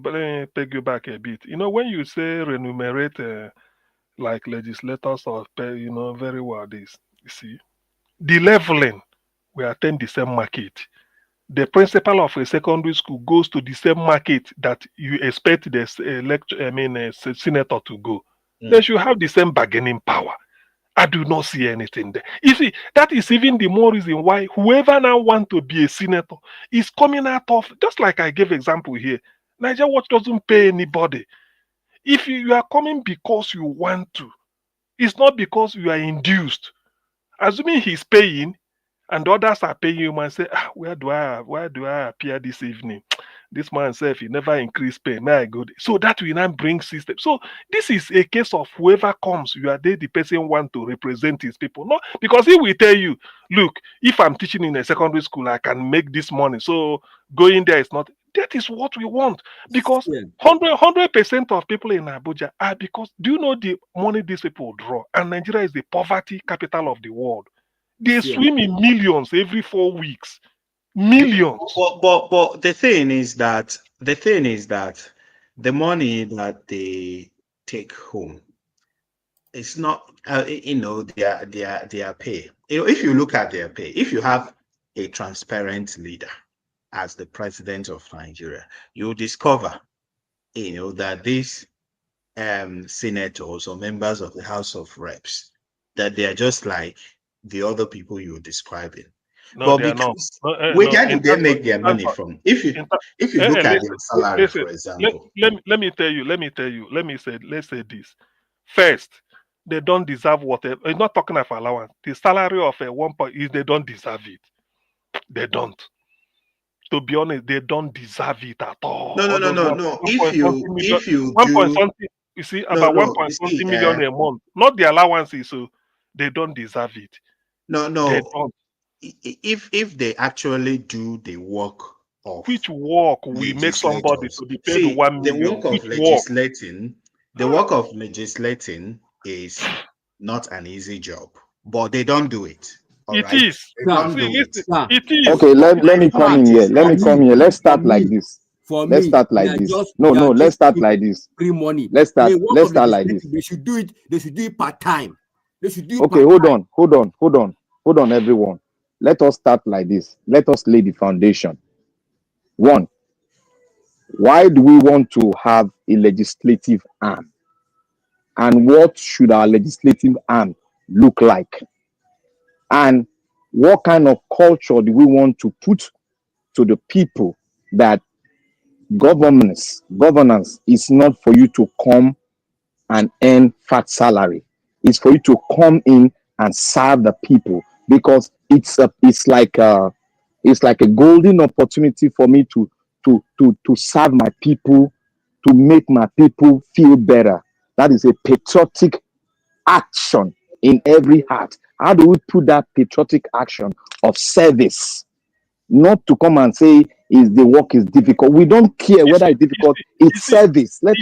back a bit. When you say remunerate like legislators or pay, very well this. You see, the leveling we attend the same market. The principal of a secondary school goes to the same market that you expect the senator to go. They should have the same bargaining power. I do not see anything there. You see, that is even the more reason why whoever now want to be a senator is coming out of, just like I gave example here, Nigeria Watch doesn't pay anybody. If you are coming because you want to, it's not because you are induced. Assuming he's paying and others are paying you and say, where do I appear this evening? This man said he never increased pay. May I go there? So that will now bring system. So this is a case of whoever comes, you are there, the person want to represent his people. No, because he will tell you, look, if I'm teaching in a secondary school, I can make this money. So going there is not. That is what we want. Because 100% of people in Abuja are because, do you know the money these people draw? And Nigeria is the poverty capital of the world. They swim in millions every 4 weeks. Millions. But the thing is that the money that they take home, it's not their pay. If you look at their pay, if you have a transparent leader as the president of Nigeria, you'll discover that these senators or members of the House of Reps, that they are just like the other people you're describing. No, But they are not. because where do they make their money from? If you look at their salary, listen, for example. let me tell you. Let's say this. First, they don't deserve whatever. I'm not talking of allowance. The salary of a 1 point is they don't deserve it. They don't. To be honest, they don't deserve it at all. No. If you do, you see, about 1.20 million a month, not the allowances, so they don't deserve it. No. They don't. If they actually do the work of which work will make somebody to be paid 1 million? The work of legislating, is not an easy job, but they don't do it. It is. It is. Okay, let me come in here. Let's start like this. Let's start like this. Let's start like this. Free money. Let's start like this. They should do it part-time. Okay, hold on, everyone. Let us start like this. Let us lay the foundation. One, why do we want to have a legislative arm? And what should our legislative arm look like? And what kind of culture do we want to put to the people that governance is not for you to come and earn fat salary. It's for you to come in and serve the people, because it's like a golden opportunity for me to serve my people, to make my people feel better. That is a patriotic action in every heart. How do we put that patriotic action of service? Not to come and say the work is difficult. We don't care whether it's difficult. It's service. Let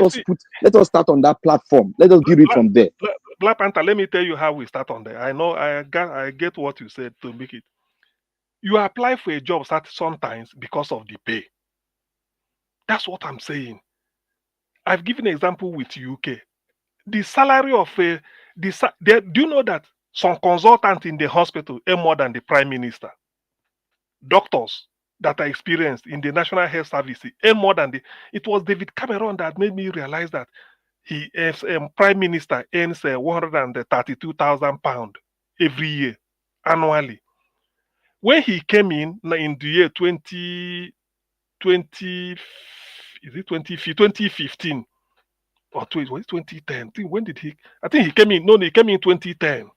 us start on that platform. Let us give it from there. Black Panther, let me tell you how we start on there. I know I get what you said to make it. You apply for a job sometimes because of the pay. That's what I'm saying. I've given an example with UK. The salary of do you know that Some consultants in the hospital earn more than the prime minister. Doctors that are experienced in the National Health Service earn more than the. It was David Cameron that made me realize that he, as prime minister, earns £132,000 every year, annually. When he came in the year 2015 or was it 2010? When did he? I think he came in. No, he came in 2010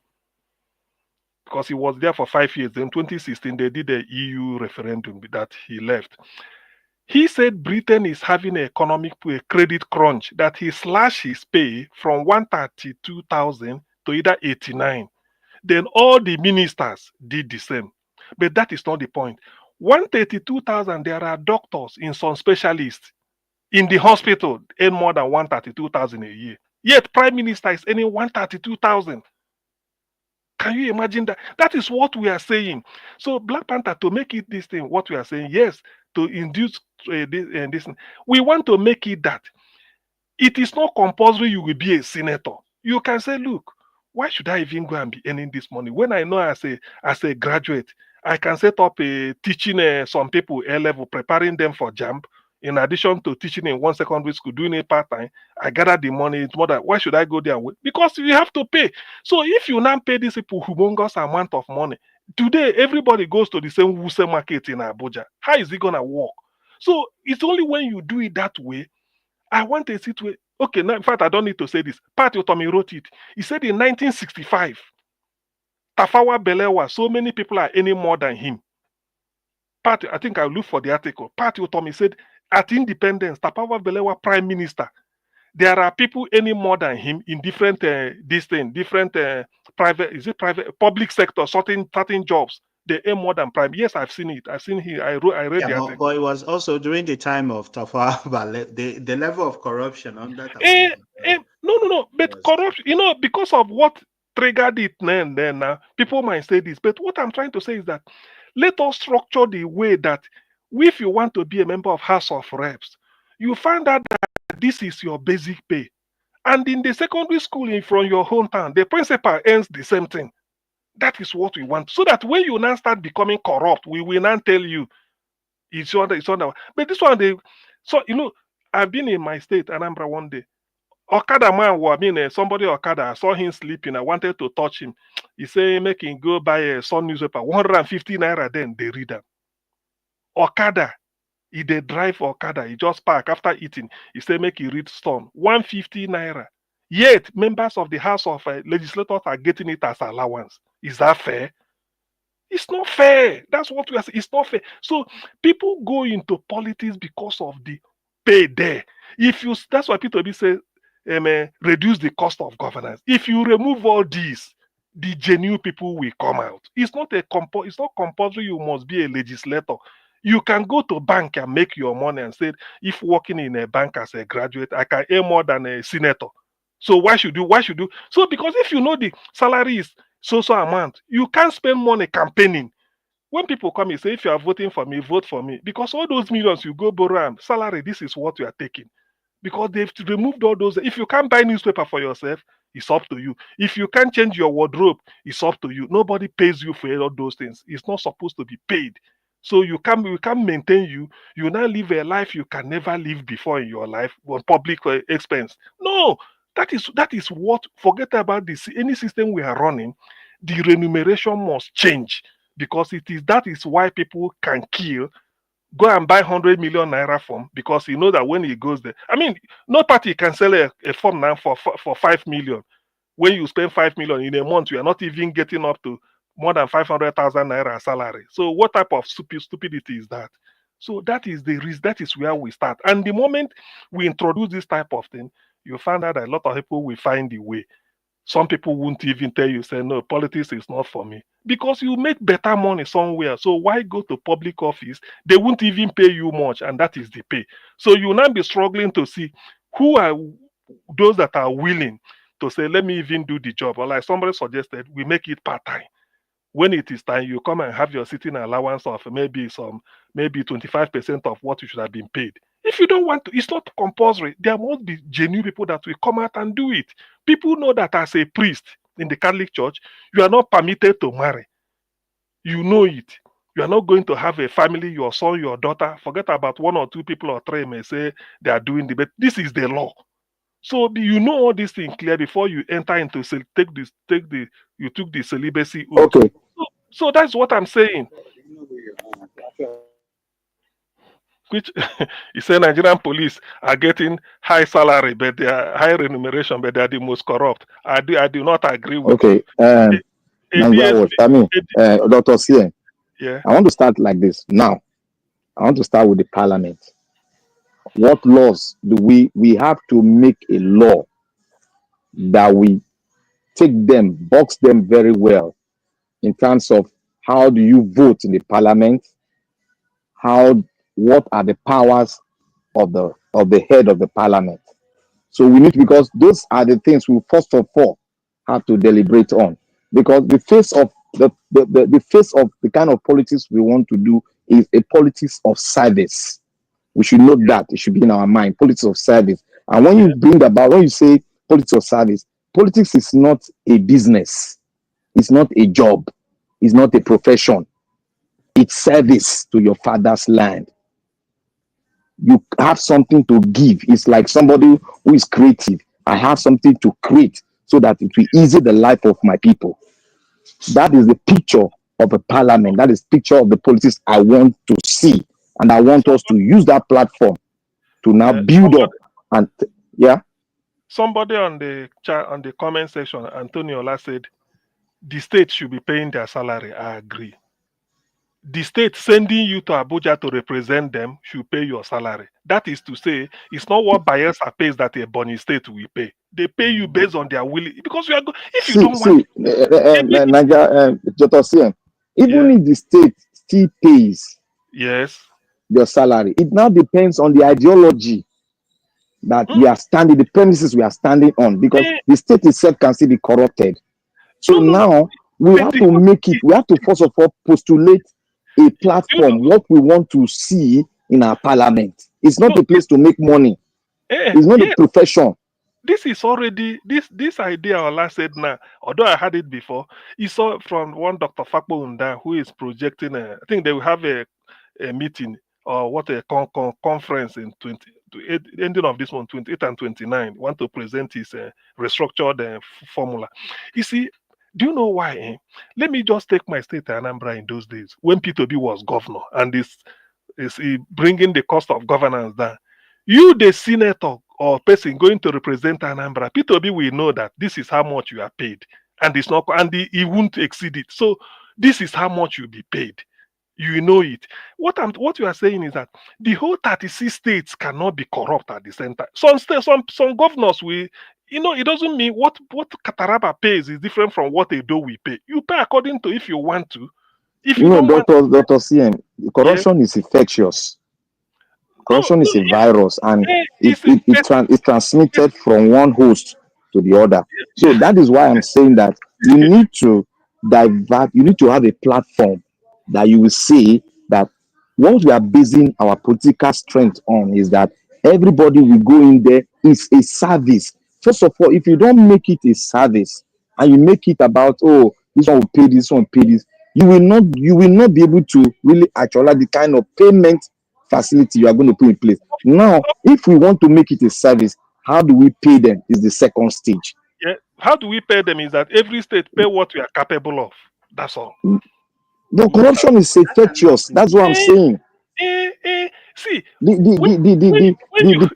because he was there for 5 years. Then 2016 they did the EU referendum that he left. He said Britain is having an economic credit crunch, that he slashed his pay from 132,000 to either 89. Then all the ministers did the same. But that is not the point. 132,000, there are doctors in some specialists in the hospital earn more than 132,000 a year. Yet Prime Minister is earning 132,000. Can you imagine that? That is what we are saying. So Black Panther, to make it this thing, what we are saying, yes, to induce this, we want to make it that it is not compulsory you will be a senator. You can say, look, why should I even go and be earning this money when I know as a graduate, I can set up a teaching some people A-level, preparing them for JAMB. In addition to teaching in one secondary school, doing it part-time, I gather the money. It's more than, why should I go there? Because you have to pay. So if you now pay these people humongous amount of money, today everybody goes to the same Wuse market in Abuja. How is it going to work? So it's only when you do it that way. I want a situation. Okay, now, in fact, I don't need to say this. Pat Otomi wrote it. He said in 1965, Tafawa Balewa, so many people are earning more than him. Pat, I think I'll look for the article. Pat Otomi said, at independence, Tafawa Balewa prime minister, there are people earning more than him in different private public sector, certain jobs. They earn more than prime. Yes, I've seen it. I've seen it. I read the article. But it was also during the time of Tafawa Balewa, the level of corruption under Tafawa No. But corruption, because of what triggered it then people might say this. But what I'm trying to say is that let us structure the way that if you want to be a member of House of Reps, you find out that this is your basic pay. And in the secondary school from your hometown, the principal earns the same thing. That is what we want. So that when you now start becoming corrupt, we will now tell you it's under. But this one, I've been in my state, Anambra, one day. Okada man, somebody Okada, I saw him sleeping. I wanted to touch him. He said, make him go buy a Sun newspaper, 150 naira, then they read them. Okada, he dey drive Okada, he just park after eating. He said, make he read Sun, 150 naira. Yet, members of the House of Legislators are getting it as allowance. Is that fair? It's not fair. That's what we are saying. It's not fair. So, people go into politics because of the pay there. That's why Peter B says, reduce the cost of governance. If you remove all these, the genuine people will come out. It's not compulsory you must be a legislator. You can go to bank and make your money and say, if working in a bank as a graduate, I can earn more than a senator. So why should you? So because if you know the salary is so amount, you can't spend money campaigning. When people come and say, if you are voting for me, vote for me. Because all those millions you go borrow and salary, this is what you are taking. Because they've removed all those. If you can't buy newspaper for yourself, it's up to you. If you can't change your wardrobe, it's up to you. Nobody pays you for all those things. It's not supposed to be paid. So we can't maintain you. You now live a life you can never live before in your life on public expense. No, that is what. Forget about this. Any system we are running, the remuneration must change because that is why people can kill. Go and buy 100 million naira form because you know that when he goes there, I mean, no party can sell a form now for 5 million. When you spend 5 million in a month, you are not even getting up to more than 500,000 naira salary. So what type of stupidity is that? So that is the risk. That is where we start. And the moment we introduce this type of thing, you find out that a lot of people will find the way. Some people won't even tell you, say, no, politics is not for me. Because you make better money somewhere. So why go to public office? They won't even pay you much, and that is the pay. So you now be struggling to see who are those that are willing to say, let me even do the job. Or like somebody suggested, we make it part-time. When it is time, you come and have your sitting allowance of maybe 25% of what you should have been paid. If you don't want to, it's not compulsory. There must be genuine people that will come out and do it. People know that as a priest, in the Catholic Church, you are not permitted to marry. You know it. You are not going to have a family, your son, your daughter. Forget about 1 or 2 people or 3 may say they are doing the, but this is the law. So you know all these things clear before you enter into you took the celibacy oath. Okay. So that's what I'm saying. Which you say Nigerian police are getting high salary, but they are high remuneration, but they are the most corrupt. I do not agree with Okay. you. Nigeria Watch. I mean, Dr. Sien, yeah. I want to start like this. Now, I want to start with the parliament. What laws do we have to make a law that we take them, box them very well in terms of how do you vote in the parliament? What are the powers of the head of the parliament? So we need, because those are the things we first of all have to deliberate on. Because the face of the face of the kind of politics we want to do is a politics of service. We should note that. It should be in our mind, politics of service. And when you say politics of service, politics is not a business. It's not a job. It's not a profession. It's service to your father's land. You have something to give. It's like somebody who is creative. I have something to create so that it will ease the life of my people. That is the picture of a parliament. That is picture of the politics I want to see. And I want us to use that platform to now build up. And Somebody on the chat, on the comment section, Antonio Ola said, the state should be paying their salary. I agree. The state sending you to Abuja to represent them should pay your salary. That is to say, it's not what Bayelsa pays that a Bonny state will pay. They pay you based on their will. Because you are if you don't want Nigeria, even if the state still pays your salary, it now depends on the ideology that we are standing, the premises we are standing on, because the state itself can still be corrupted. So now we have to make it, we have to first of all postulate a platform, what we want to see in our parliament. It's not a place to make money. It's not a profession. This is already this idea Ola said now, although I had it before, you saw from one Dr. Fakbo Unda who is projecting I think they will have a meeting or what a conference in ending of this month, 28 and 29, want to present his restructured formula. You see, do you know why? Let me just take my state Anambra in those days when P2B was governor and this is bringing the cost of governance down. You, the senator or person going to represent Anambra, P2B will know that this is how much you are paid, and it's not, and he won't exceed it. So this is how much you'll be paid. You know it. What you are saying is that the whole 36 states cannot be corrupt at the center. Some governors will. It doesn't mean what Kataraba pays is different from what Edo will pay. You pay according to if you want to. If you don't Dr. CM, corruption is infectious. Corruption is a virus, and it's transmitted from one host to the other. So that is why I'm saying that you need to divert. You need to have a platform that you will see that what we are basing our political strength on is that everybody will go in there is a service. First of all, if you don't make it a service and you make it about, oh, this one will pay this, one will pay this, you will not be able to really actualize the kind of payment facility you are going to put in place. Now, if we want to make it a service, how do we pay them is the second stage. Yeah, how do we pay them is that every state pay what we are capable of. That's all. The corruption is infectious. That's what I'm saying. See, the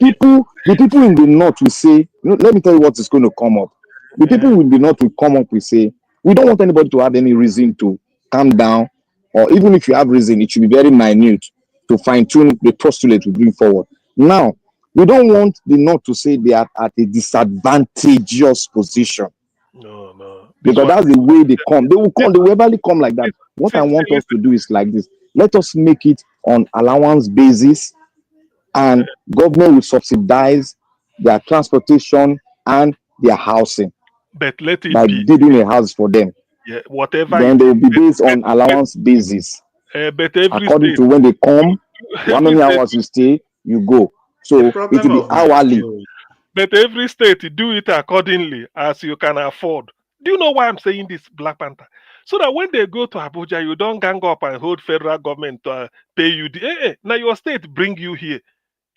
people in the north will say, let me tell you what is going to come up. The people in the north will come up and say, we don't want anybody to have any reason to calm down, or even if you have reason, it should be very minute to fine-tune the postulate we bring forward. Now, we don't want the north to say they are at a disadvantageous position. No. Because that's the way they come. They will verbally come like that. What I want us to do is like this. Let us make it on allowance basis, and government will subsidize their transportation and their housing. But let it by be building a house for them. Yeah, whatever. Then they will be based on allowance basis. But every according state, to when they come, how many hours you stay, you go. So it will be hourly. But every state do it accordingly as you can afford. Do you know why I'm saying this, Black Panther? So that when they go to Abuja, you don't gang up and hold federal government to pay you. Now your state bring you here.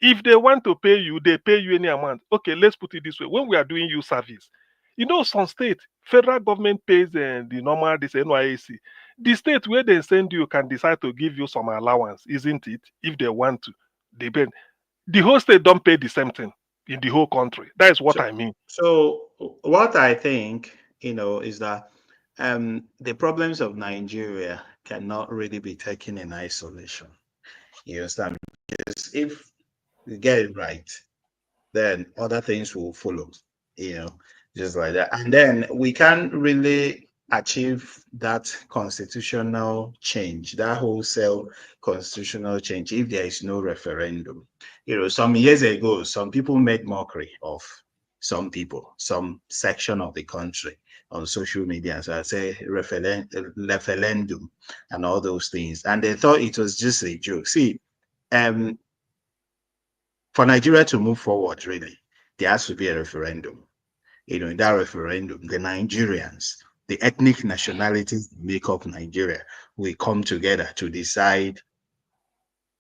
If they want to pay you, they pay you any amount. Okay, let's put it this way. When we are doing you service, you know, some state, federal government pays the normal, this NYAC. The state where they send you can decide to give you some allowance, isn't it? If they want to. Depend. The whole state don't pay the same thing in the whole country. That is what I mean. So what I think, is that the problems of Nigeria cannot really be taken in isolation. You understand? Because if we get it right, then other things will follow, just like that. And then we can't really achieve that constitutional change, that wholesale constitutional change, if there is no referendum. Some years ago, some people made mockery of some people, some section of the country on social media. So I say referendum and all those things. And they thought it was just a joke. See, for Nigeria to move forward, really, there has to be a referendum. In that referendum, the Nigerians, the ethnic nationalities that make up Nigeria, will come together to decide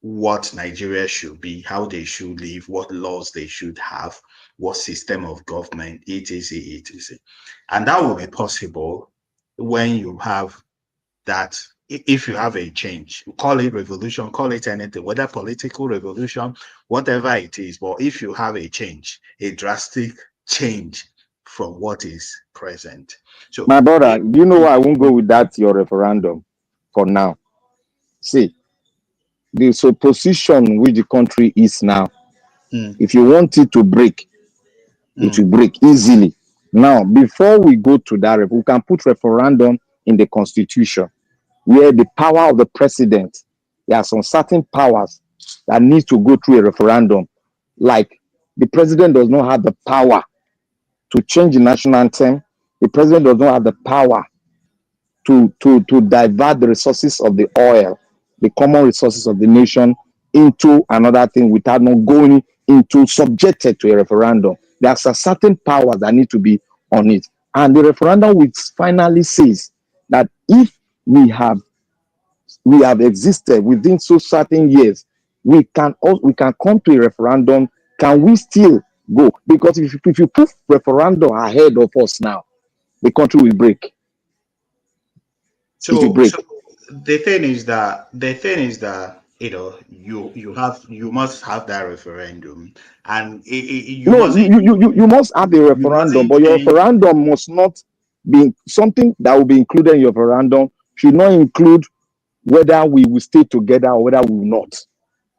what Nigeria should be, how they should live, what laws they should have, what system of government, etc., etc. And that will be possible when you have that. If you have a change, call it revolution, call it anything, whether political revolution, whatever it is. But if you have a change, a drastic change from what is present. So, my brother, do you know why I won't go with that, your referendum for now? See, the position which the country is now, if you want it to break, it will break easily. Now, before we go to that, we can put referendum in the constitution, where the power of the president, there are some certain powers that need to go through a referendum. Like the president does not have the power to change the national anthem. The president does not have the power to divert the resources of the oil, the common resources of the nation, into another thing without not going into subjected to a referendum. There are certain powers that need to be on it. And the referendum which finally says that if we have existed within so certain years, we can come to a referendum. Can we still go? Because if you put referendum ahead of us now, the country will break. So the thing is that you must have that referendum, and you must have a referendum, but your referendum must not be something that will be included in your referendum. Should not include whether we will stay together or whether we will not.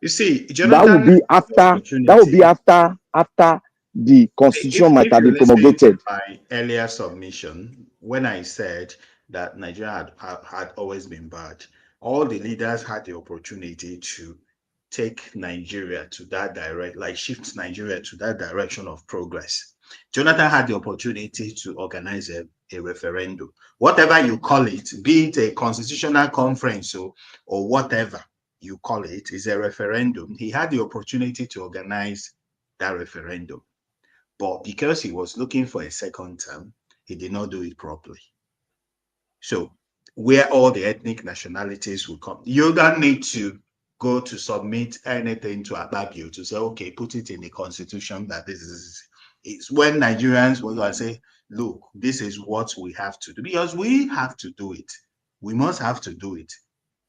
You see, Jonathan, that will be after the constitution might have been promulgated. My earlier submission, when I said that Nigeria had always been bad, all the leaders had the opportunity to take Nigeria to that shift Nigeria to that direction of progress. Jonathan had the opportunity to organize a referendum, whatever you call it, be it a constitutional conference or whatever you call it, is a referendum. He had the opportunity to organize that referendum. But because he was looking for a second term, he did not do it properly. So where all the ethnic nationalities will come, you don't need to go to submit anything to Akpabio to say, okay, put it in the constitution that this is. It's when Nigerians will say, look, this is what we have to do, because we have to do it. We must have to do it.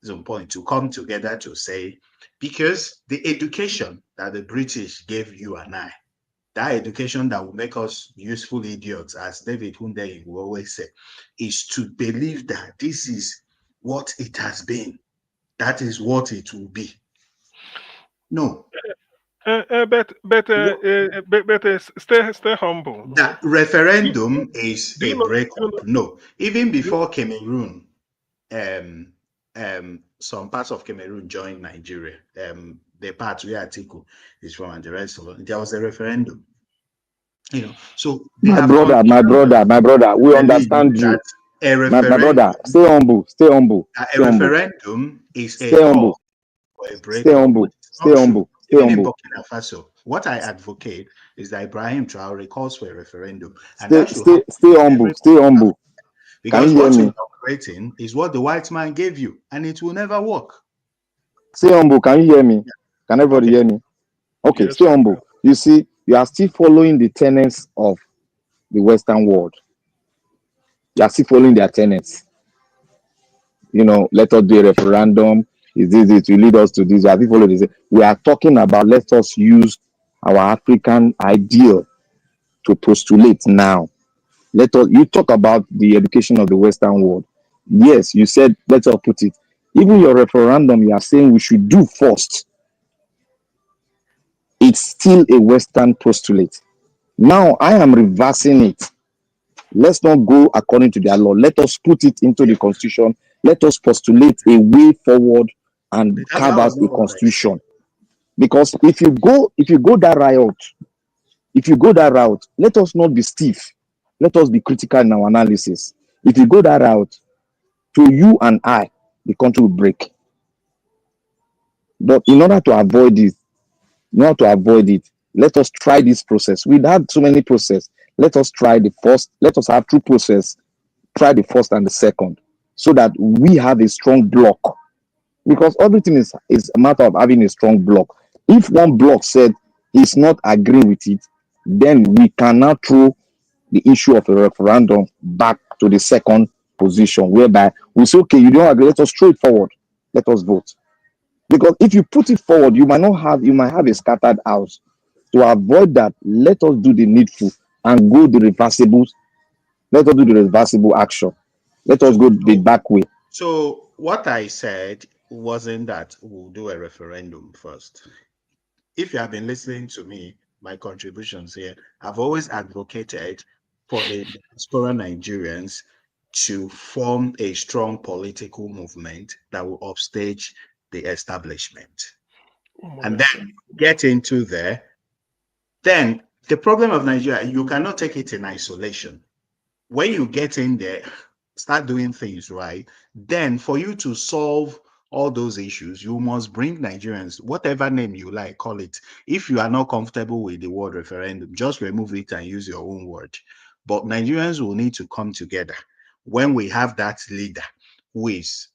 Some point to come together to say, because the education that the British gave you and I, that education that will make us useful idiots, as David Hunde will always say, is to believe that this is what it has been. That is what it will be. No. But stay humble. That referendum is a breakup. No. Even before Cameroon, some parts of Cameroon joined Nigeria. The part where Atiku is from and the rest of it, there was a referendum. So my brother, we understand you. A referendum, my brother, stay humble. A referendum is a call for a breakup. Stay humble. Even in Burkina Faso, what I advocate is that Ibrahim Traore calls for a referendum. And stay humble. Because you hear what me? you're operating is what the white man gave you, and it will never work. Stay humble. Can you hear me? Can everybody hear me? Okay, Yes, stay humble. You see, you are still following the tenets of the Western world. You are still following their tenets. You know, let us do a referendum. Is this it? Will lead us to this? You are still following this. We are talking about let us use our African ideal to postulate now. Let us. You talk about the education of the Western world. Yes, you said let us put it. Even your referendum, you are saying we should do first. It's still a Western postulate. Now I am reversing it. Let's not go according to their law. Let us put it into the constitution. Let us postulate a way forward and carve out was a not what I constitution. Because if you go that route, let us not be stiff. Let us be critical in our analysis. If you go that route, to you and I, the country will break. But in order to avoid it, let us try this process. We've had so many processes. Let us try the first. Let us have two processes. Try the first and the second, so that we have a strong block. Because everything is a matter of having a strong block. If one block said he's not agreeing with it, then we cannot throw the issue of a referendum back to the second position, whereby we say, okay, you don't agree, let us throw it forward. Let us vote. Because if you put it forward, you might have a scattered house. To avoid that, let us do the needful and go the reversible. Let us do the reversible action. Let us go the back way. So what I said wasn't that we'll do a referendum first. If you have been listening to me, my contributions here, I've always advocated for the diaspora Nigerians to form a strong political movement that will upstage the establishment. And then get into there. Then the problem of Nigeria, you cannot take it in isolation. When you get in there, start doing things right, then for you to solve all those issues, you must bring Nigerians, whatever name you like, call it. If you are not comfortable with the word referendum, just remove it and use your own word. But Nigerians will need to come together when we have that leader who is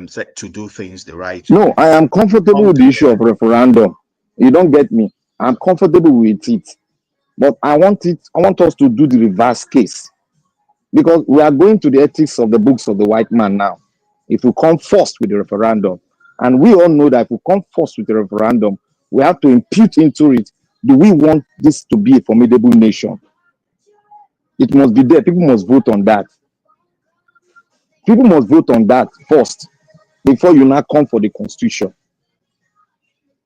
set to do things the right way. No, I am comfortable with the issue of referendum. You don't get me. I'm comfortable with it. But I want us to do the reverse case. Because we are going to the ethics of the books of the white man now. If we come first with the referendum, and we all know that if we come first with the referendum, we have to impute into it, do we want this to be a formidable nation? It must be there. People must vote on that. People must vote on that first before you now come for the constitution.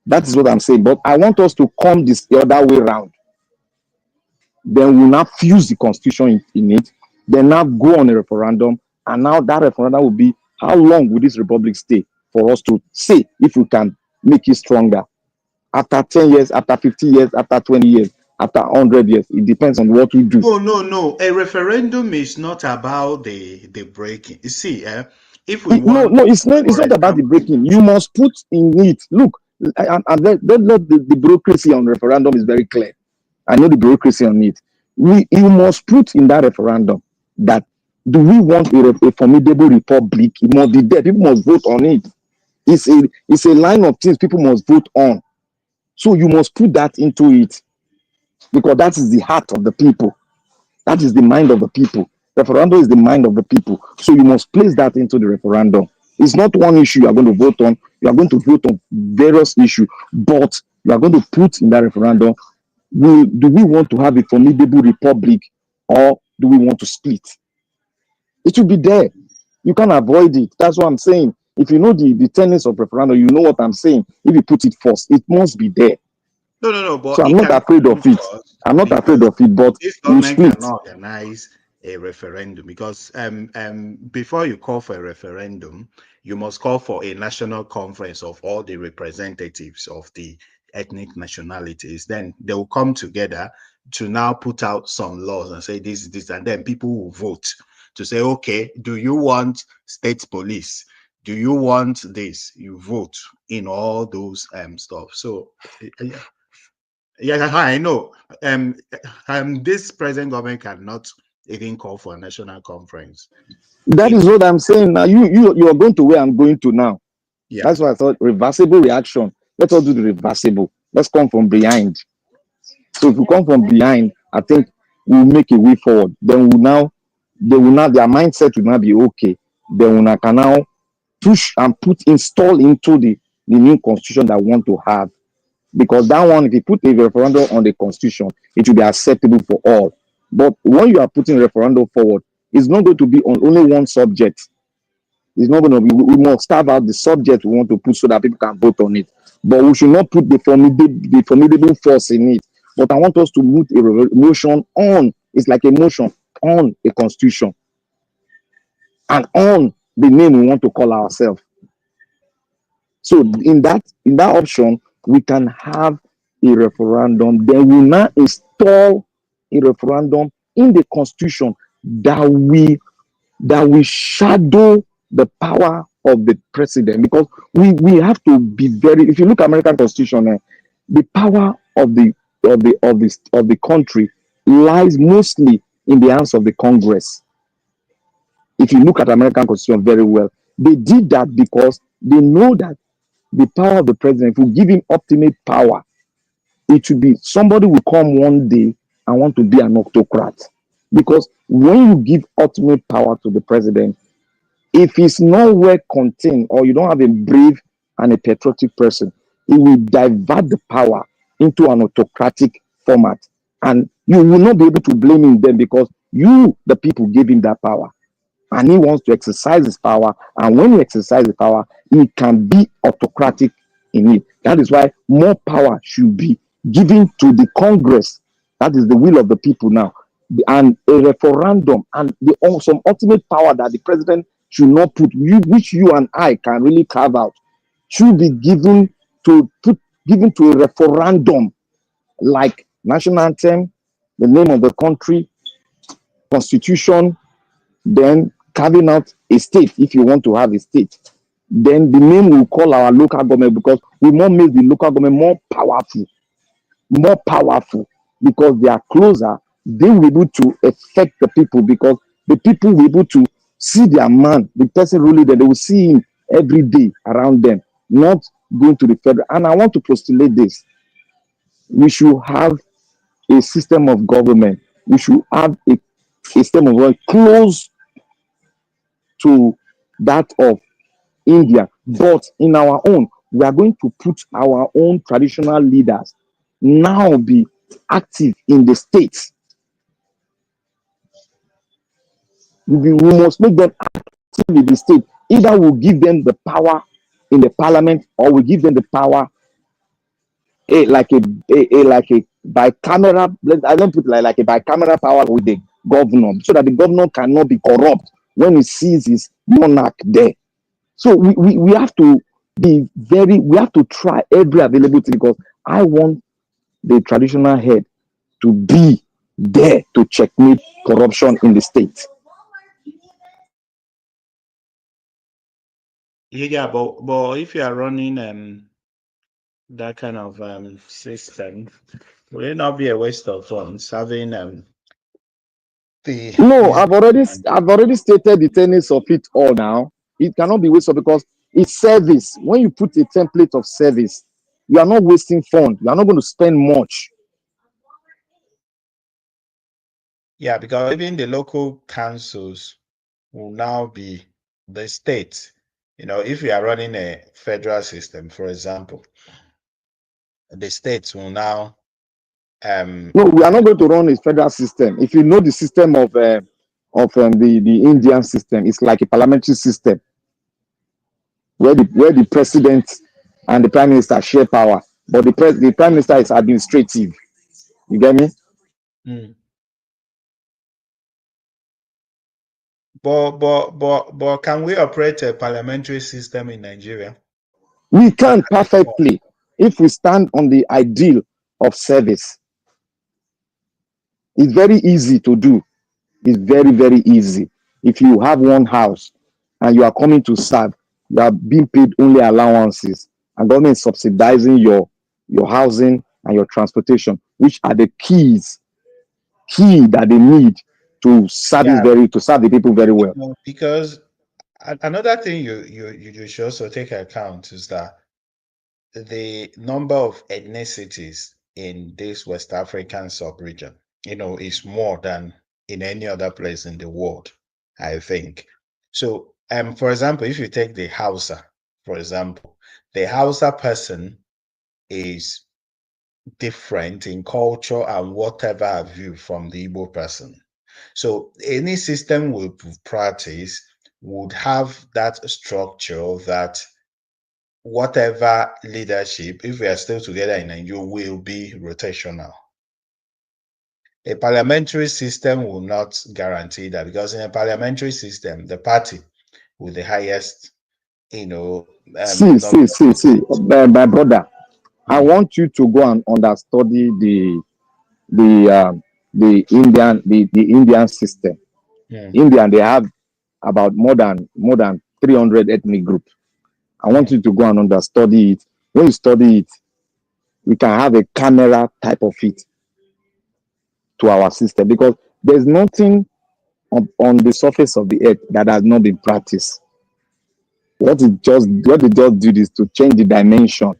That is what I'm saying. But I want us to come the other way around. Then we'll now fuse the constitution in it. Then now go on a referendum. And now that referendum will be, how long will this republic stay for us to say if we can make it stronger? After 10 years, after 50 years, after 20 years, after 100 years. It depends on what we do. Oh, no. A referendum is not about the breaking. You see, if we want... No, it's not about the breaking. You must put in it. Look, and the bureaucracy on referendum is very clear. I know the bureaucracy on it. You must put in that referendum that do we want a formidable republic? It must be there. People must vote on it. It's a line of things people must vote on. So you must put that into it, because that is the heart of the people. That is the mind of the people. Referendum is the mind of the people. So you must place that into the referendum. It's not one issue you are going to vote on. You are going to vote on various issues, but you are going to put in that referendum, do we want to have a formidable republic, or do we want to split? It should be there. You can't avoid it. That's what I'm saying. If you know the tenets of referendum, you know what I'm saying. If you put it first, it must be there. No. But so I'm not afraid of it. I'm not afraid of it, but this you government split. cannot organize a referendum, because before you call for a referendum, you must call for a national conference of all the representatives of the ethnic nationalities. Then they will come together to now put out some laws and say this, and then people will vote to say, okay, do you want state police? Do you want this? You vote in all those stuff. So Yeah, I know. This present government cannot even call for a national conference. That is what I'm saying. Now you are going to where I'm going to now. Yeah. That's why I thought reversible reaction. Let's all do the reversible. Let's come from behind. So if we come from behind, I think we'll make a way forward. Then their mindset will now be okay. Then we can now push and install into the new constitution that we want to have. Because that one, if you put a referendum on the constitution, it will be acceptable for all. But when you are putting a referendum forward, it's not going to be on only one subject. It's not going to be, we must carve out the subject we want to put so that people can vote on it. But we should not put the formidable force in it. But I want us to put a motion on, it's like a motion on a constitution and on the name we want to call ourselves. So in that option, we can have a referendum. Then we now install a referendum in the constitution that we shadow the power of the president, because we have to be very. If you look at American Constitution, the power of the country lies mostly in the hands of the Congress. If you look at American Constitution very well, they did that because they know that the power of the president will give him ultimate power. It will be somebody will come one day and want to be an autocrat, because when you give ultimate power to the president, if he's not well contained or you don't have a brave and a patriotic person, it will divert the power into an autocratic format, and you will not be able to blame him then, because you, the people, gave him that power, and he wants to exercise his power. And when he exercises power, he can be autocratic in it. That is why more power should be given to the Congress. That is the will of the people now, and a referendum and some ultimate power that the president should not put, which you and I can really carve out, should be given to a referendum, like national anthem, the name of the country, constitution, then carving out a state if you want to have a state. Then the name we call our local government, because we must make the local government more powerful, because they are closer. They will be able to affect the people, because the people will be able to see their man, the person ruling them. They will see him every day around them, not going to the federal. And I want to postulate this. We should have a system of government. We should have a system of government close to that of India. But in our own, we are going to put our own traditional leaders now be active in the states. We must make them active in the state. Either we'll give them the power in the parliament, or we give them the power like a bicameral. I don't put like a bicameral power with the governor, so that the governor cannot be corrupt when he sees his monarch there. So we have to we have to try every available thing, because I want the traditional head to be there to checkmate corruption in the state. Yeah, but if you are running that kind of system, will it not be a waste of funds having No, I've already stated the tenets of it all now. It cannot be wasted, because it's service. When you put a template of service, you are not wasting funds. You are not going to spend much. Yeah, because even the local councils will now be the state. If you are running a federal system, for example, the states will now. No, we are not going to run a federal system. If you know the system of the Indian system, it's like a parliamentary system where the president and the prime minister share power, but the prime minister is administrative. You get me? But can we operate a parliamentary system in Nigeria? We can perfectly, if we stand on the ideal of service. It's very easy to do. It's very, very easy. If you have one house and you are coming to serve, you are being paid only allowances, and government is subsidizing your housing and your transportation, which are the key that they need to serve the people very well. Because another thing you should also take account is that the number of ethnicities in this West African sub-region, is more than in any other place in the world, I think. So, for example, if you take the Hausa, for example, the Hausa person is different in culture and whatever view from the Igbo person. So any system we practice would have that structure that whatever leadership, if we are still together in Nigeria, will be rotational. A parliamentary system will not guarantee that, because in a parliamentary system, the party with the highest, See, my brother, I want you to go and understudy the Indian system. Indian, they have about more than 300 ethnic groups. I want you to go and understudy it. When you study it, we can have a camera type of it to our system, because there's nothing on the surface of the earth that has not been practiced. What they just did is to change the dimension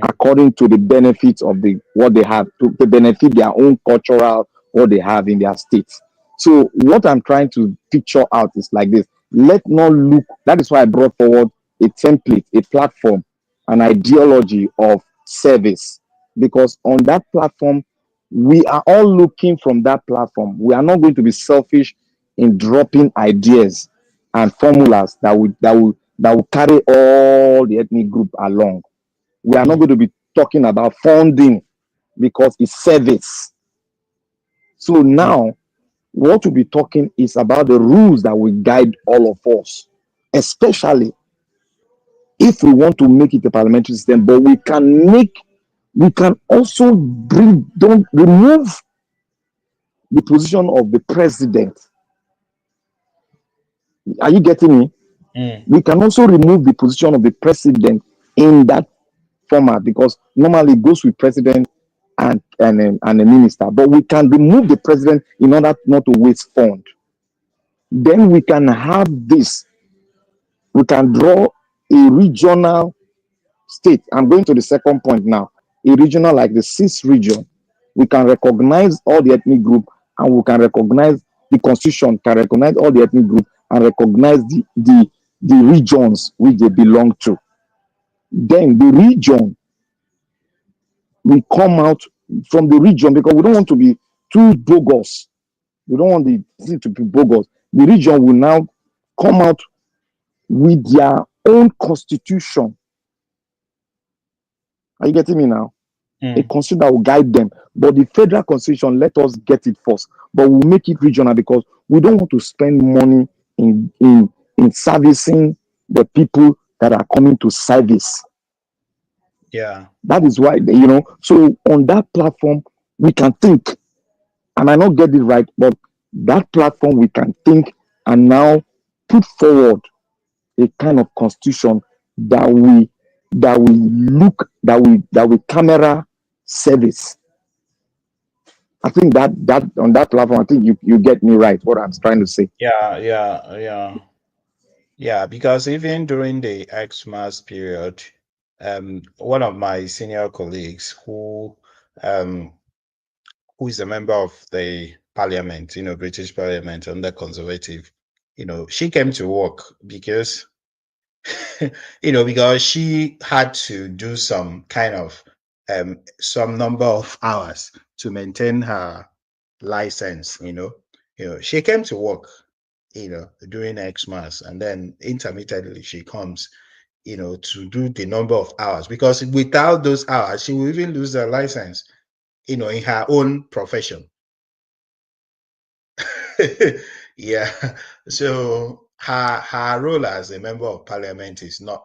according to the benefits of what they have, to benefit their own cultural, what they have in their states. So what I'm trying to picture out is like this. Let not look, that is why I brought forward a template, a platform, an ideology of service, because on that platform, we are all looking from that platform. We are not going to be selfish in dropping ideas and formulas that will carry all the ethnic group along. We are not going to be talking about funding, because it's service. So now, what we'll be talking is about the rules that will guide all of us, especially if we want to make it a parliamentary system. But we can also remove the position of the president. Are you getting me? We can also remove the position of the president in that format, because normally it goes with president and a minister. But we can remove the president in order not to waste fund. Then we can have this. We can draw a regional state. I'm going to the second point now. A regional, like the 6th region. We can recognize all the ethnic group, and we can recognize the constitution, can recognize all the ethnic group, and recognize the regions which they belong to. Then the region will come out from the region, because we don't want to be too bogus. We don't want the thing to be bogus. The region will now come out with their own constitution. Are you getting me now? A constitution that will guide them. But the federal constitution, let us get it first. But we'll make it regional, because we don't want to spend money in servicing the people that are coming to service. Yeah. That is why, so on that platform, we can think. I might not get it right, but that platform, we can think and now put forward a kind of constitution that we camera service. I think that on that platform, I think you get me right, what I'm trying to say. Yeah, because even during the Xmas period, one of my senior colleagues who is a member of the parliament, British parliament under Conservative, she came to work because because she had to do some kind of some number of hours to maintain her license. She came to work during Xmas, and then intermittently she comes to do the number of hours, because without those hours she will even lose her license in her own profession. Yeah, so her role as a member of parliament is not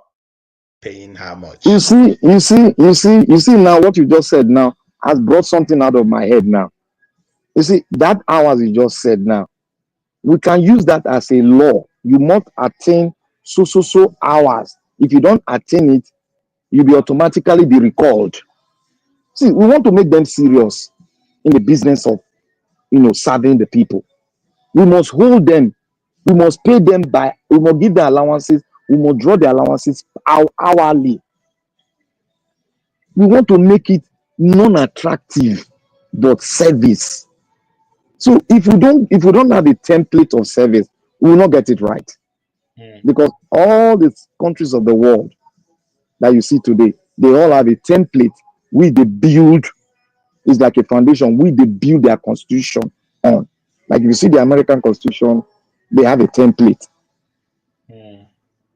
paying her much. You see now what you just said now has brought something out of my head now. You see, that hours you just said now, we can use that as a law. You must attain so hours. If you don't attain it, you'll be automatically be recalled. See, we want to make them serious in the business of, serving the people. We must hold them. We must pay them we must give the allowances. We must draw the allowances hourly. We want to make it non-attractive, but service. So if we don't have a template of service, we will not get it right. Because all the countries of the world that you see today, they all have a template which they build. It's like a foundation which they build their constitution on. Like if you see the American Constitution, they have a template.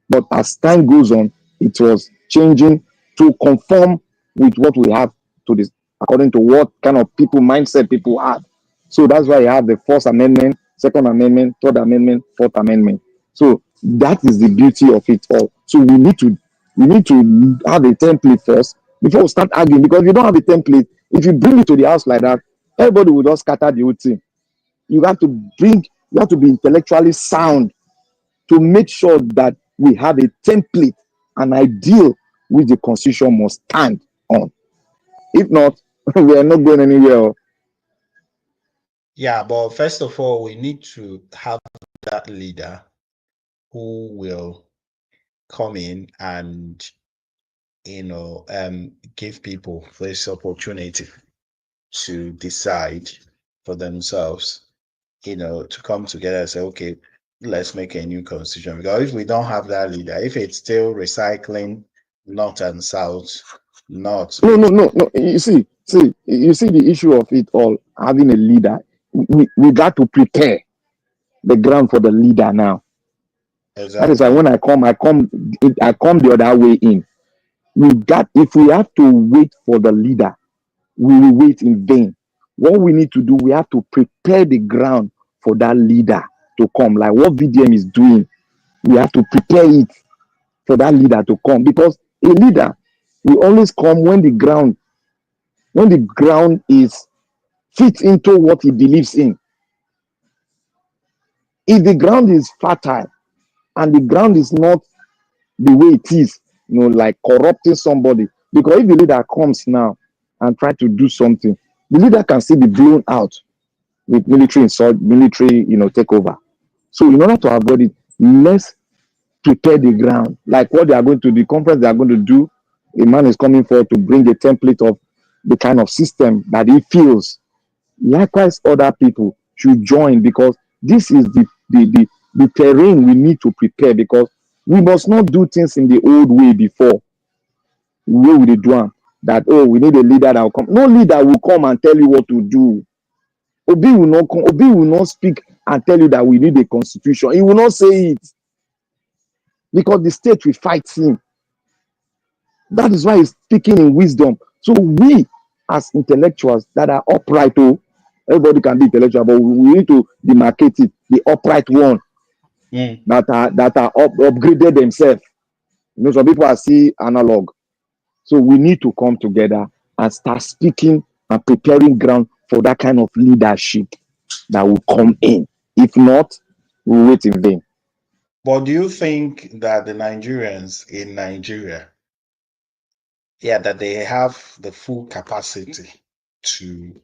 But as time goes on, it was changing to conform with what we have to this, according to what kind of mindset people have. So that's why you have the First Amendment, Second Amendment, Third Amendment, Fourth Amendment. So that is the beauty of it all. So we need to have a template first before we start arguing. Because if you don't have a template, if you bring it to the house like that, everybody will just scatter the whole thing. You have to be intellectually sound to make sure that we have a template, an ideal which the constitution must stand on. If not, we are not going anywhere. Yeah, but first of all, we need to have that leader who will come in and, give people this opportunity to decide for themselves, to come together and say, okay, let's make a new constitution. Because if we don't have that leader, if it's still recycling north and south, No. You see the issue of it all, having a leader. We got to prepare the ground for the leader now. Exactly. That is why when I come the other way in. If we have to wait for the leader, we will wait in vain. What we need to do, we have to prepare the ground for that leader to come. Like what VDM is doing, we have to prepare it for that leader to come. Because a leader will always come when the ground is fit into what he believes in. If the ground is fertile and the ground is not the way it is, like corrupting somebody. Because if the leader comes now and try to do something, the leader can still be blown out with military takeover. So in order to avoid it, let's prepare the ground. Like what they are going to, the conference they are going to do, a man is coming forward to bring a template of the kind of system that he feels. Likewise, other people should join, because this is the terrain we need to prepare, because we must not do things in the old way before. Where we do them, that, we need a leader that will come. No leader will come and tell you what to do. Obi will not come. Obi will not speak and tell you that we need a constitution. He will not say it, because the state will fight him. That is why he's speaking in wisdom. So we, as intellectuals that are upright, everybody can be intellectual, but we need to demarcate it. The upright one that are upgraded themselves. Some people are still analog. So we need to come together and start speaking and preparing ground for that kind of leadership that will come in. If not, we'll wait in vain. But do you think that the Nigerians in Nigeria, that they have the full capacity to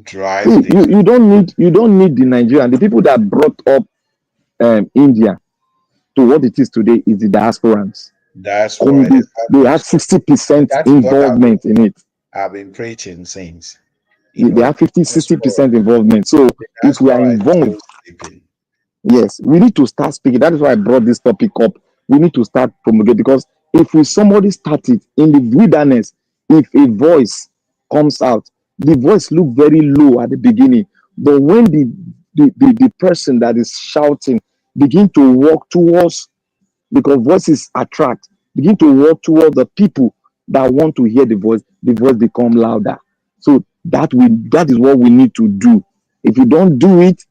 drive? You don't need the Nigerian. The people that brought up India to what it is today is the diasporans. That's right. They have 60% involvement in it. I've been preaching since. They have 50-60% involvement. So if we are involved, yes, we need to start speaking. That is why I brought this topic up. We need to start promulgating, because if somebody started in the wilderness, if a voice comes out, the voice look very low at the beginning, but when the person that is shouting begin to walk towards, because voices attract, begin to walk towards the people that want to hear the voice become louder. So that is what we need to do. If you don't do it,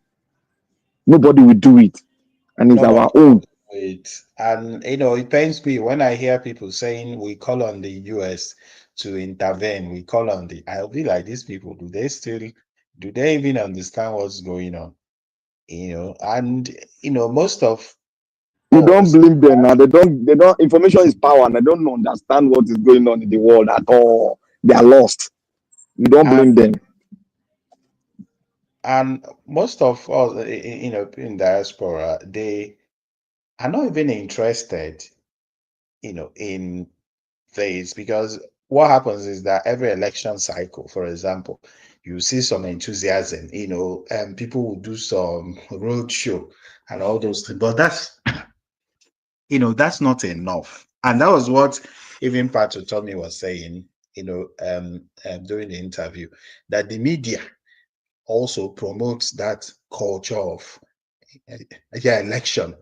nobody will do it, and it's our own. And it pains me when I hear people saying we call on the US to intervene. We call on I'll be like, these people, do they even understand what's going on? And most of you don't blame them now. They don't. Information is power, and they don't understand what is going on in the world at all. they are lost. You don't blame them. And most of us, in diaspora, they are not even interested, in this, because what happens is that every election cycle, for example, you see some enthusiasm, people will do some road show and all those things, but that's not enough. And that was what even Pato Tommy was saying, during the interview, that the media also promotes that culture of election.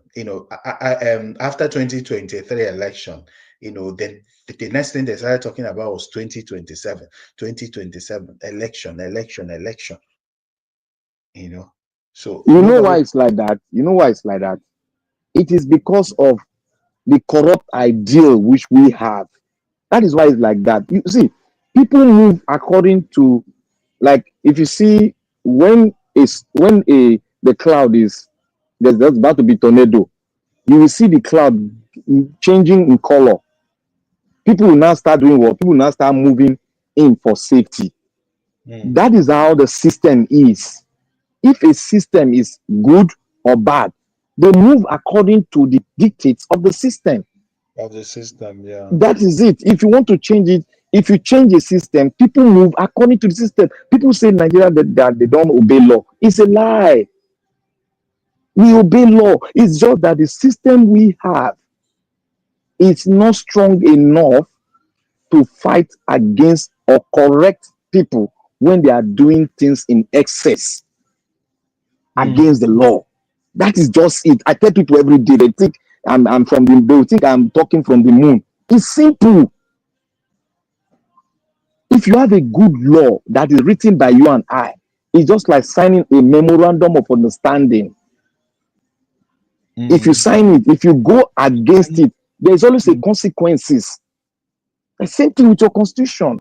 After 2023 election, then the next thing they started talking about was 2027 election. So You know why it's like that? It is because of the corrupt ideal which we have. That is why it's like that. You see, people move according to, like, if you see when the cloud is there's about to be tornado, you will see the cloud changing in color. People will now start doing what? People will now start moving in for safety. That is how the system is. If a system is good or bad, they move according to the dictates of the system. Yeah. That is it. If you want to change it, if you change a system, people move according to the system. People say in Nigeria that they don't obey law. It's a lie. We obey law. It's just that the system we have is not strong enough to fight against or correct people when they are doing things in excess against the law. That is just it. I tell people every day, they think I'm from they think I'm talking from the moon. It's simple. If you have a good law that is written by you and I, it's just like signing a memorandum of understanding. If you sign it, if you go against it, there's always a consequences. The same thing with your constitution.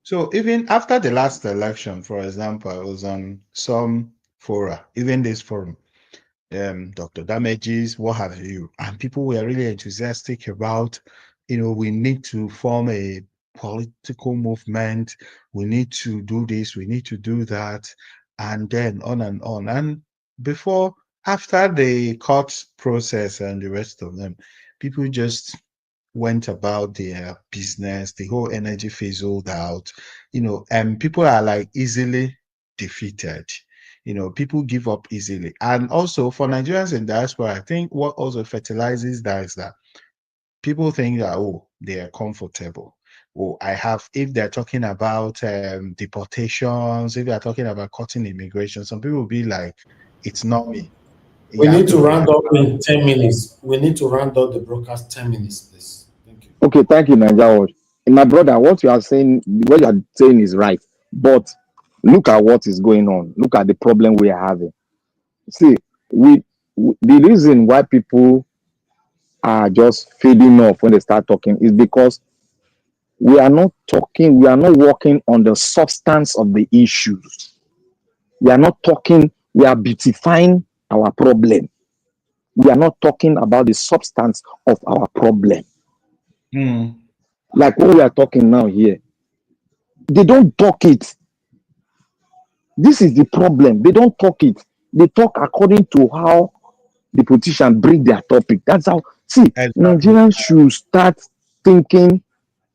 So even after the last election, for example, I was on some fora, even this forum, Dr. Damages, what have you, and people were really enthusiastic about, we need to form a political movement, we need to do this, we need to do that, and then on and on. And after the court process and the rest of them, people just went about their business, the whole energy fizzled out, and people are like easily defeated. People give up easily. And also for Nigerians in diaspora, I think what also fertilizes that is that people think that, they are comfortable. If they're talking about deportations, if they're talking about cutting immigration, some people will be like, it's not me. We need to round up in 10 minutes. We need to round up the broadcast 10 minutes, please. Thank you. Okay, thank you, Nigeria. My brother, what you are saying is right. But look at what is going on. Look at the problem we are having. See, the reason why people are just fading off when they start talking is because we are not working on the substance of the issues. We are not talking, we are beautifying our problem. We are not talking about the substance of our problem. Like what we are talking now here. They don't talk it. This is the problem. They don't talk it. They talk according to how the politicians bring their topic. That's how. See, exactly. Nigerians should start thinking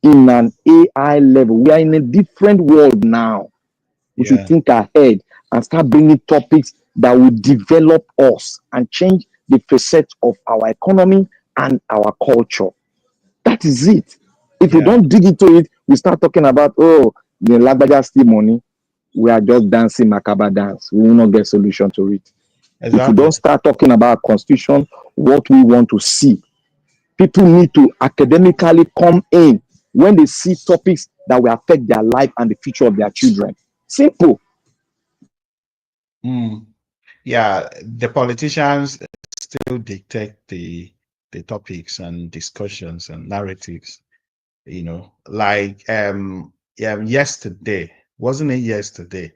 in an AI level. We are in a different world now. We should think ahead and start bringing topics that will develop us and change the facet of our economy and our culture. That is it. If we don't dig into it, we start talking about, the Lagbaja steal money. We are just dancing macabre dance. We will not get solution to it. Exactly. If we don't start talking about constitution, what we want to see, people need to academically come in when they see topics that will affect their life and the future of their children. Simple. Yeah, the politicians still dictate the topics and discussions and narratives. Like yesterday, wasn't it yesterday?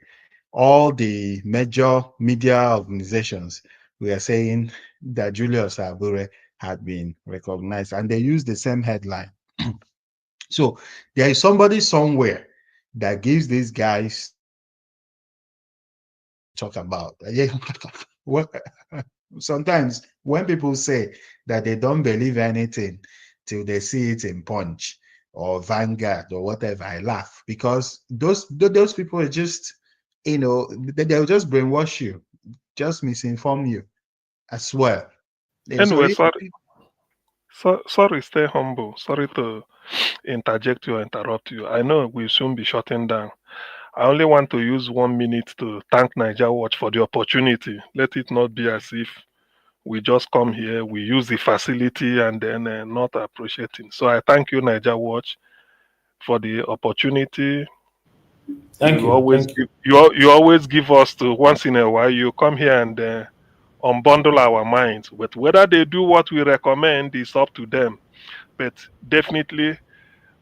All the major media organizations were saying that Julius Abure had been recognized, and they used the same headline. So there is somebody somewhere that gives these guys talk about. Sometimes when people say that they don't believe anything till they see it in Punch or Vanguard or whatever, I laugh, because those people are just, they'll just brainwash you, just misinform you as well. And so Anyway, sorry, stay humble. Sorry to interject you or interrupt you. I know we'll soon be shutting down. I only want to use 1 minute to thank Niger Watch for the opportunity. Let it not be as if we just come here, we use the facility and then not appreciating. So I thank you, Niger Watch, for the opportunity. Thank you. Always Thank you. you always give us to once in a while. You come here and unbundle our minds. But whether they do what we recommend is up to them. But definitely,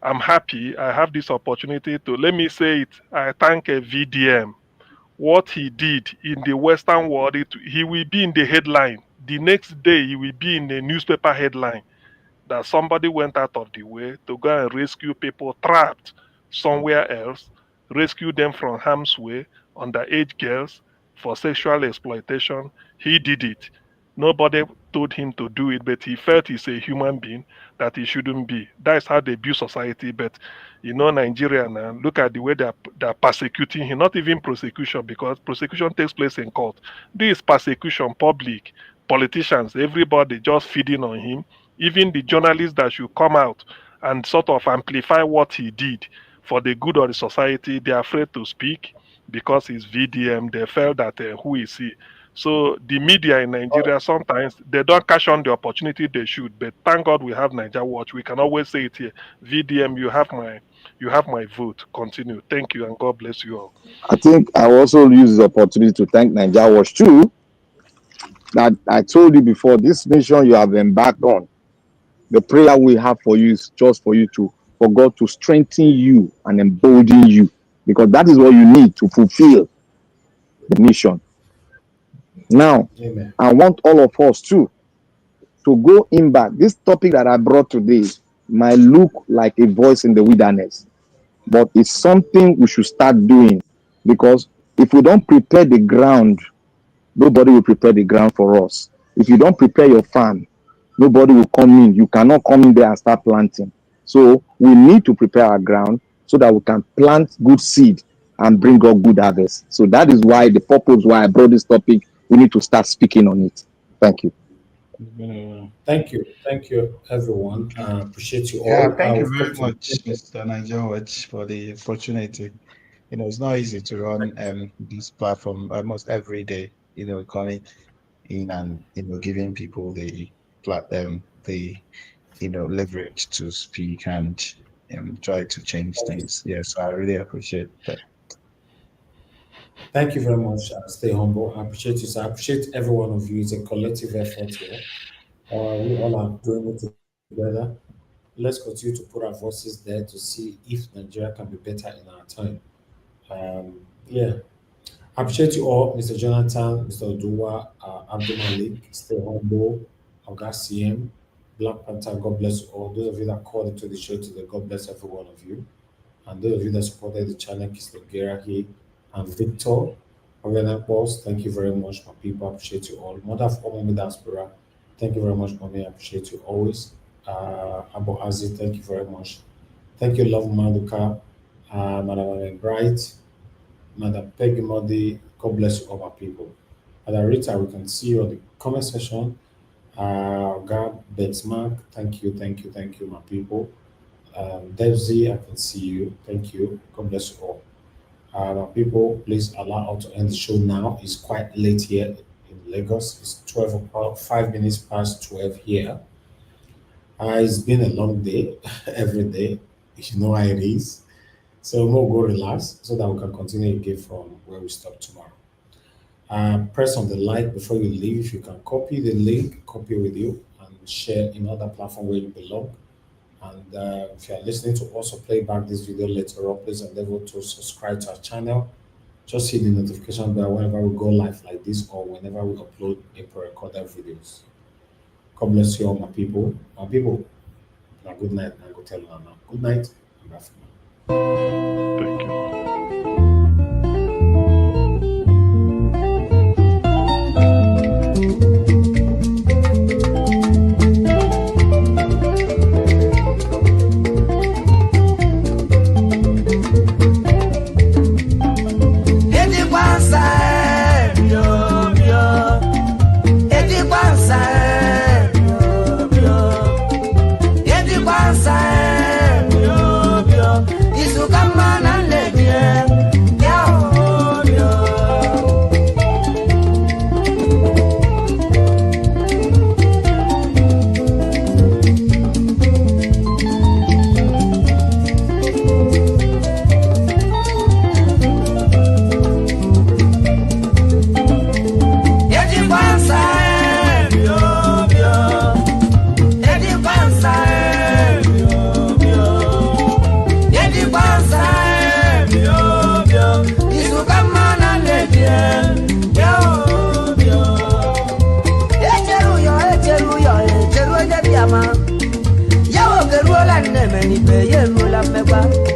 I'm happy I have this opportunity to, let me say it, I thank a VDM. What he did in the Western world, he will be in the headline. The next day, he will be in the newspaper headline that somebody went out of the way to go and rescue people trapped somewhere else, rescue them from harm's way, underage girls for sexual exploitation. He did it. Nobody told him to do it, but he felt he's a human being that he shouldn't be. That's how they build society. But Nigeria now, look at the way they're persecuting him. Not even prosecution, because prosecution takes place in court. This is persecution, public, politicians, everybody just feeding on him. Even the journalists that should come out and sort of amplify what he did for the good of the society, they're afraid to speak because he's VDM. They felt that who is he? So the media in Nigeria, sometimes they don't catch on the opportunity they should. But thank God we have Niger Watch. We can always say it here. VDM, you have my vote. Continue. Thank you, and God bless you all. I think I will also use the opportunity to thank Niger Watch too. That I told you before, this mission you have embarked on, the prayer we have for you is just for God to strengthen you and embolden you, because that is what you need to fulfill the mission. Now, Amen. I want all of us to go in back. This topic that I brought today might look like a voice in the wilderness, but it's something we should start doing, because if we don't prepare the ground, nobody will prepare the ground for us. If you don't prepare your farm, nobody will come in. You cannot come in there and start planting. So we need to prepare our ground so that we can plant good seed and bring up good harvest. So that is why the purpose why I brought this topic, we need to start speaking on it. Thank you. Thank you, everyone. Appreciate you Yeah, all. thank you very much, Mr. Niger Watch, for the opportunity. It's not easy to run this platform almost every day. Coming in and giving people the leverage to speak and try to change things. Yes, I really appreciate that. Thank you very much. Stay humble. I appreciate you. So I appreciate every one of you. It's a collective effort here. We all are doing it together. Let's continue to put our voices there to see if Nigeria can be better in our time. Yeah. I appreciate you all, Mr. Jonathan, Mr. Oduwa, Abdul Malik, Stay Humble, Oga CM, Black Panther, God bless you all. Those of you that called into the show today, God bless every one of you. And those of you that supported the channel, Mr. Geraki and Victor, Oriana Boss, thank you very much, my people. I appreciate you all. Mother of all Mommy Diaspora, thank you very much, Mommy. I appreciate you always. Abu Aziz, thank you very much. Thank you, Love Maduka, Madam Bright, Madam Peggy Modi, God bless you all, my people. Madam Rita, we can see you on the comment section. Gab Betsmark, thank you, my people. Devzi, I can see you. Thank you. God bless you all. My people, please allow us to end the show now. It's quite late here in Lagos. It's 12 o'clock, 5 minutes past 12 here. It's been a long day, every day. You know how it is. So we'll go relax so that we can continue again from where we stop tomorrow. Press on the like before you leave. If you can copy the link, copy with you and share in other platform where you belong. And if you are listening to also play back this video later on, please endeavor to subscribe to our channel. Just hit the notification bell whenever we go live like this or whenever we upload a pre-recorded videos. God bless you all, my people. My people, good night. I go tell her now. Good night. Thank you. Yawo keruola neme ni pe ye rula megba.